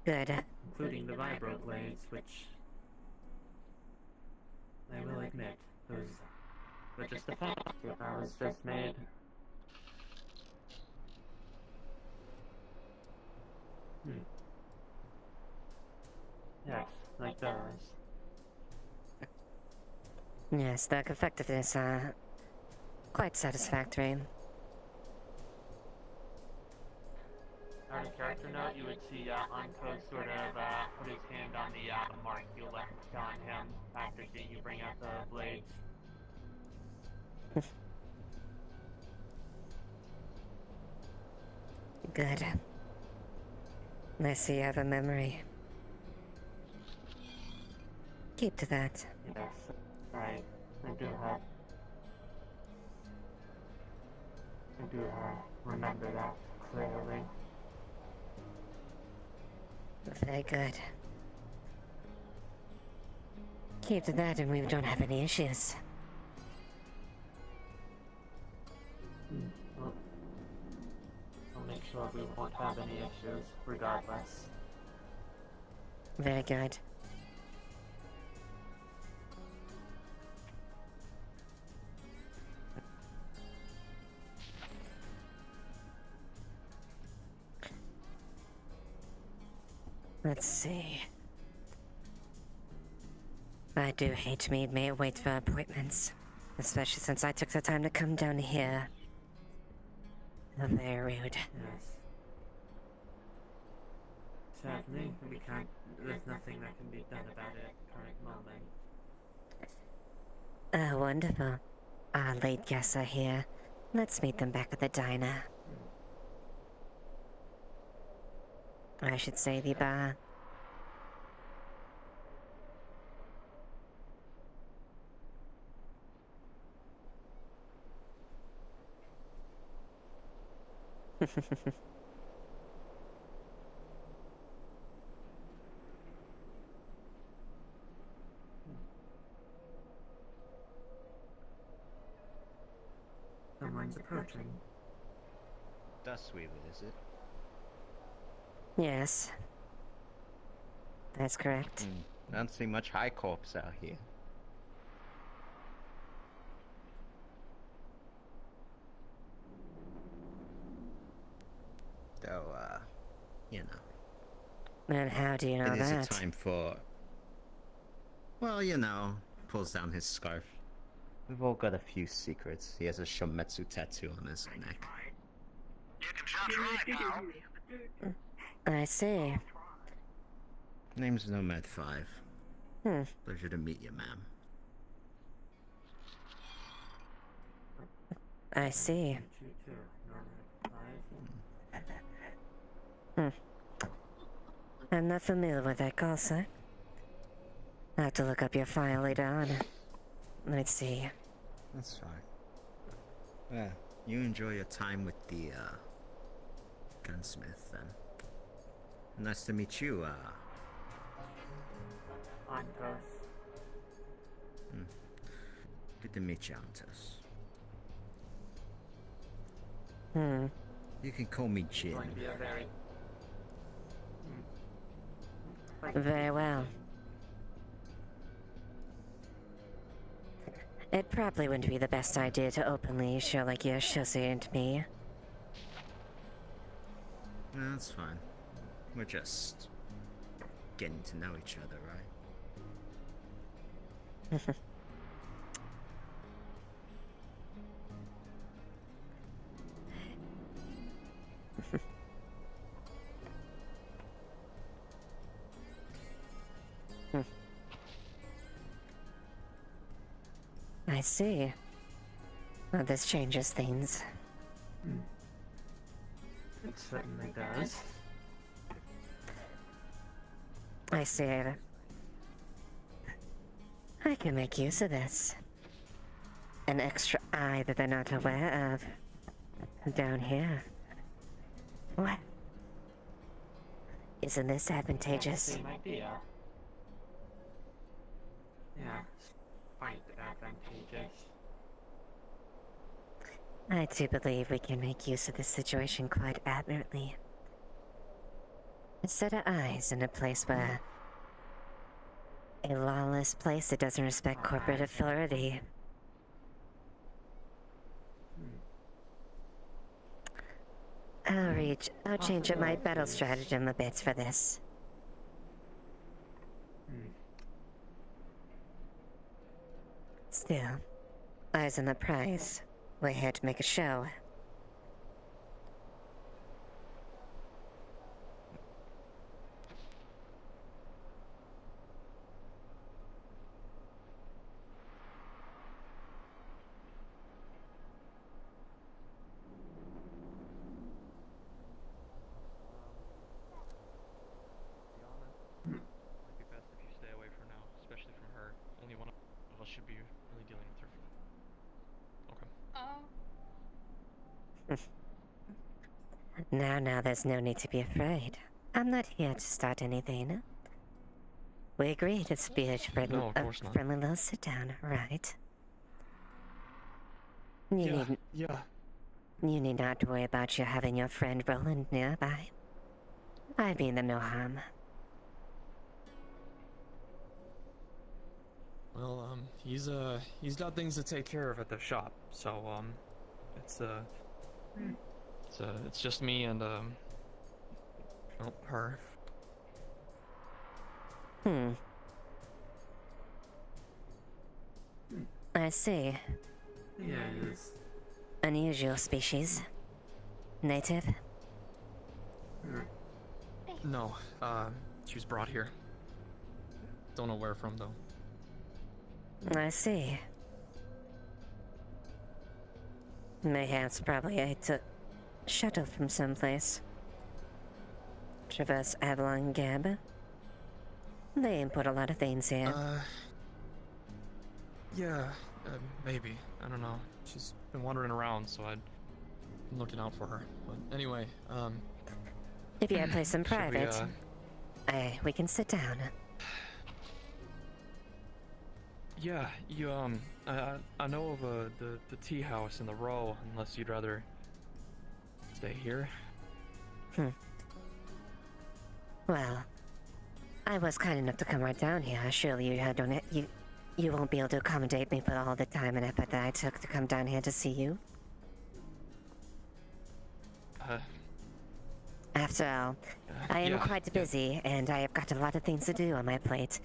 Good. including the vibro blades, which I will admit, were just a fact that was just made. Yes, like those. Yes, their effectiveness are quite satisfactory. Out of character note, you would see Anko sort of put his hand on the mark you left on him after seeing you bring out the blades. Good. I see you have a memory. Keep to that. Yes, I do have. I do remember that clearly. Very good. Keep to that and we don't have any issues. Well, I'll make sure we won't have any issues regardless. Very good. Let's see. I do hate to wait for appointments, especially since I took the time to come down here. Very rude. Yes. Sadly, we can't. There's nothing that can be done about it at the current moment. Oh, wonderful. Our late guests are here. Let's meet them back at the diner. I should say the bar. Someone's approaching. Dustweaver, is it? Yes. That's correct. Don't see much high corps out here. Though, you know. And how do you know it is that? a time for... Well, you know, pulls down his scarf. We've all got a few secrets. He has a Shometsu tattoo on his neck. I see. Name's Nomad 5. Hmm. Pleasure to meet you, ma'am. I see. I'm not familiar with that call, sir. I'll have to look up your file later on. Let's see. That's fine. Well, you enjoy your time with the, gunsmith, then. Nice to meet you, Antos. Good to meet you, Antos. You can call me Jin. Going to be a very... Very well. It probably wouldn't be the best idea to openly show like you're associated to me. No, that's fine. We're just getting to know each other, right? I see. Well, this changes things. It certainly does. I see. I can make use of this. An extra eye that they're not aware of. Down here. What? Isn't this advantageous? Same idea. Yeah, quite advantageous. I do believe we can make use of this situation quite admirably. A set of eyes in a place where... A lawless place that doesn't respect corporate authority. I'll change up my battle stratagem a bit for this. Still, eyes on the prize. We're here to make a show. Might be best if you stay away for now, especially from her. Only one of us should be really dealing with her for that. Okay. Now, there's no need to be afraid. I'm not here to start anything. We agreed it's be a friendly, No, of course not. friendly little sit-down, right? You need not worry about you having your friend Roland nearby. I mean them no harm. Well, he's got things to take care of at the shop, so, it's just me and, her. I see. Yeah, it is. Unusual species. Native? No, she was brought here. Don't know where from, though. I see. Mayhaps probably I took shuttle from someplace. Traverse Avalon Gab. They import a lot of things here. Yeah, maybe. I don't know. She's been wandering around, so I'd been looking out for her. But anyway, If you had place in should private, we can sit down. Yeah, you, I know of, the tea house in the row, unless you'd rather stay here. Well, I was kind enough to come right down here. Surely you won't be able to accommodate me for all the time and effort that I took to come down here to see you. After all, I am quite busy, and I have got a lot of things to do on my plate.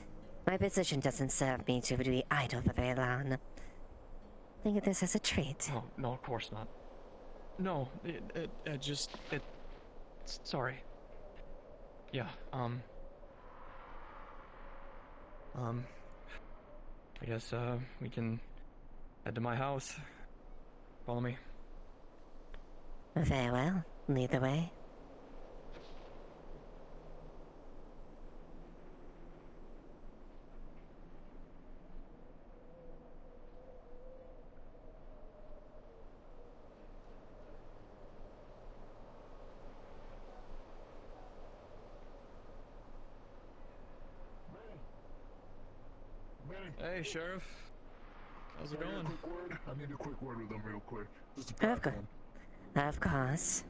My position doesn't serve me to be idle for very long. Think of this as a treat. Oh, no, of course not. No, sorry. Yeah, I guess, we can head to my house. Follow me. Very well. Lead the way. Hey, Sheriff. How's it going? I need a quick word with them real quick. Just a private one. Of course.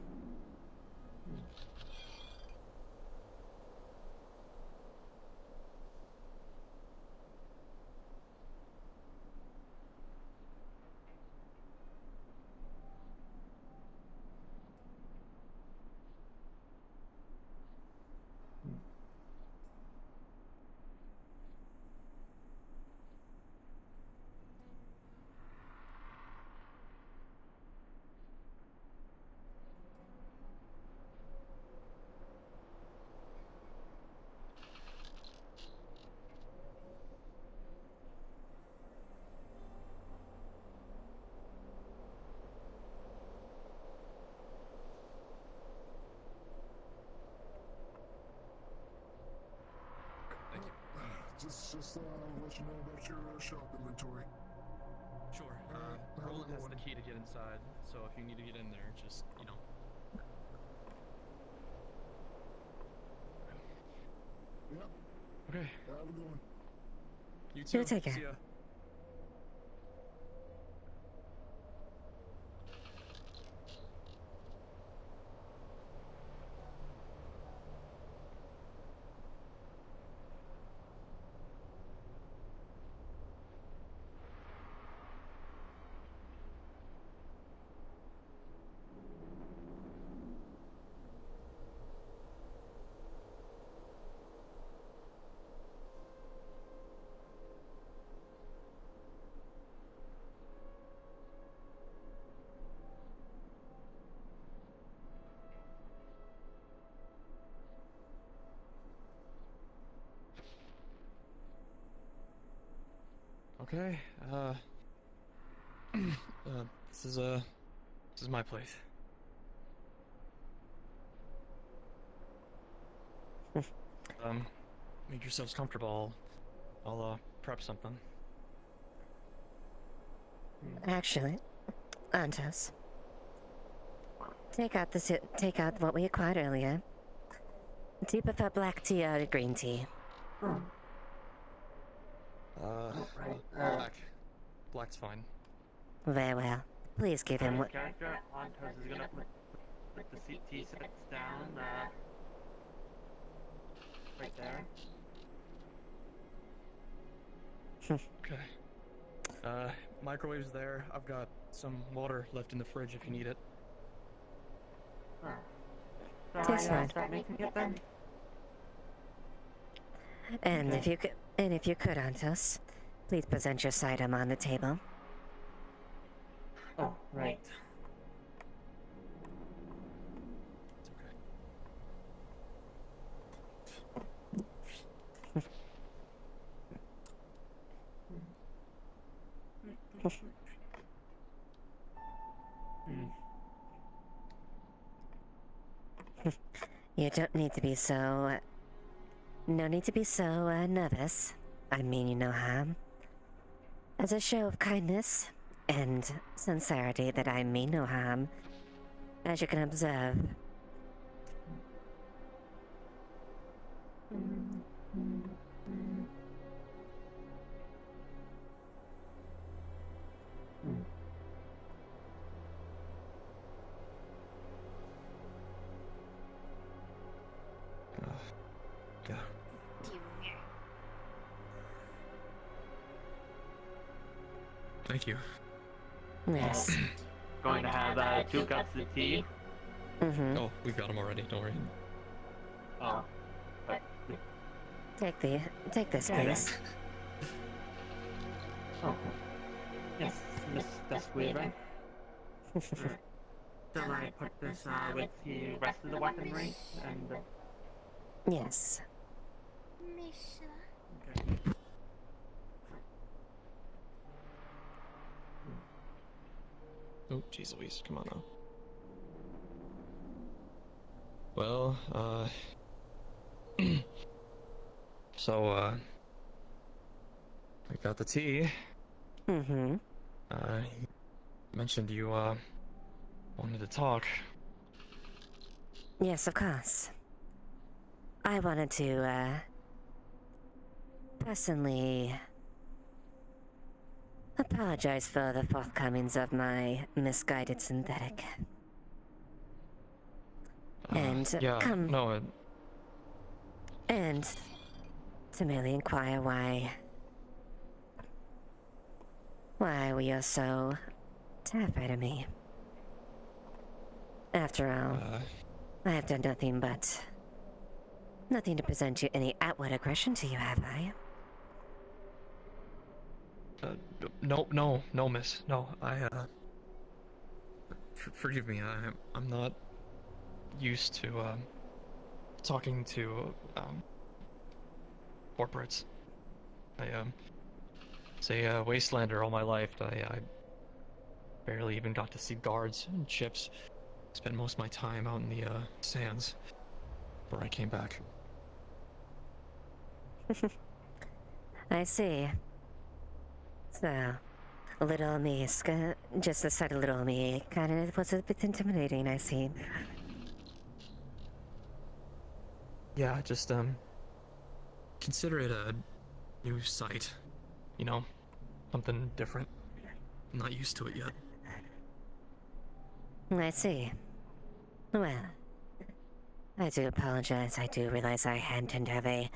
Just let you know about your shop inventory. Sure. Roland has the key to get inside, so if you need to get in there, just, you know. Yep. Okay. Have a good one. You too. You take care. See ya. Okay, this is my place. Make yourselves comfortable. I'll prep something. Actually, Antos, take out what we acquired earlier. Do you prefer black tea or green tea? Black. Black's fine. Very well. Please give him what. Character Antos is gonna put the tea sets down, right there. Okay. Microwave's there. I've got some water left in the fridge if you need it. Takes fine. Start making it then? And if you could, Antos, please present your side item on the table. Oh, right. You don't need to be so. No need to be so nervous. I mean you no harm. As a show of kindness and sincerity that I mean no harm, as you can observe. Yeah. Thank you. Yes. Going to have 2 cups of tea. Mm-hmm. Oh, we've got them already. Don't worry. Oh. Take this, Yeah, please. Oh. Yes, that's weird, right? Shall I put this with the rest of the weaponry? And Yes. okay. Oh, jeez Louise, come on now. Well, so, we got the tea. Mm-hmm. You mentioned you, wanted to talk. Yes, of course. I wanted to, personally apologize for the forthcomings of my misguided synthetic. And Yeah, no, and to merely inquire why we are so terrified of me. After all, I have done nothing to present you any outward aggression to you, have I? No, miss. No, forgive me, I'm not used to, talking to, corporates. As a wastelander all my life, I barely even got to see guards and ships. Spent most of my time out in the, sands before I came back. I see. So, little me, just the sight of little me kind of was a bit intimidating, I see. Yeah, just, consider it a new sight. You know, something different. I'm not used to it yet. I see. Well, I do apologize. I do realize I tend to have a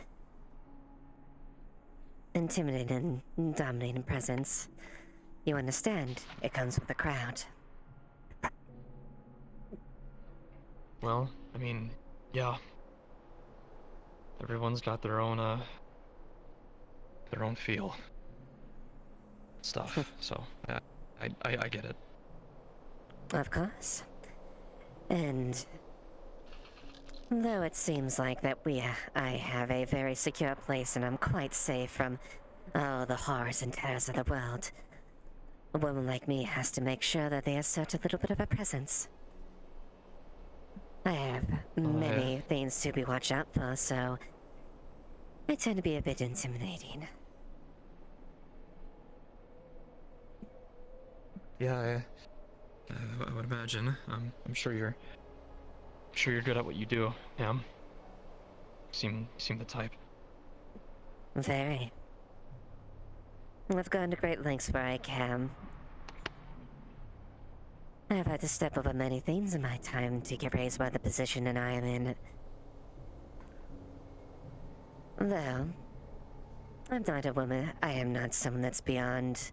intimidating and dominating presence. You understand, it comes with a crowd. Well, I mean, yeah. Everyone's got their own feel. Stuff, so, I get it. Of course. And though it seems like that I have a very secure place and I'm quite safe from Oh, the horrors and terrors of the world. A woman like me has to make sure that they assert a little bit of a presence. I have many things to be watched out for, so I tend to be a bit intimidating. Yeah, I would imagine. I'm sure you're good at what you do. Yeah. Seem the type. Very. I've gone to great lengths where I can. I've had to step over many things in my time to get raised by the position that I am in. Though, I'm not a woman. I am not someone that's beyond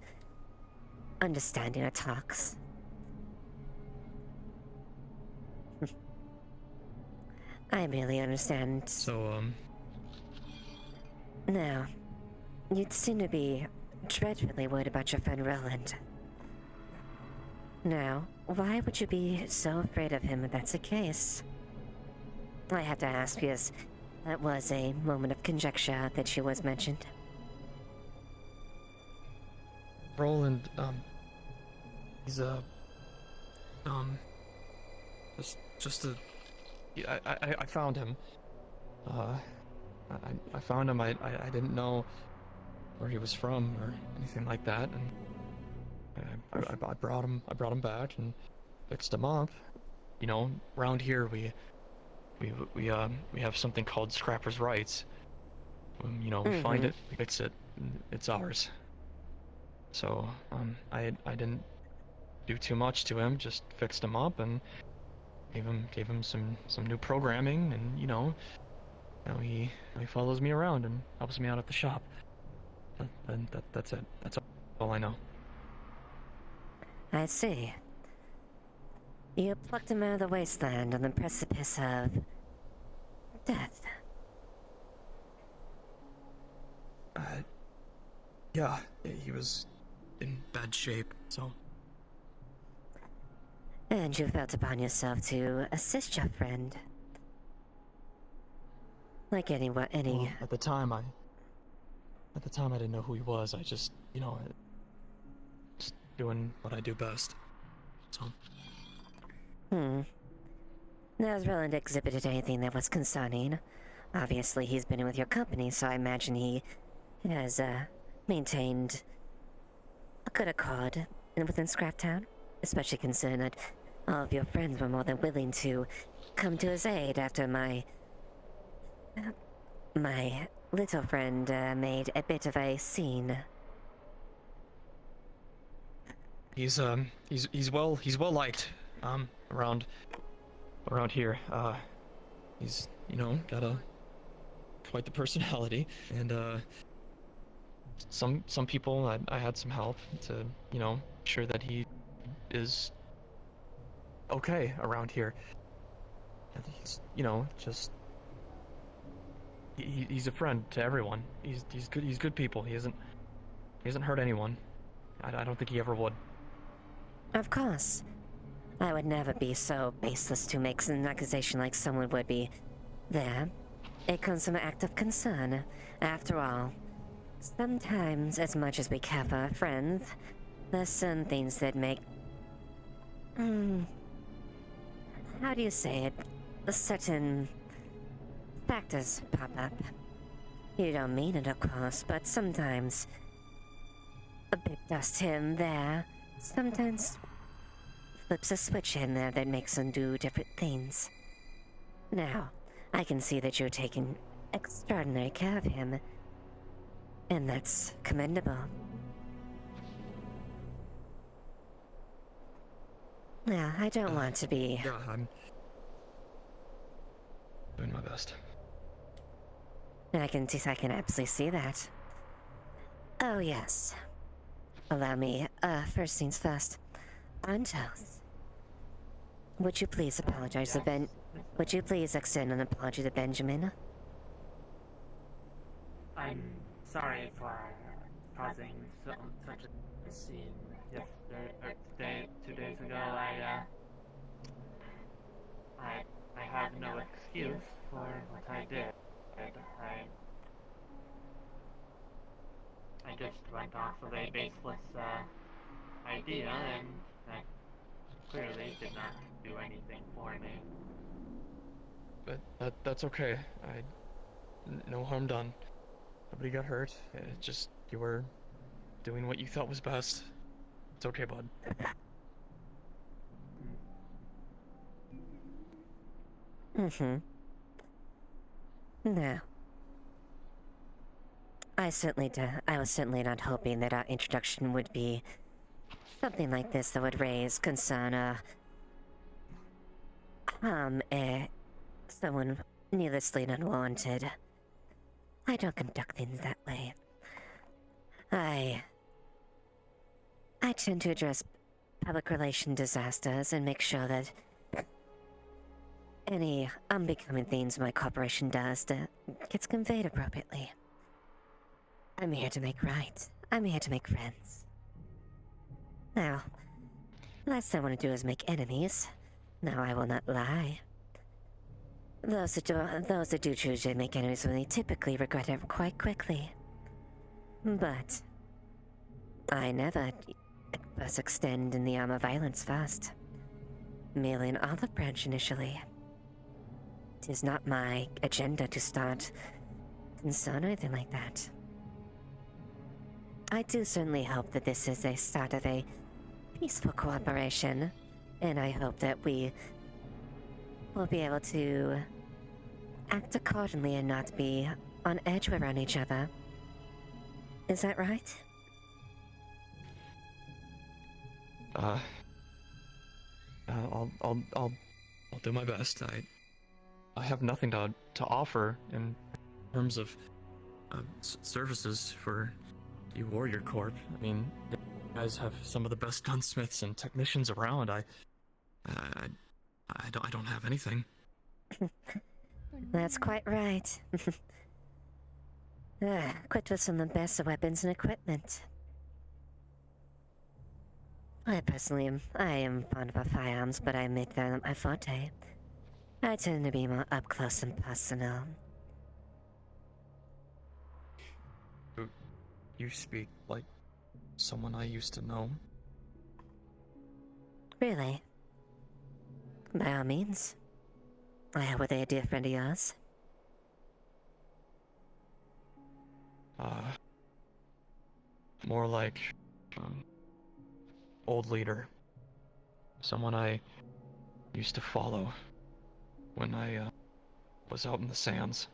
understanding or talks. I merely understand. So, Now, you'd seem to be dreadfully worried about your friend Roland. Now, why would you be so afraid of him if that's the case? I have to ask because that was a moment of conjecture that she was mentioned. Roland, he's I found him. I found him. I didn't know where he was from or anything like that, and I brought him back and fixed him up. You know, around here we have something called scrapper's rights. You know, we find it, we fix it, and it's ours. So I didn't do too much to him, just fixed him up and gave him some new programming, and you know, now he follows me around and helps me out at the shop. That's it. That's all I know. I see. You plucked him out of the wasteland on the precipice of death. Yeah, he was in bad shape, so. And you felt upon yourself to assist your friend. Like anyone, Well, at the time I didn't know who he was. I just, you know, just doing what I do best. So. Now, has Roland exhibited anything that was concerning? Obviously, he's been with your company, so I imagine he has maintained a good accord within Scraptown, especially considering that all of your friends were more than willing to come to his aid after my little friend made a bit of a scene. He's well liked around here. He's, you know, got quite the personality, and some people I had some help to, you know, ensure that he is okay around here. He's, you know, just he's a friend to everyone. He's good people. He hasn't hurt anyone. I don't think he ever would. Of course. I would never be so baseless to make an accusation like someone would be. There. It comes from an act of concern. After all, sometimes, as much as we care for our friends, there's some things that make... how do you say it? Certain factors pop up. You don't mean it, of course, but sometimes a bit dust here and there sometimes flips a switch in there that makes them do different things. Now, I can see that you're taking extraordinary care of him, and that's commendable. Now, I don't want to be... Yeah, I'm doing my best. I can absolutely see that. Oh, yes. Allow me, first things first. Antos. Would you please apologize to Would you please extend an apology to Benjamin? I'm sorry for causing such a scene. Yesterday, 2 days ago, I have no excuse for what I did. I just went off of a baseless idea, and that clearly did not do anything for me. But that's okay. No harm done. Nobody got hurt. Just you were doing what you thought was best. It's okay, bud. Mm-hmm. No. I was certainly not hoping that our introduction would be something like this that would raise concern or harm someone needlessly unwanted. I don't conduct things that way. I tend to address public relation disasters and make sure that any unbecoming things my corporation does that gets conveyed appropriately. I'm here to make right. I'm here to make friends. Now, last I want to do is make enemies. Now I will not lie. Those that do choose to make enemies with me typically regret it quite quickly. But I never first extend in the arm of violence first. Merely an olive branch initially. It is not my agenda to start concern or anything like that. I do certainly hope that this is a start of a peaceful cooperation, and I hope that we will be able to act accordingly and not be on edge around each other. Is that right? I'll do my best. I have nothing to offer in terms of services for you Warrior Corp. I mean, you guys have some of the best gunsmiths and technicians around. I don't have anything. That's quite right. Equipped with some of the best weapons and equipment. I am fond of firearms, but I make them my forte. I tend to be more up close and personal. You speak like someone I used to know. Really? By all means. Were they a dear friend of yours? More like old leader. Someone I used to follow when I was out in the sands.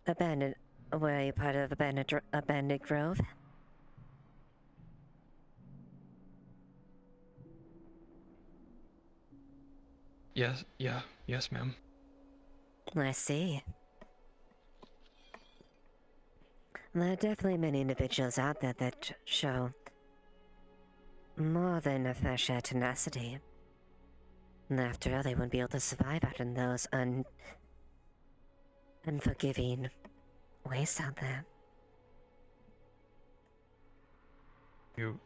Abandoned. Were you part of Abandoned Grove? Yes, ma'am. I see. There are definitely many individuals out there that show more than a fair share tenacity. And after all, they wouldn't be able to survive out in those unforgiving wastes out there. You've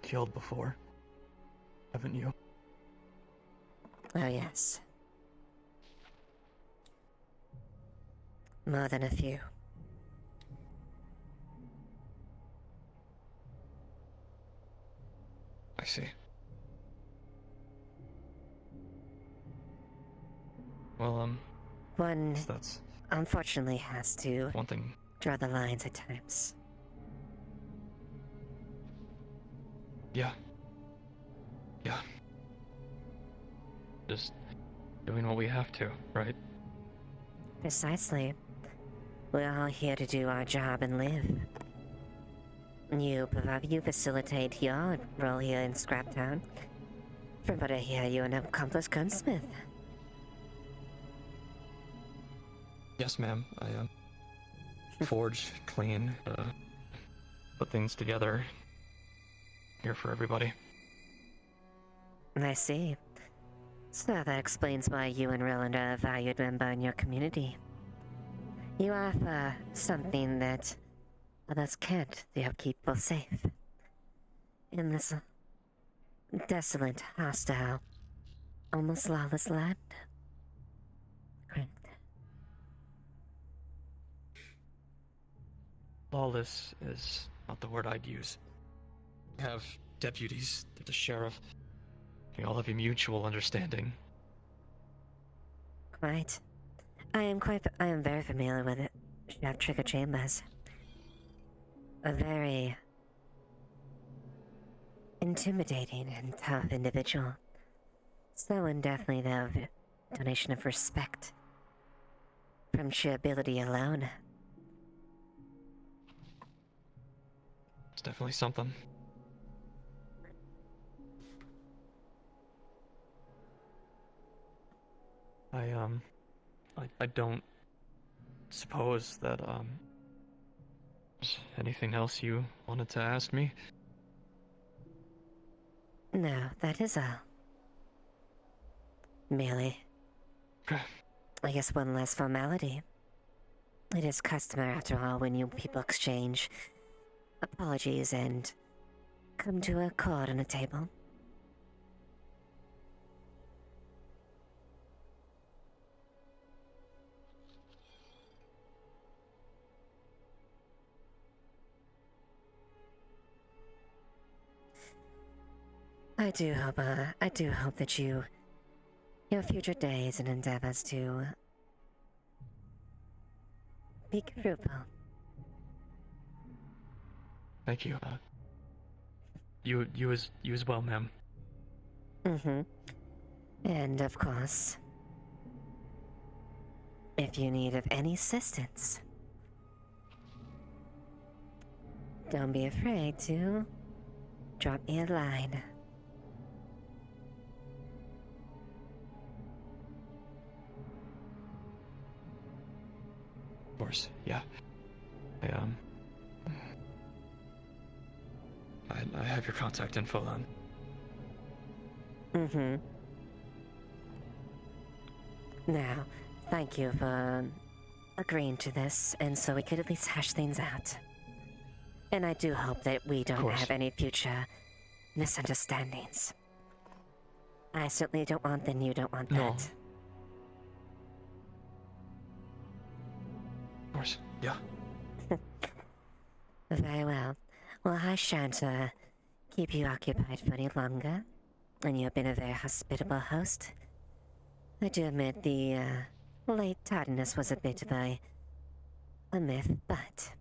killed before, haven't you? Oh, yes. More than a few. I see. Well, One that's unfortunately has to one thing. Draw the lines at times. Yeah. Just doing what we have to, right? Precisely. We're all here to do our job and live. You facilitate your role here in Scraptown. From what I hear, you're an accomplished gunsmith. Yes, ma'am. I forge, clean, put things together. Here for everybody. I see. So that explains why you and Roland are a valued member in your community. You offer something that others can't to help keep people safe. In this desolate, hostile, almost lawless land. Correct. flawless is not the word I'd use. We have deputies, the sheriff. We all have a mutual understanding. Quite. I am very familiar with it. Chef Trigger Chambers. A very intimidating and tough individual. Someone definitely of donation of respect. From sheer ability alone. It's definitely something. I don't suppose that, there's anything else you wanted to ask me? No, that is all. Merely. I guess one last formality. It is customary, after all, when you people exchange apologies and come to a accord on a table. I do hope that your future days and endeavors to be fruitful. Thank you. You as well, ma'am. Mm-hmm. And of course, if you need of any assistance, don't be afraid to drop me a line. Of course, yeah. I have your contact info then. Mm-hmm. Now, thank you for agreeing to this, and so we could at least hash things out. And I do hope that we don't have any future misunderstandings. I certainly don't want that, and you don't want that. Of course, yeah. Very well. Well, I shan't keep you occupied for any longer, and you've been a very hospitable host. I do admit the late tardiness was a bit of a myth, but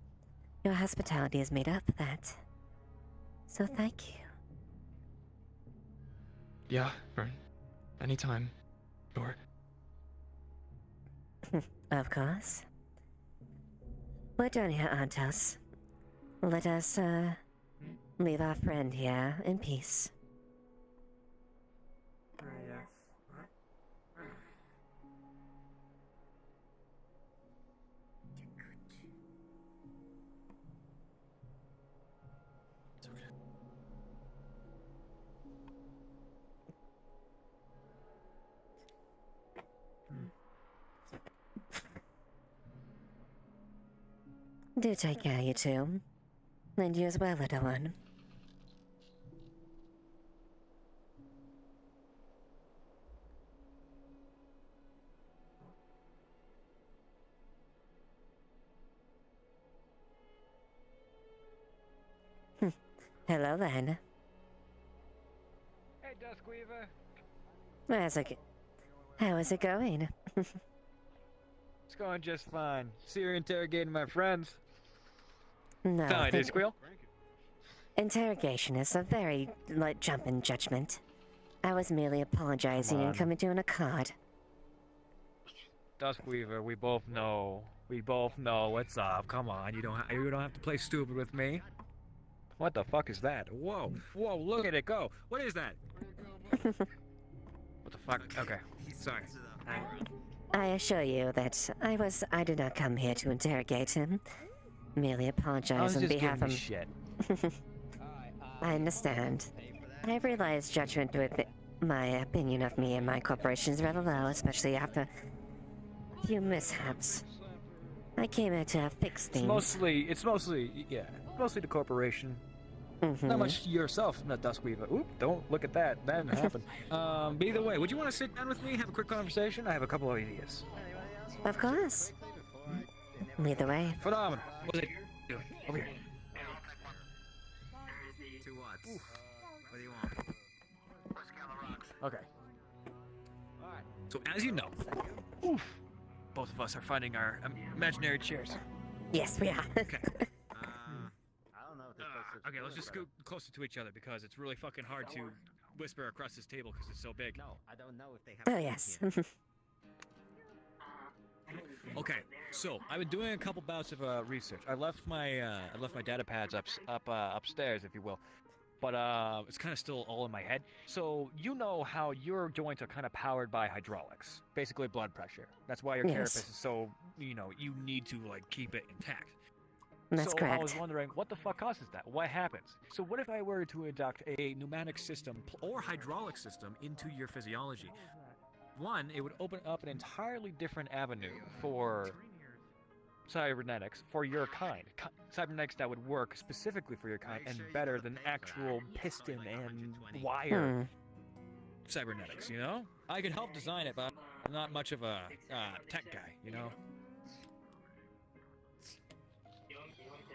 your hospitality has made up for that. So thank you. Yeah, for anytime. Sure. Of course. We're done here, Antos. Let us, leave our friend here in peace. Yes. Do take care, you two. And you as well, little one. Hello then. Hey, Duskweaver. How is it going? It's going just fine. See, you're interrogating my friends. No. I did squeal. Interrogation is a very light jump in judgment. I was merely apologizing and coming to an accord. Duskweaver, we both know. We both know what's up. Come on, you don't have to play stupid with me. What the fuck is that? Whoa, whoa, look at it go. What is that? What the fuck? Okay, sorry. I assure you that I did not come here to interrogate him. Merely apologize on behalf of shit. I understand. I realize judgment with my opinion of me and my corporation is rather low, especially after a few mishaps. I came here to fix things. It's mostly the corporation. Not much yourself, not Duskweaver. Oop, don't look at that. That didn't happen. But either way, would you want to sit down with me, have a quick conversation? I have a couple of ideas. Of course. Lead the way. Phenomenal. Doing over here. 2 watts. What do you want? Okay. So as you know, both of us are finding our imaginary chairs. Yes, we are. Okay. I don't know if this place is Okay, let's just scoot closer to each other because it's really fucking hard to whisper across this table because it's so big. No, I don't know if they have. Oh yes. Okay, so I've been doing a couple bouts of research. I left my data pads upstairs, if you will, but it's kind of still all in my head. So you know how your joints are kind of powered by hydraulics, basically blood pressure. That's why your Yes. carapace is so, you need to like keep it intact. That's so correct. I was wondering, what the fuck causes that? What happens? So what if I were to induct a pneumatic system or hydraulic system into your physiology? One, it would open up an entirely different avenue for cybernetics for your kind. Cybernetics that would work specifically for your kind and better than actual piston and wire cybernetics, you know? I could help design it, but I'm not much of a tech guy, you know?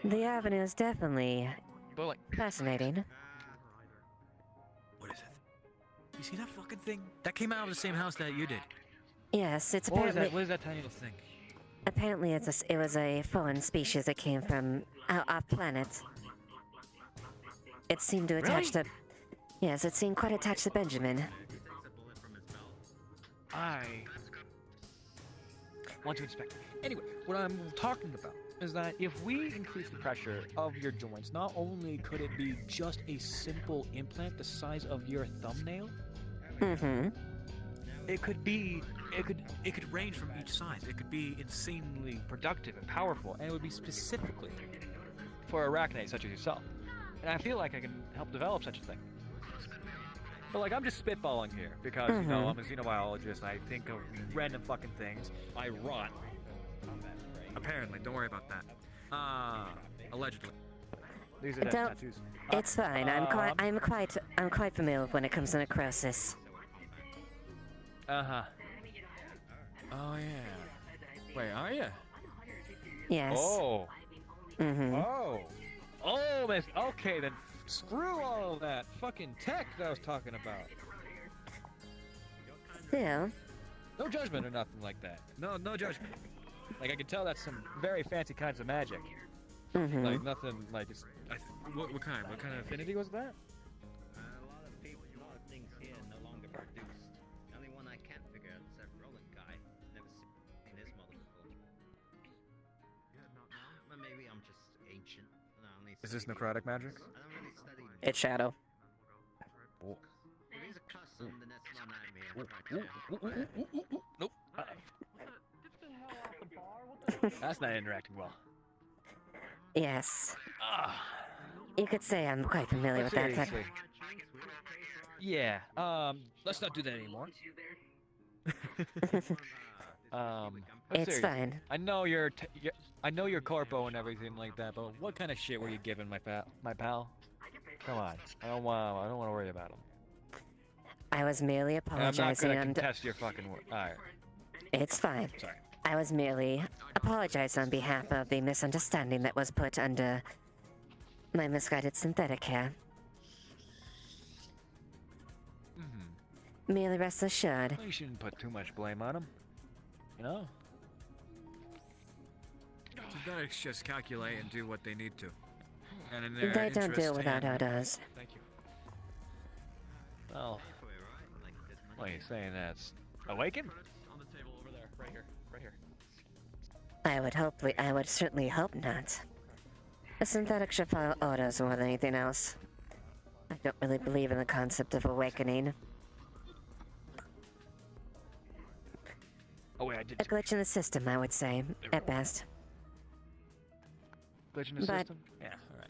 The avenue is definitely But like, fascinating. what is it? You see that fucking thing? That came out of the same house that you did. Yes, it's What is apparently. that? What is that tiny little thing? Apparently, it was a foreign species that came from our planet. It seemed to attach to. Yes, it seemed quite attached to Benjamin. I want to inspect it. Anyway, what I'm talking about is that if we increase the pressure of your joints, not only could it be just a simple implant the size of your thumbnail, it could range from each size. It could be insanely productive and powerful, and it would be specifically for arachnids such as yourself. And I feel like I can help develop such a thing. But like, I'm just spitballing here because, I'm a xenobiologist and I think of random fucking things. I rot. Apparently, don't worry about that. Allegedly. These are death Don't. tattoos. It's fine. I'm quite familiar when it comes to necrosis. Oh yeah. Wait, are you? Yes. Oh. Mm-hmm. Oh, miss. Okay, then screw all of that fucking tech that I was talking about. Still. No judgment or nothing like that. No judgment. Like, I can tell that's some very fancy kinds of magic. Like, nothing, like, it's... What kind? What kind of affinity was that? A lot of things here no longer produced. The only one I can't figure out is that Roland guy. Never seen his mother before. But maybe I'm just ancient. And I only Is this study- necrotic magic? I don't really study. It's Shadow. Oh. If he's a custom, then that's not me. Nope. That's not interacting well. Yes. You could say I'm quite familiar with that tech. Seriously. Yeah. Let's not do that anymore. It's seriously, fine. I know I know your corpo and everything like that, but what kind of shit were you giving my pal? Come on, I don't want to worry about him. I was merely And I'm not apologizing gonna and contest your fucking word. All right. it's fine. Sorry. I was merely apologizing on behalf of the misunderstanding that was put under my misguided synthetic hair. Merely rest assured. You shouldn't put too much blame on him. You know? Synthetics just calculate and do what they need to. And in their They don't interest do without and- orders. Thank you. Well, what are you saying? That's awakened? On the table over there, right here, right here. I would certainly hope not. A synthetic should follow orders more than anything else. I don't really believe in the concept of awakening. Oh wait, I did. A glitch in the system, I would say, at best. Glitch in the But- system? Yeah, alright.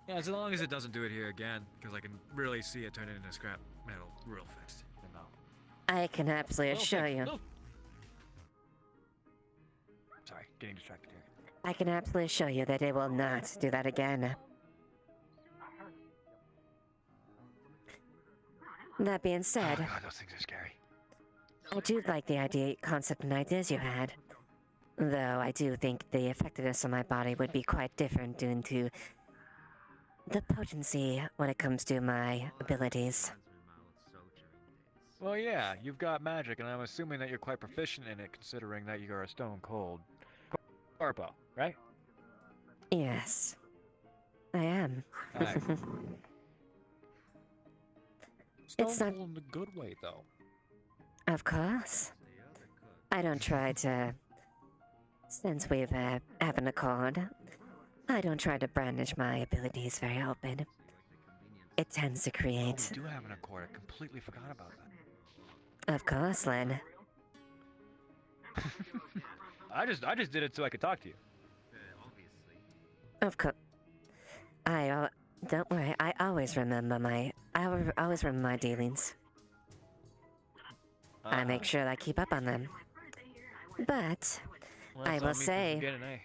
Yeah, as long as it doesn't do it here again, because I can really see it turn it into scrap metal real fast. You know. I can absolutely assure you. Sorry, getting distracted here. I can absolutely assure you that it will not do that again. That being said, Oh god, those things are scary. I do like the concept and ideas you had. Though I do think the effectiveness of my body would be quite different due to the potency when it comes to my abilities. Well, yeah, you've got magic, and I'm assuming that you're quite proficient in it, considering that you're a stone cold corpo, right? Yes, I am. Alright. It's Stone not- cold in a good way, though. Of course. I don't try to. Since we've having a card, I don't try to brandish my abilities very open. It tends to Oh, create. we do have an accord. I completely forgot about that. Of course, Len. I just did it so I could talk to you. Of course. Don't worry. I always remember my. I always remember my dealings. I make sure I keep up on them. But Well, I that's will on me for say, forgetting, eh?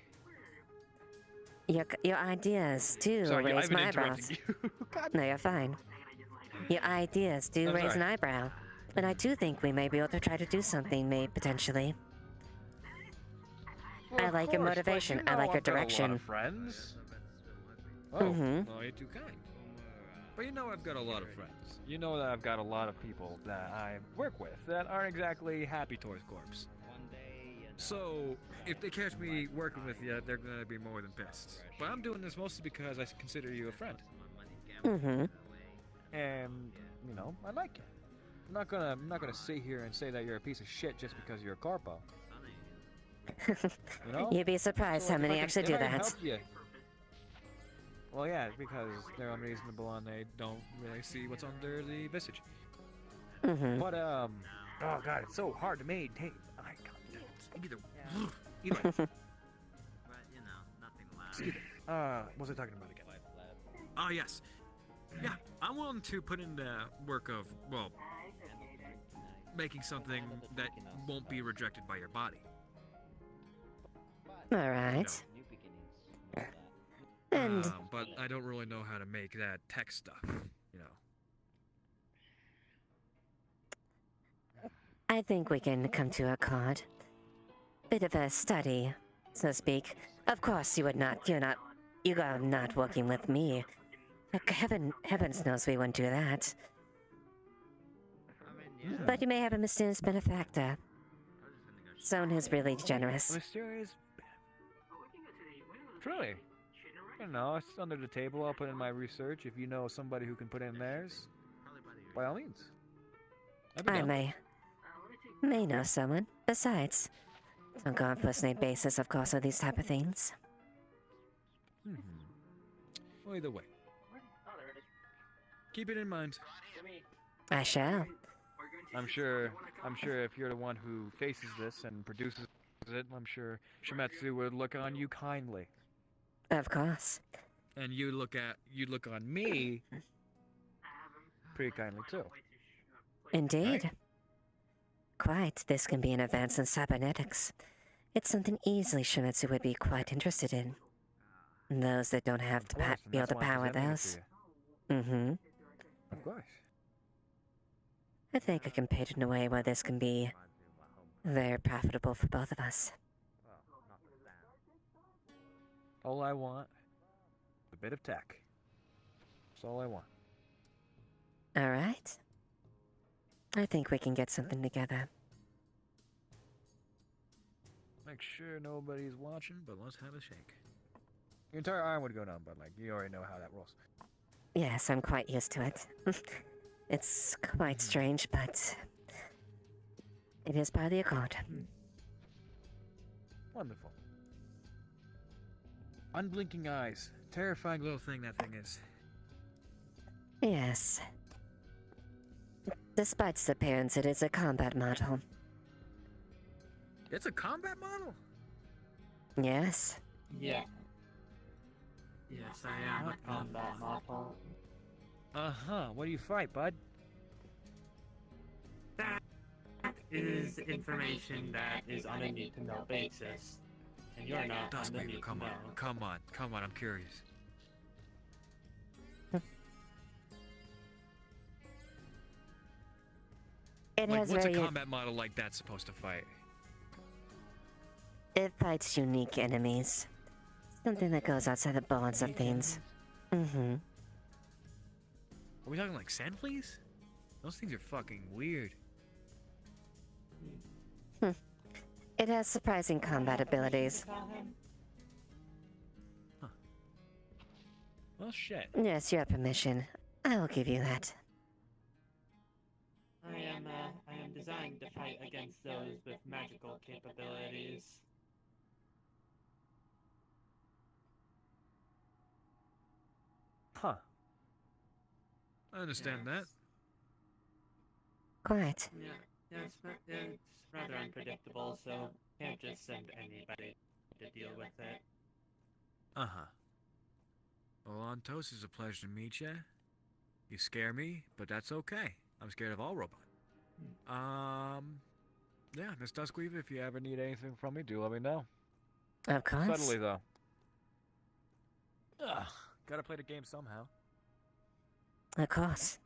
your ideas do Sorry, raise I've been my eyebrows. interrupting No, you're fine. Your ideas do I'm raise sorry. an eyebrow, and I do think we may be able to try to do something, potentially. Well, I of like your course, but motivation. you I know like your I've got a lot direction. of friends. Oh, Mhm. well, you're too kind. But you know I've got a lot of friends. You know that I've got a lot of people that I work with that aren't exactly happy towards corpse. So, if they catch me working with you, they're gonna be more than pissed. But I'm doing this mostly because I consider you a friend. Mm-hmm. And, you know, I like you. I'm not gonna sit here and say that you're a piece of shit just because you're a corpo. You know? You'd be surprised So, how like, many if I actually can- do if I can that. help you- Well, yeah, because they're unreasonable and they don't really see what's under the visage. Mm-hmm. But oh god, it's so hard to maintain. Either way. What was I talking about again? Ah, yes. Yeah, I'm willing to put in the work of, well, making something that won't be rejected by your body. All right. And But I don't really know how to make that tech stuff, you know. I think we can come to a card. Bit of a study, so to speak. Of course, you are not working with me. Like, heavens knows we wouldn't do that. But you may have a mysterious benefactor. Someone who's really generous. Mysterious. Truly. I don't know, it's under the table. I'll put in my research. If you know somebody who can put in theirs, by all means. I'd be I down. may know someone. Besides, don't go on first name basis, of course, with these type of things. Well, either way. Keep it in mind. I shall. I'm sure if you're the one who faces this and produces it, I'm sure Shimetsu would look on you kindly. Of course. And you'd look on me pretty kindly too. Indeed. Quite. This can be an advance in cybernetics. It's something easily Shimetsu would be quite interested in. Those that don't have to course, and be able that's to why I'm power presenting it those. to Mm-hmm. Of course. I think I can paint it in a way where this can be very profitable for both of us. All I want is a bit of tech. That's all I want. All right. I think we can get something together. Make sure nobody's watching, but let's have a shake. Your entire arm would go down, but like you already know how that rolls. Yes, I'm quite used to it. It's quite strange, but it is part of the accord. Wonderful. Unblinking eyes. Terrifying little thing that thing is. Yes. Despite its appearance, it is a combat model. It's a combat model? Yes. Yeah. Yes, I am a combat model. Uh-huh. What do you fight, bud? That is information that is on a need-to-know basis. And you're not on the need-to-know. Come on, I'm curious. It Like, has what's a very... combat model like that supposed to fight? It fights unique enemies. Something that goes outside the balance of things. Mm-hmm. Are we talking like sand fleas? Those things are fucking weird. It has surprising combat abilities. Well, shit. Yes, you have permission. I will give you that. I am designed to fight against those with magical capabilities. Huh. I understand that. Quite. Yeah, it's rather unpredictable, so can't just send anybody to deal with it. Uh-huh. Well, on Toast, it's a pleasure to meet you. You scare me, but that's okay. I'm scared of all robots. Yeah, Miss Duskweaver, if you ever need anything from me, do let me know. Of course. Subtly, though. Ugh, gotta play the game somehow. Of course.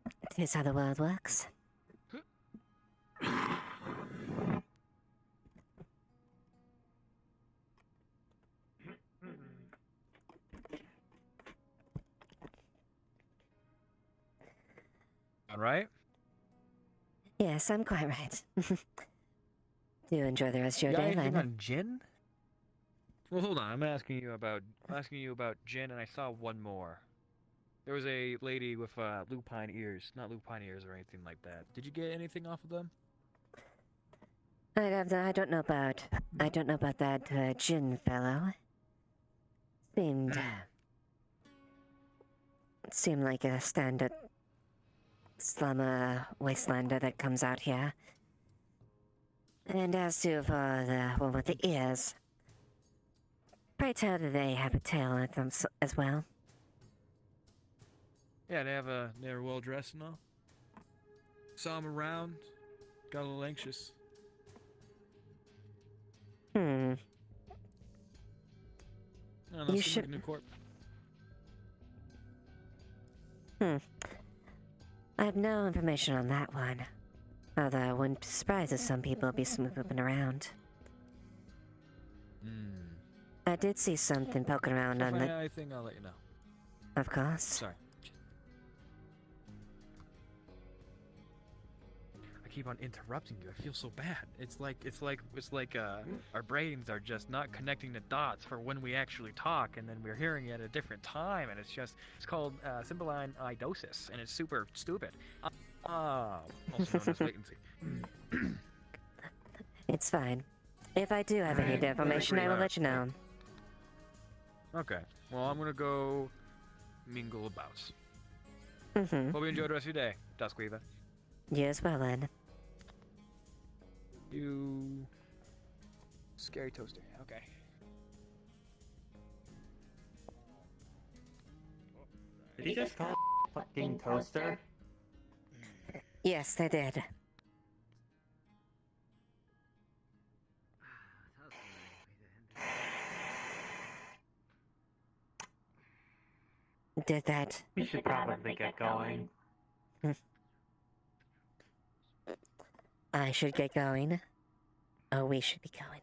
It is how the world works. All right? Yes, I'm quite right. Do enjoy the rest of your You got day, anything then. on gin? Well, hold on. I'm asking you about gin, and I saw one more. There was a lady with lupine ears, not lupine ears or anything like that. Did you get anything off of them? I don't know about that Jin fellow. Seemed like a standard slummer wastelander that comes out here. And as to the one with the ears, pray tell that they have a tail with them as well. Yeah, they're well dressed and all. Saw them around, got a little anxious. I don't know, You seemed like a new corp. I have no information on that one. Although I wouldn't be surprised if some people will be snooping around. I did see something poking around on If I the... know anything, I'll let you know. Of course. Sorry. I keep on interrupting you. I feel so bad. It's like our brains are just not connecting the dots for when we actually talk, and then we're hearing it at a different time, and it's called symboline idosis, and it's super stupid. Also known as latency. It's fine. If I do have any information, I will let you know. Okay. Well, I'm gonna go mingle about. Hope you enjoy the rest of your day, Duskweaver. You as well, then. You... Scary toaster. Okay. Did he just call fucking toaster? Yes, they did. Did that? We should probably get going. I should get going. Oh, we should be going.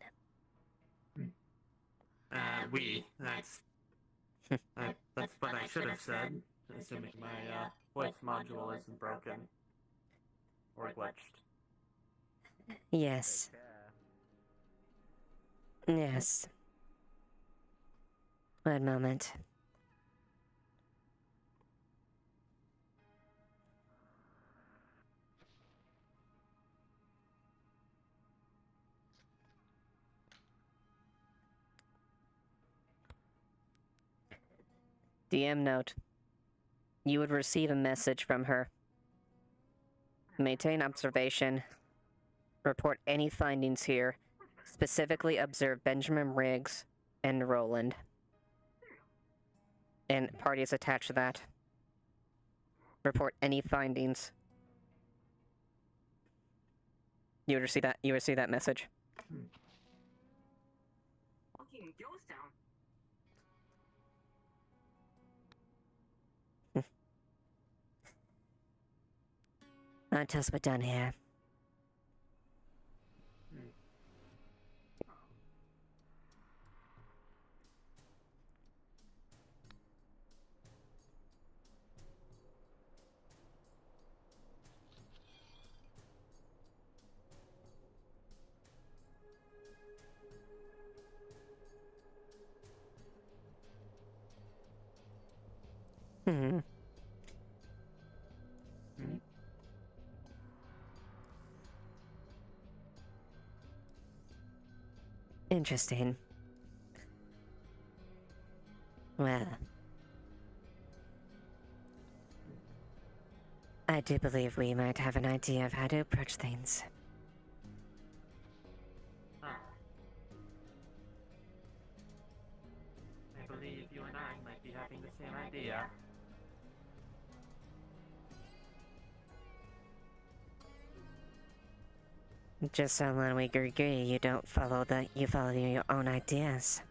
That's what I should have said, assuming my voice module isn't broken. Or glitched. Yes. Yes. One moment. DM note. You would receive a message from her. Maintain observation. Report any findings here. Specifically observe Benjamin Riggs and Roland. And parties attached to that. Report any findings. You would receive that message. Fucking ghost town. Until we're done here. Hmm. Interesting. Well, I do believe we might have an idea of how to approach things. I believe you and I might be having the same idea. Just so long we agree you don't follow you follow your own ideas.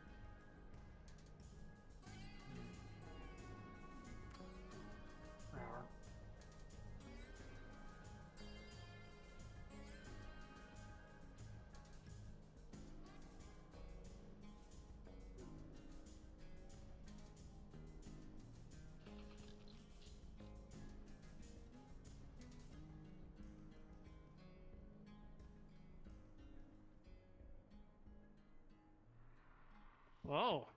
Whoa.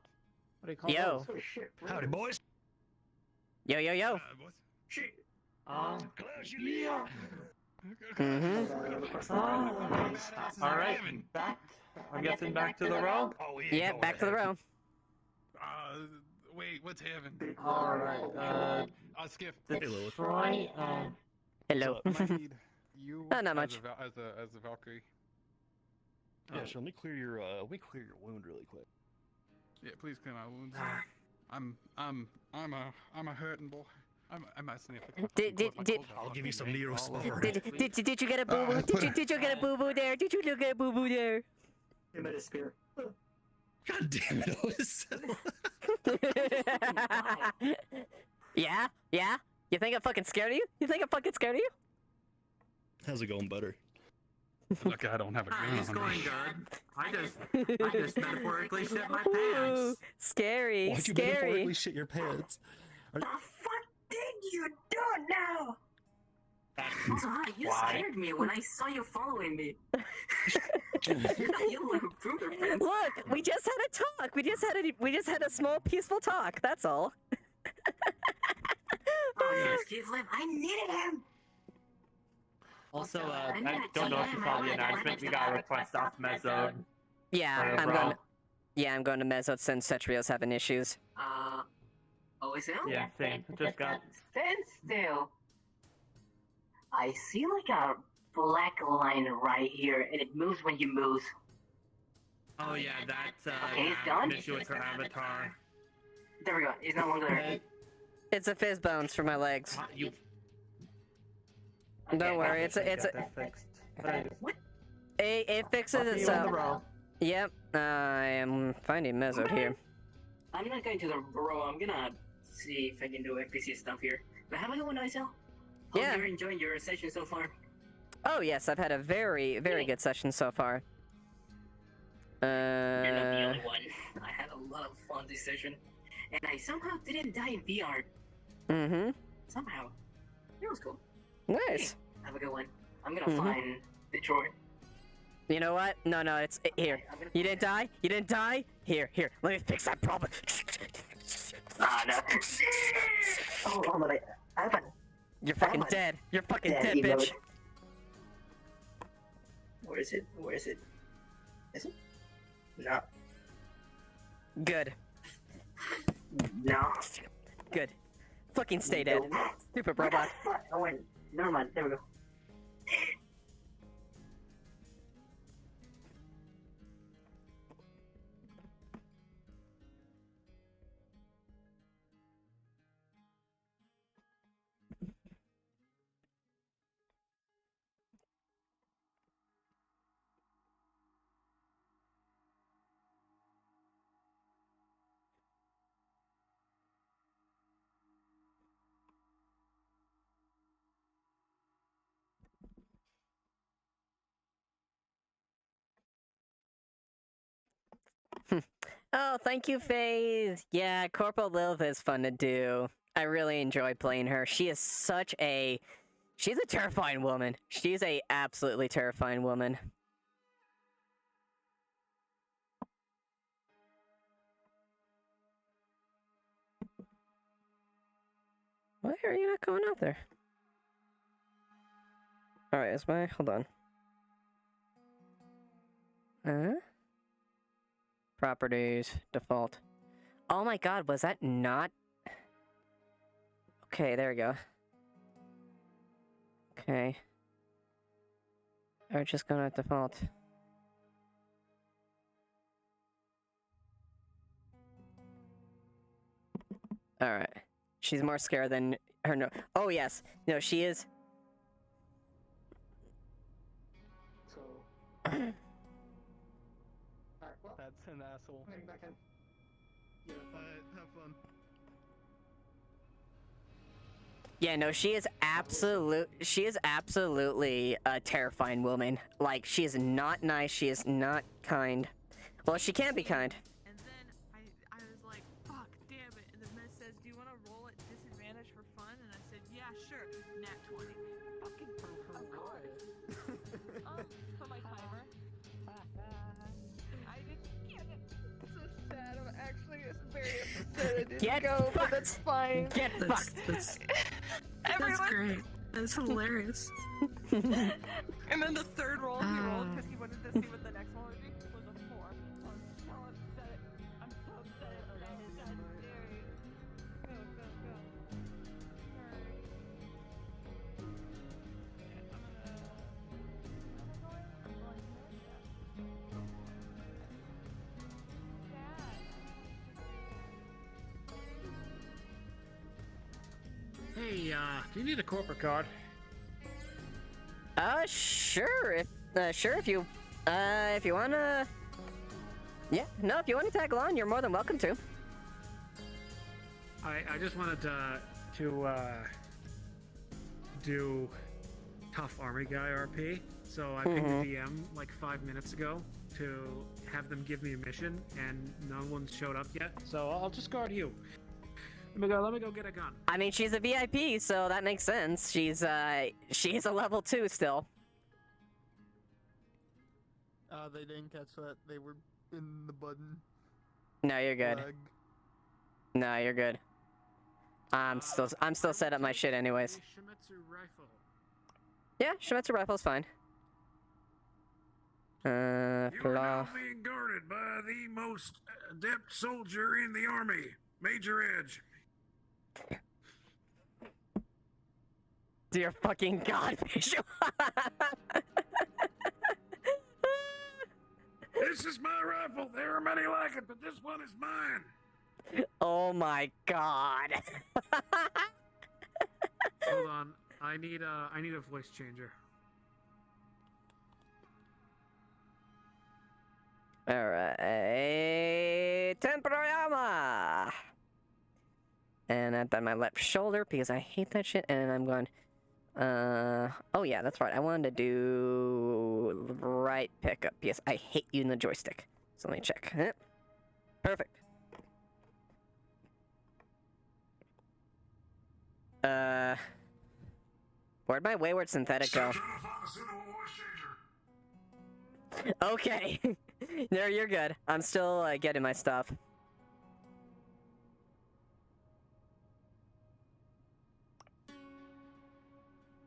What do you call Yo. those? Howdy, boys. Yo, yo, yo. Yeah. Mm-hmm. All right, back. I'm guessing back to the row. Yeah, back to the row. Wait, what's happening? All right. Skip. Destroy. Hello. I might need you Oh, not much. as a Valkyrie. Yeah, so let me clear your wound really quick. Yeah, please clear my wounds. I'm a hurting boy. I'm a sniff. I'll give you some Neosporin. Did you get a boo boo? Did you get a boo boo there? Did you look at a boo boo there? You made a spear. God damn it, Otis. Yeah? Yeah? You think I'm fucking scared of you? You think I'm fucking scared of you? How's it going, butter? Look, I don't have a gun It's on going me. good. I just metaphorically shit my Ooh, pants. scary, Why'd you scary. metaphorically shit your pants? The fuck did you do now? Also, you scared me when I saw you following me. You're not the only one who proved their pants. Look, we just had a talk. We just had a small peaceful talk. That's all. Oh yes, give Liv. I needed him. Also, I don't know if you saw the announcement. We got a request off Mezzode. Yeah, I'm going to Mezzo since Cetriel's having issues. Oh, is it? Yeah, same. Just got. Stand still. I see like a black line right here, and it moves when you move. Oh yeah, that's Okay, it's gone? an issue with her avatar. There we go. He's no longer there. It's a fizz bones for my legs. Don't worry, it fixes itself. Yep, I am finding Mezzo here. I'm not going to the row. I'm gonna see if I can do NPC stuff here. But have a good one, Isel. Hope Yeah. you're enjoying your session so far. Oh yes, I've had a very, very good session so far. You're not the only one. I had a lot of fun this session, and I somehow didn't die in VR. Mm-hmm. Somehow, it was cool. Nice. Hey, have a good one. I'm gonna Mhm. find Detroit. You know what? No, it's here. You didn't die? You didn't die? Here. Let me fix that problem. Ah, no. Oh, hold on. I haven't. You're fucking dead. You're fucking dead, you know bitch. it. Where is it? Where is it? Is it? No. Good. No. Good. Fucking stay dead. Stupid robot. Fuck. Oh wait. Never mind. There we go. Oh, thank you, FaZe. Yeah, Corporal Lilith is fun to do. I really enjoy playing her. She's a terrifying woman. She's a absolutely terrifying woman. Why are you not going out there? Alright, is my... Hold on. Properties, default. Oh my god, was that not... Okay, there we go. Okay. Or just going at default. Alright. She's more scared than her no- Oh yes! No, she is... That's an asshole. Yeah, have fun. Yeah, no, she is absolutely a terrifying woman. Like, she is not nice, she is not kind. Well, she can be kind. And then I was like, fuck, damn it. And the Miz says, do you want to roll at disadvantage for fun? And I said, yeah, sure. Nat 20. Fucking of course. For my timer. I didn't get it. It's so sad. I'm actually very upset I didn't Get go, but fucked. that's fine. Get fucked. That's That's great. That's hilarious. And then the third roll he rolled because he wanted to see what the next one would be was a 4. I'm so upset. I'm so upset. I'm so scary. Go, go, go. Alright. Hey, do you need a corporate card? Sure, if you wanna... Yeah, no, if you wanna tag along, you're more than welcome to. I just wanted to do tough army guy RP, so I pinged the DM like 5 minutes ago to have them give me a mission, and no one's showed up yet, so I'll just guard you. Let me go get a gun. I mean, she's a VIP, so that makes sense. She's a level 2 still. They didn't catch that. They were in the button. No, you're good. Flag. No, you're good. I'm still set up my shit anyways. Shimetsu rifle. Yeah, Shimetsu rifle's fine. You are Flaw. now being guarded by the most adept soldier in the army, Major Edge. Dear fucking god, Visual. This is my rifle. There are many like it, but this one is mine. Oh my god. Hold on, I need a voice changer. Alright. Temporama! And I've done my left shoulder because I hate that shit. And I'm going, oh yeah, that's right. I wanted to do right pickup because I hate using the joystick. So let me check. Perfect. Where'd my wayward synthetic go? Okay. There, you're good. I'm still getting my stuff.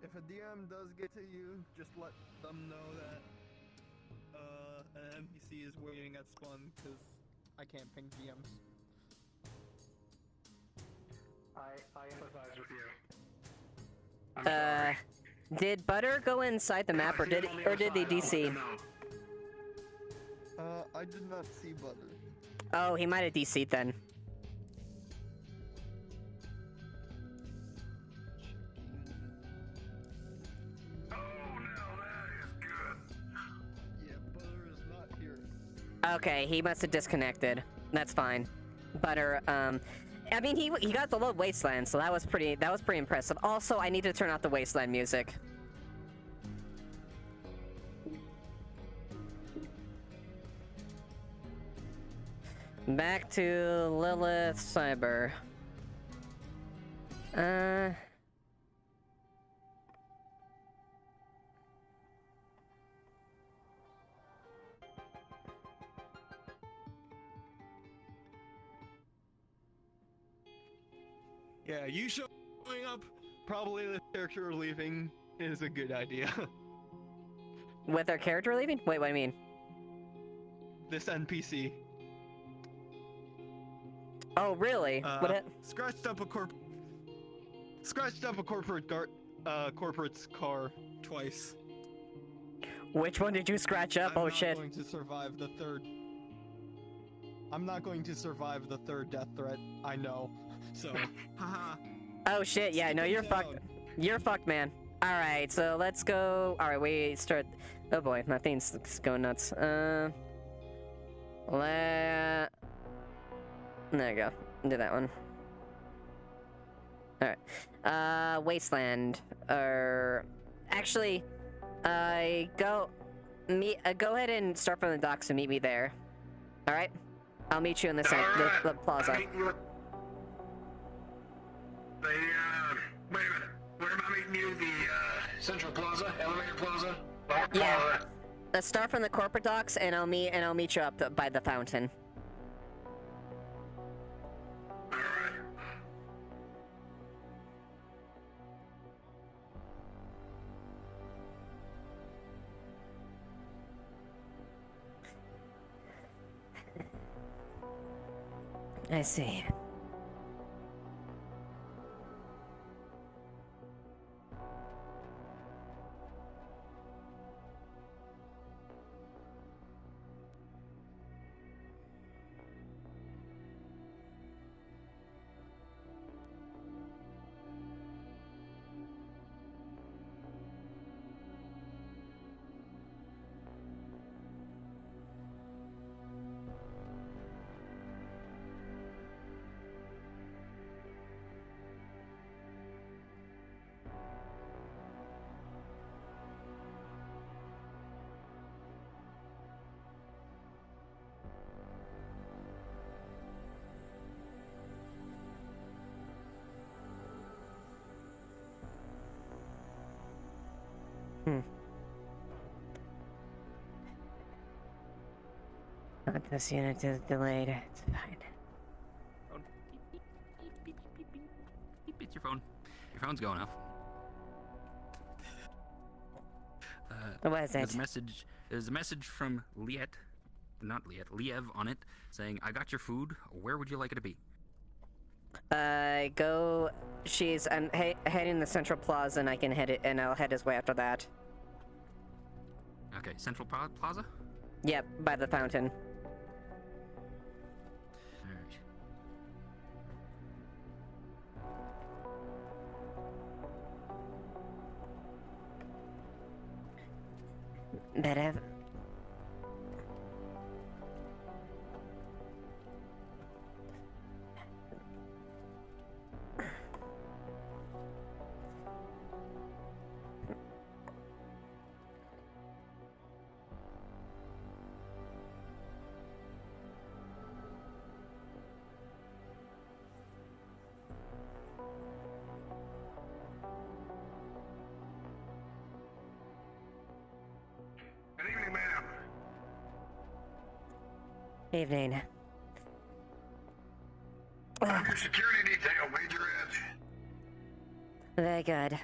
If a DM does get to you, just let them know that an NPC is waiting at spawn, because I can't ping DMs. I empathize with you. Did Butter go inside the map, or did they DC? I did not see Butter. Oh, he might have DC'd then. Yeah, Butter is not here. Okay, he must have disconnected. That's fine. Butter, I mean, he got the low wasteland, so that was pretty impressive. Also, I need to turn out the wasteland music. Back to Lilith Cyber. Yeah, you showing up, probably the character leaving is a good idea. With our character leaving? Wait, what do you mean? This NPC. Oh, really? What? Scratched up a corporate's car twice. Which one did you scratch up? Oh shit. I'm not going to survive the third. I'm not going to survive the third death threat. I know. So, haha. Oh shit, yeah, no, you're fucked. You're fucked, man. Alright, so let's go. Alright, we start. Oh boy, my thing's going nuts. There you go. Do that one. Alright. Wasteland. Actually, go ahead and start from the docks and meet me there. Alright? I'll meet you in the plaza. Wait a minute. Where am I meeting you? The Central Plaza? Elevator Plaza? Yeah. Let's start from the corporate docks and I'll meet you up by the fountain. I see. This unit is delayed. It's fine. It's your phone. Your phone's going off. What is it? There's a message from Liev on it, saying, "I got your food. Where would you like it to be?" I'm heading the Central Plaza, and I can head it, and I'll head his way after that. Okay, Central Plaza? Yep, by the fountain. Better. Good evening, ma'am. Evening. I'm your security detail, Major Edge. Very good.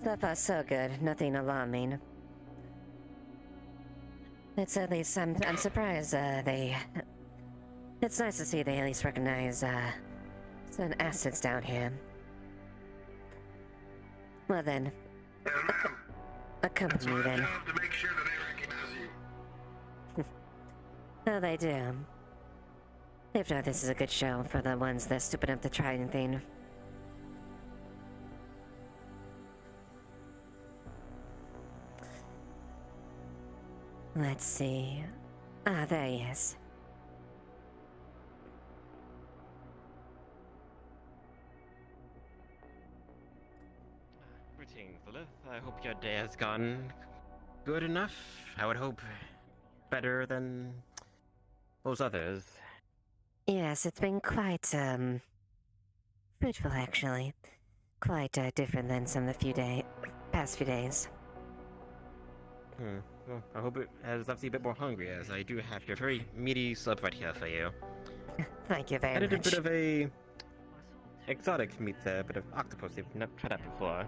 So far, so good. Nothing alarming. It's at least I'm surprised. It's nice to see they at least recognize some assets down here. Well then, accompany me then. To make sure that they recognize you. Oh, they do. If not, this is a good show for the ones that are stupid enough to try anything. Let's see. Ah, there he is. Greetings, Lilith. I hope your day has gone good enough. I would hope better than those others. Yes, it's been quite, fruitful, actually. Quite, different than some of the past few days. Well, I hope it has left you a bit more hungry, as I do have your very meaty sub right here for you. Thank you very I did much. a bit of a exotic meat, a bit of octopus. They've never tried that before.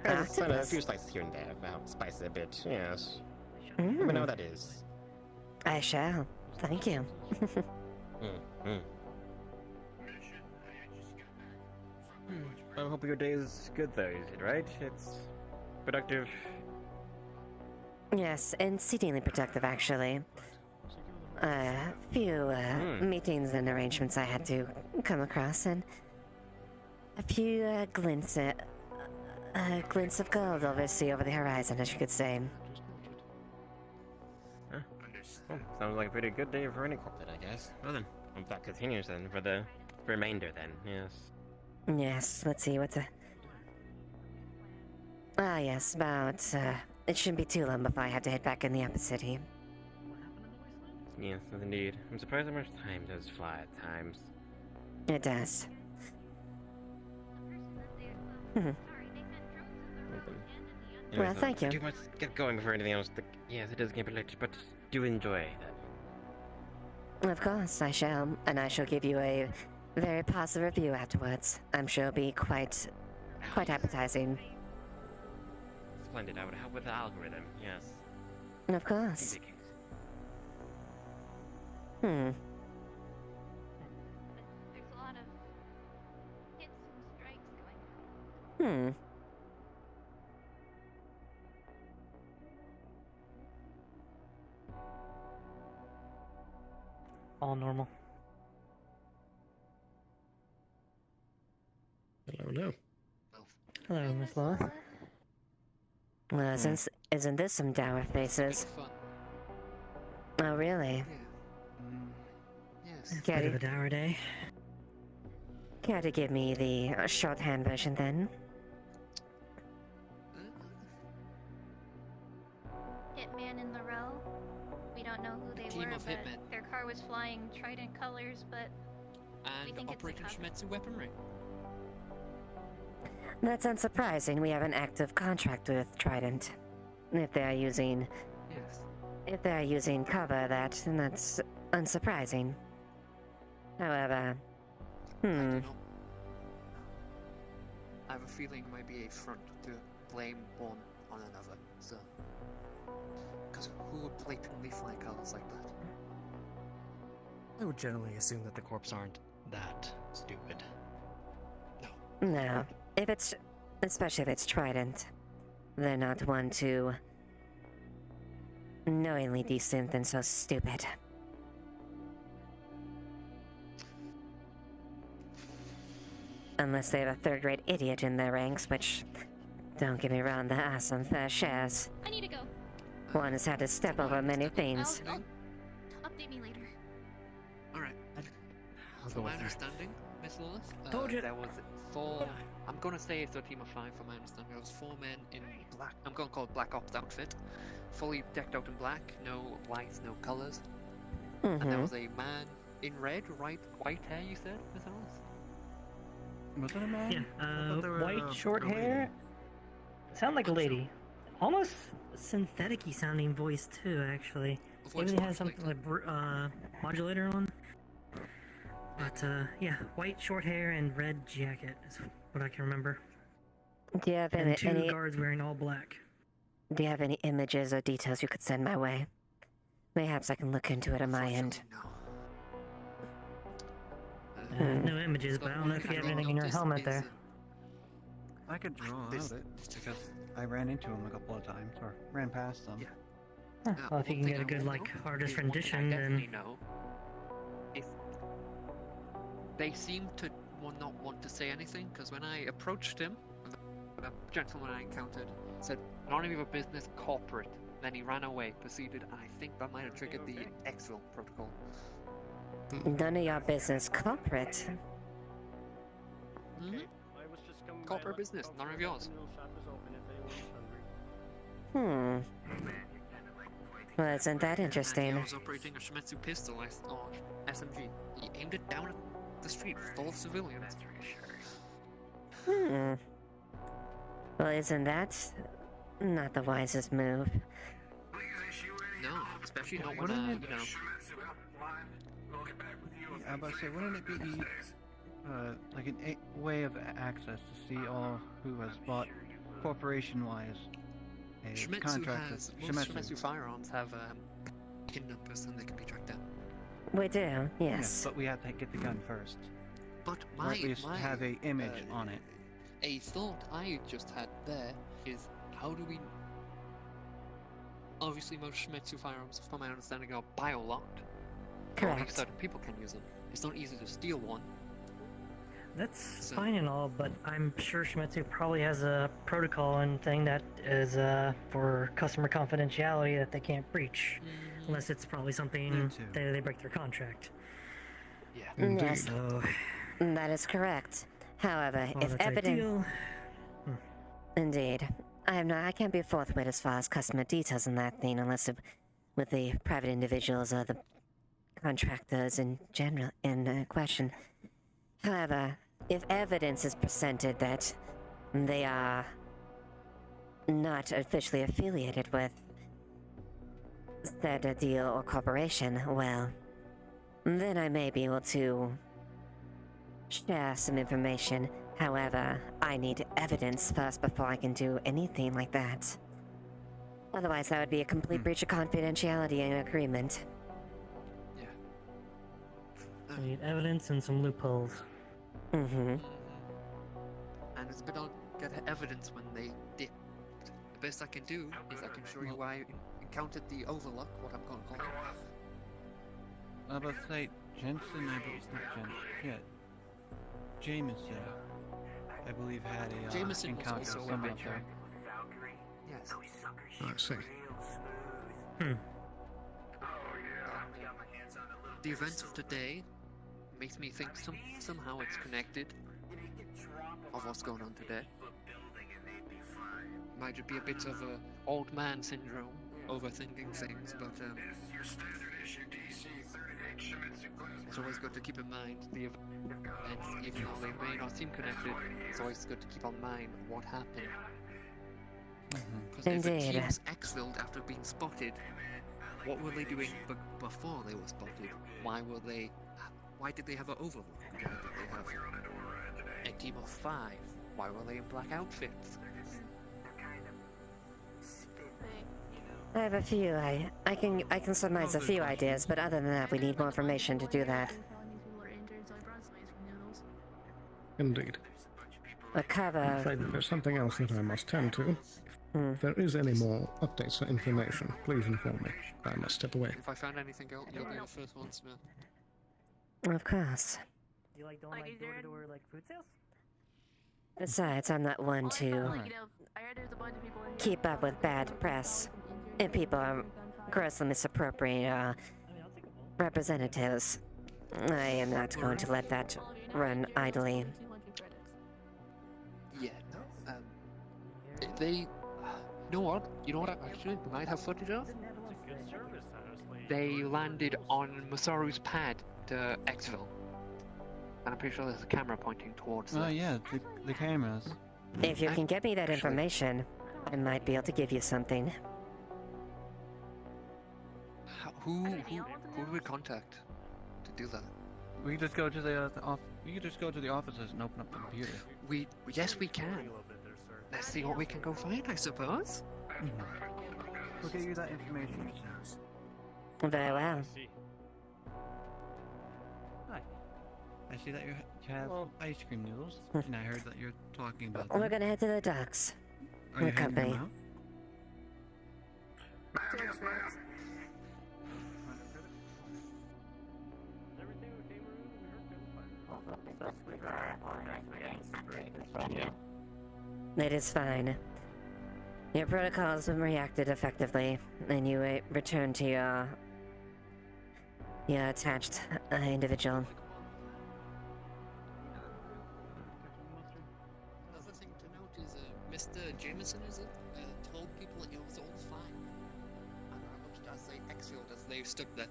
Just a Octopus? few slices here and there. Well, spice it a bit, yes. Let me know what that is. I shall. Thank you. I hope your day is good though, is it right? It's productive. Yes, exceedingly productive, actually. A few meetings and arrangements I had to come across, and a few glints of gold over the horizon, as you could say. Huh. Well, sounds like a pretty good day for any corp then, I guess. Well then, hope that continues then for the remainder then, yes. Yes, let's see, what's a... Ah, yes, about, it shouldn't be too long before I have to head back in the upper city. Yes, indeed. I'm surprised how much time does fly at times. It does. Mhm. Well, thank you. Do much get going before anything else. Yes, it is getting a bit late, but do enjoy that. Of course, I shall, and I shall give you a very positive review afterwards. I'm sure it'll be quite appetizing. Splendid. I would help with the algorithm, yes. Of course. There's a lot of hits and strikes going on. All normal. Hello. Hello, Miss Lilith. Well, isn't this some dour faces? Oh, really? Yes. Bit of a dour day. Care to give me the shorthand version then? Hitman in the row. We don't know who they Team were, of but hitmen. their car was flying trident colors, but we And think it's a Operation cover. Shimetsu weaponry. That's unsurprising. We have an active contract with Trident. If they are using cover, that's unsurprising. However, I don't know. I have a feeling it might be a front to blame one on another. So, because who would blatantly fly colors like that? I would generally assume that the corps aren't that stupid. no. Especially if it's Trident, they're not one to knowingly do something so stupid. Unless they have a third-rate idiot in their ranks, which, don't get me wrong, there are some fair shares. I need to go. One has had to step over many things. I'll update me later. Alright. I'll From go my with her. understanding, Miss Lilith, Told you. there was 4. I'm gonna say it's a team of 5 from my understanding. There was 4 men in black. I'm gonna call it Black Ops outfit, fully decked out in black, no lights, no colors. And there was a man in red, white hair. You said, Miss Lilith? Was it a man? Yeah, I thought they were, White, short a lady. hair. Sound like a lady. Almost synthetic-y sounding voice too, actually. Maybe it has something like modulator on. But yeah, white, short hair and red jacket is what I can remember. Do you have And two any guards wearing all black. Do you have any images or details you could send my way? Perhaps I can look into it on my end. No images, but I don't know if you have anything in your helmet there. I could draw out it because I ran into him a couple of times or ran past them. Huh, well, if you can get a good, like, artist rendition, definitely then... know if they seem to not want to say anything, because when I approached him, the gentleman I encountered said, "None of your business, corporate." Then he ran away, proceeded, and I think that might have triggered the exfil protocol. None of your business, corporate. Mm-hmm. Corporate business, none of yours. Well, isn't that And interesting? he was operating a Shimetsu pistol or SMG. He aimed it down at the street full of civilians. Well, isn't that not the wisest move? No, especially not when, Wouldn't it- you know. Yeah, I was about to say, wouldn't it be like way of access to see all who has bought corporation-wise a Shimetsu contract has, with most Shimetsu. Shimetsu firearms have pin numbers and they can be tracked down. We do, yes. Yes, but we have to get the gun first. But Or at least have a image on it. A thought I just had there is, how do we... Obviously most Shimetsu firearms, from my understanding, are bio-locked. Only Correct. certain people can use them. It's not easy to steal one. That's fine and all, but I'm sure Shimetsu probably has a protocol and thing that is for customer confidentiality that they can't breach, unless it's probably something they break their contract. Yeah. Yes, So, that is correct. However, well, if that's evidence... ideal. Indeed. I can't be forthwith as far as customer details in that thing unless with the private individuals or the contractors in general in question. However, if evidence is presented that they are not officially affiliated with said deal or corporation, well, then I may be able to share some information. However, I need evidence first before I can do anything like that. Otherwise, that would be a complete breach of confidentiality and agreement. So we need evidence and some loopholes. Mm-hmm. And it's a bit odd to get evidence when they did. The best I can do is I can show you why I encountered the overlook, what I'm going to call it. I was about to say, Jensen, I believe, not Jensen, yeah. Jameson, I believe, had a Jameson was encounter also with a someone Richard. there. Yes. I see. The events of today makes me think somehow it's connected of what's going on today. Might just be a bit of a old man syndrome, overthinking things, but it's always good to keep in mind the events, even though they may not seem connected. It's always good to keep in mind what happened. Because if the Indeed. team's exfilled after being spotted, what were they doing before they were spotted? Why did they have an overlook? Why did they have a team of 5? Why were they in black outfits? I have a few. I can surmise a few ideas, but other than that, we need more information to do that. Indeed. A cover. I'm afraid that there's something else that I must tend to. If there is any more updates or information, please inform me. I must step away. If I found anything else, you'll be the first one to know. Of course. Do you like doing like door-to-door like food sales? Besides, I'm not one to keep up with bad press. If people are grossly misappropriate representatives, I am not going to let that run idly. Yeah, no. They. You know what? Actually, we might have footage of. They landed on Masaru's pad to Xville. And I'm pretty sure there's a camera pointing towards them. Oh yeah, the cameras. If you can get me that information, I might be able to give you something. Who do we contact to do that? We can just go to the we can just go to the offices and open up the computer. Yes, we can. Let's see what we can go find, I suppose. We'll get you that information. Very well. Hi. I see that you have ice cream noodles, and I heard that you're talking about them. We're gonna head to the docks. Are you The heading them company. out? It is fine. Your protocols have reacted effectively, and you return to your attached individual. Another thing to note is Mr. Jameson, is it? Told people it was all fine. And I watched as they exhaled as they stood there.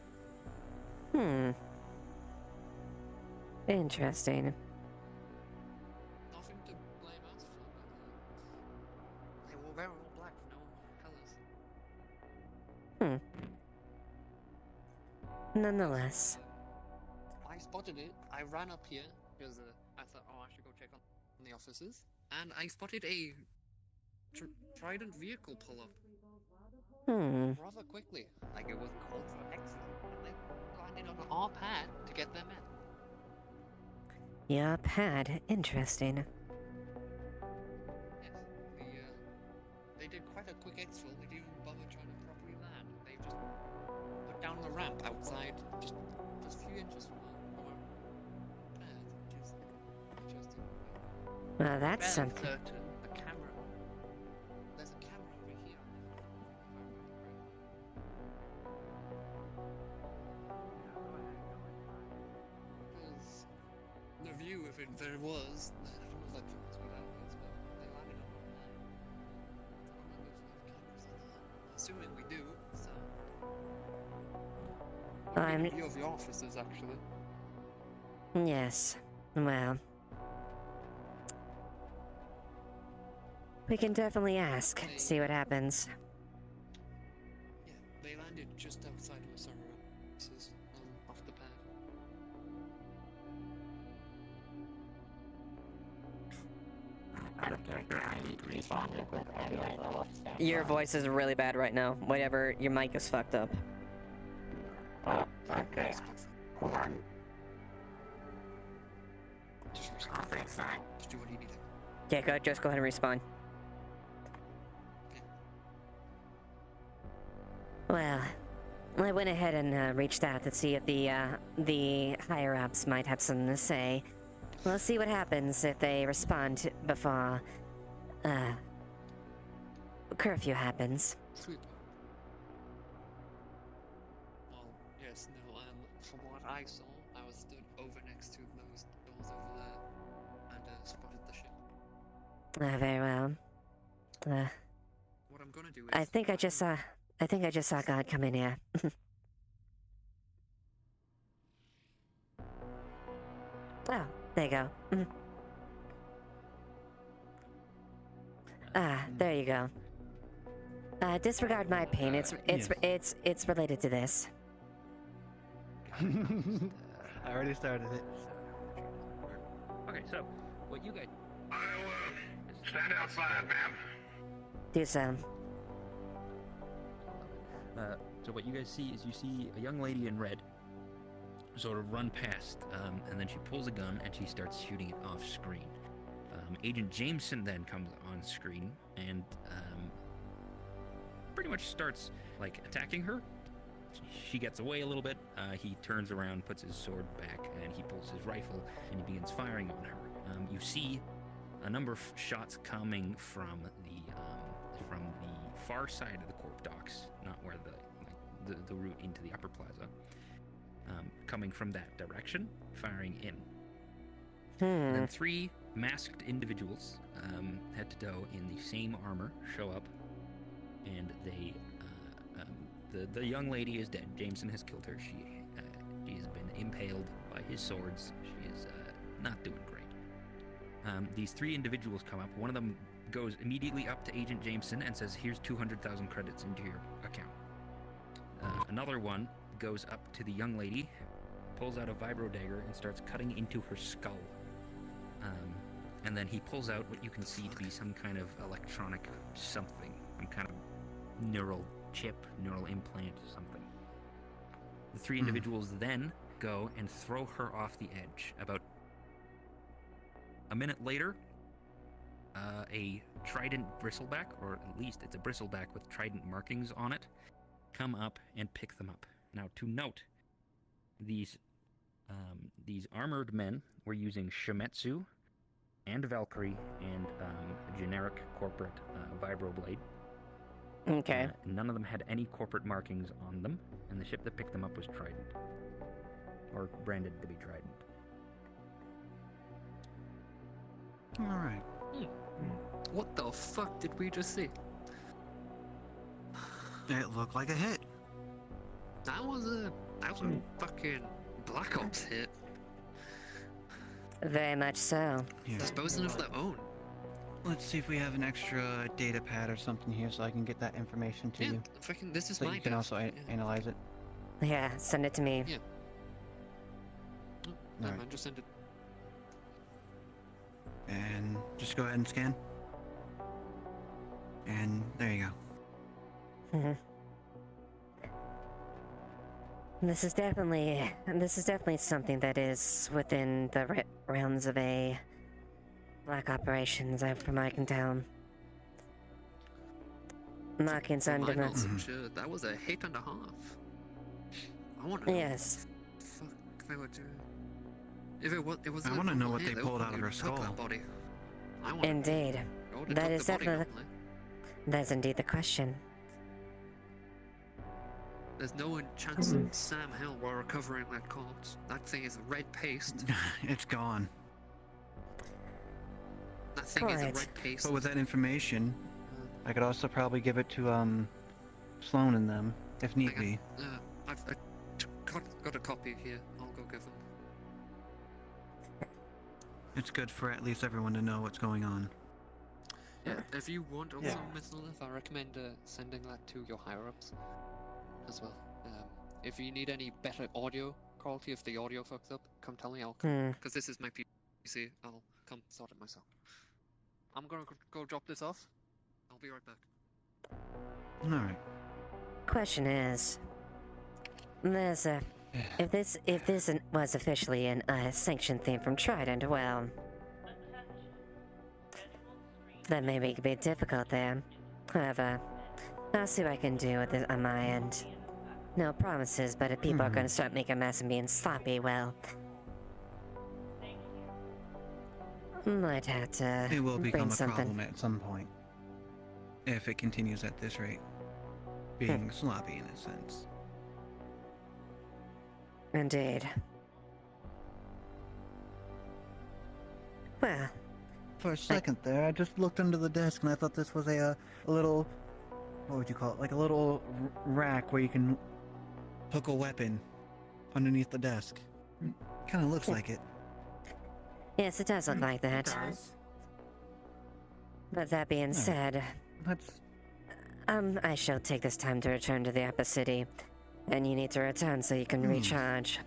Interesting. Nothing to blame us for, but they were wearing all black for no colours. Nonetheless. I spotted it. I ran up here because I thought, oh, I should go check on the officers, and I spotted a Trident vehicle pull up. Rather quickly. Like, it was called for exit, and they landed on our pad to get them in. Your pad. Interesting. Yes, they did quite a quick exfil. They didn't even bother trying to properly land. They just put down the ramp outside, just a few inches from our pad, which is interesting. Well, that's Fairly something. certain the camera. There's a camera over here. Because the view, if there was, I don't know if that view was good angles, but they landed on our pad. I don't remember if we have cameras on that. Assuming we do, so. I'm. A view of the officers, actually. Yes. Well. We can definitely ask. See what happens. Yeah, they landed just outside of us, our officers, off the pad. Your voice is really bad right now. Whatever, your mic is fucked up. Okay. Hold on. Just respond. Just do what you need to. Yeah, just go ahead and respawn. Well, I went ahead and reached out to see if the higher-ups might have something to say. We'll see what happens if they respond before curfew happens. Sweet. Well, yes, no, from what I saw, I was stood over next to those doors over there and spotted the ship. Very well. What I'm gonna do is... I think I just saw God come in here. Oh, there you go. There you go. Disregard my pain. It's related to this. I already started it. Okay, so what you guys Stand outside, ma'am. Do so. So what you guys see is you see a young lady in red sort of run past, and then she pulls a gun and she starts shooting it off screen. Agent Jameson then comes on screen and pretty much starts like attacking her. She gets away a little bit. He turns around, puts his sword back, and he pulls his rifle and he begins firing on her. You see a number of shots coming from the far side of the Corp docks, not where the route into the upper plaza. Coming from that direction, firing in. And then 3 masked individuals, head to toe in the same armor, show up, and they, the young lady is dead. Jameson has killed her. She has been impaled by his swords. She is not doing great. These 3 individuals come up. One of them goes immediately up to Agent Jameson and says, "Here's 200,000 credits into your account." Another one goes up to the young lady, pulls out a vibro dagger and starts cutting into her skull. And then he pulls out what you can see to be some kind of electronic something, some kind of neural chip, neural implant, something. The 3 individuals then go and throw her off the edge. About a minute later, a trident bristleback, or at least it's a bristleback with trident markings on it, come up and pick them up. Now, to note, these armored men were using Shimetsu and Valkyrie and a generic corporate vibroblade. Okay. None of them had any corporate markings on them, and the ship that picked them up was Trident, or branded to be Trident. All right. What the fuck did we just see? It looked like a hit. That was a fucking Black Ops hit. Very much so. Yeah. Disposing of their own. Let's see if we have an extra data pad or something here so I can get that information to you. Fucking, this is so my you can desk. also analyze it. Yeah, send it to me. Yeah. All No, right. man, just send it. And just go ahead and scan. And there you go. This is definitely something that is within the realms of a black operations, from what I can tell. Markings From under my knowledge, that was a hit and a half. I want to know. Yes. Fuck, they would do. If it was I want to know what they pulled out of her skull. That body. I want Indeed. That is definitely. That's indeed the question. There's no chance in Sam Hell we're recovering that corpse. That thing is red paste. It's gone. That thing is a red paste. But with that information, I could also probably give it to Sloan and them, if need be. I've got a copy here. I'll go give them. It's good for at least everyone to know what's going on. Yeah, if you want also, Miss Lilith, I recommend sending that to your higher-ups as well. If you need any better audio quality, if the audio fucks up, come tell me, I'll come. Because this is my PC, I'll come sort it myself. I'm gonna go drop this off. I'll be right back. Alright. Question is, there's a if this was officially an sanctioned theme from Trident, well, that may be a bit difficult there. However, I'll see what I can do with it on my end. No promises, but if people are going to start making a mess and being sloppy, well, might have to It will become bring a something. problem at some point. If it continues at this rate. Being sloppy in a sense. Indeed. Well, for a second there, I just looked under the desk and I thought this was a little, what would you call it? Like a little rack where you can hook a weapon underneath the desk. Kind of looks like it. Yes, it does look like that. But that being said, I shall take this time to return to the Upper City, and you need to return so you can recharge.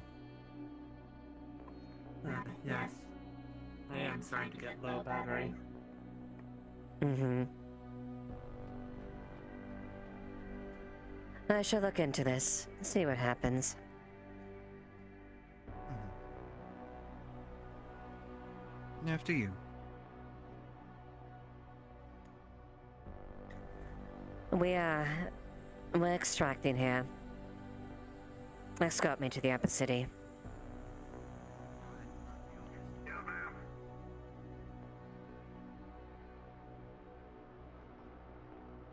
Yes. I am starting to get low battery. I shall look into this, see what happens. After you. We're extracting here. Escort me to the Upper City.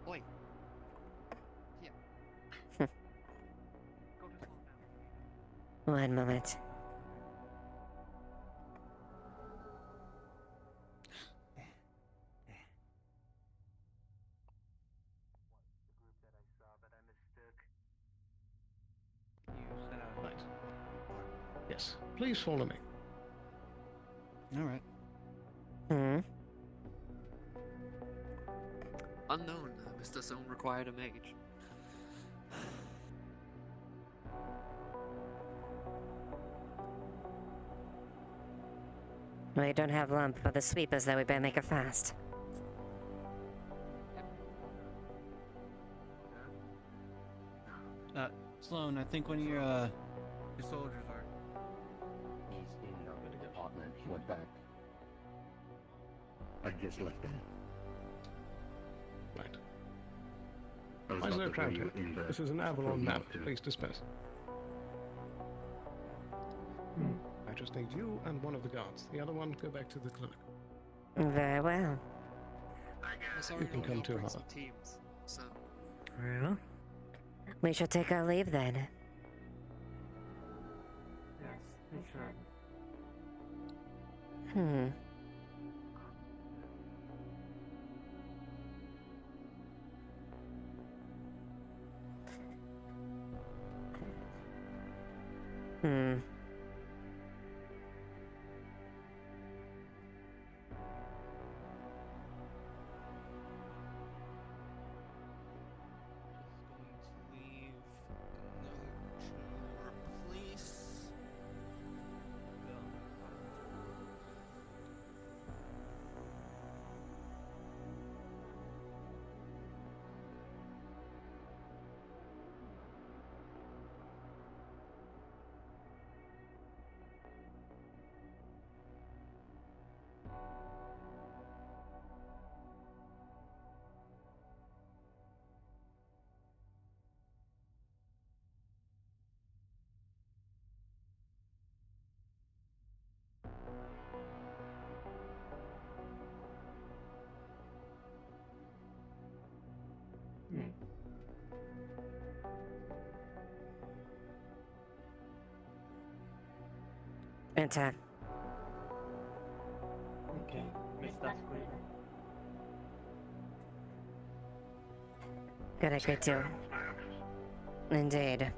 Oi. One moment. Yes. Please follow me. Alright. Unknown, Mr. Zone required a mage. We don't have lump for the sweepers, though. We better make it fast. Sloan, I think one of your soldiers are... He's in the department. He went back. I just left him. Right. I was Why is about there a to crowd bring here? you in the- This is an Avalon map. to- Please disperse. I just need you and one of the guards. The other one, go back to the clinic. Very well. You can come too, Hannah. Teams, so. Well, We shall take our leave then. Yes, we should. Enter. Okay, Miss Duskwing. Good to. Indeed.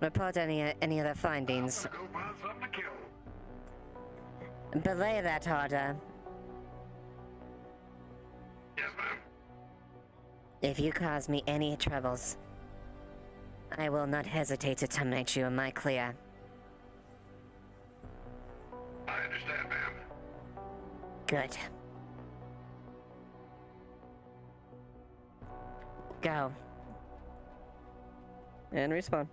Report any other findings. Belay that order. Yes, ma'am. If you cause me any troubles, I will not hesitate to terminate you in my clear. I understand, ma'am. Good. Go. And respawn.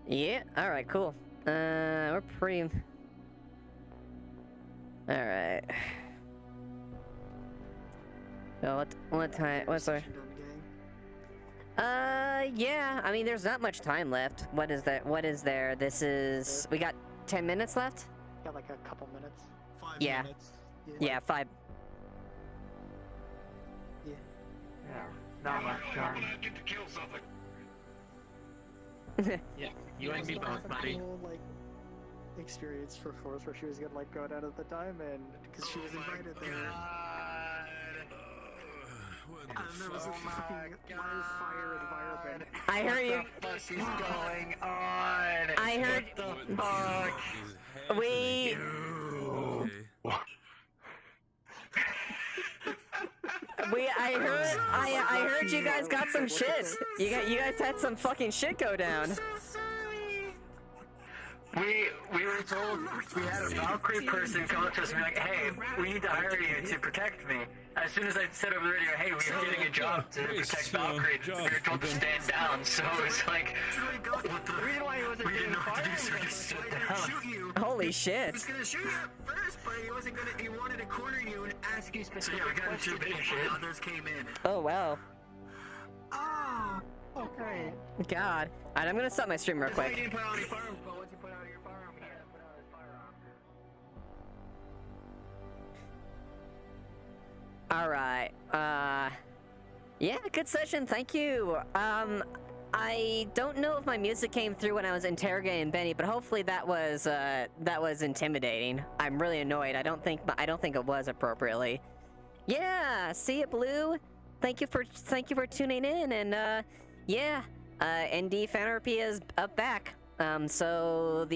Yeah, alright, cool. We're pretty... Alright. Well, what time? What's our... Yeah, I mean, there's not much time left. What is that? What is there? This is... We got 10 minutes left? Got like a couple minutes. 5 Yeah. minutes. Yeah, 5. Yeah. Yeah, not much time. Get to kill something. Yeah, you and me both, buddy. Whole, like, experience for Force where she was gonna like go out at the time and because she was invited there. And there was a fucking wildfire environment. I heard you. What the fuck is going on? I heard. What the fuck? We. I heard you guys got some shit. You guys had some fucking shit go down. We were told we had a Valkyrie person come up to us and be like, hey, we need to hire you to protect me. As soon as I said over the radio, hey, we're getting a job to protect Valkyrie, we were told to stand down. So it's like, what the reason why he wasn't we didn't know what to do, so we just stood down. Holy shit. He was gonna shoot you at first, but he wasn't gonna. He wanted to corner you and ask you specific So yeah, we got into questions a bit of before shit. others came in. Oh wow. Oh, okay. God. Alright, I'm gonna stop my stream real That's why he quick. didn't put out any firearms, but once you put out your firearm, you gotta put out his firearm. Alright. Yeah, good session, thank you. I don't know if my music came through when I was interrogating Benny, but hopefully that was intimidating. I'm really annoyed. I don't think it was appropriately. Yeah, see it, Blue. Thank you for tuning in, and yeah, ND Fanarpy is up back. So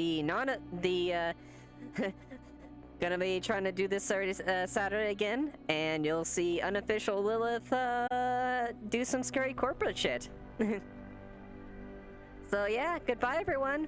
gonna be trying to do this Saturday again, and you'll see unofficial Lilith do some scary corporate shit. So yeah, goodbye everyone.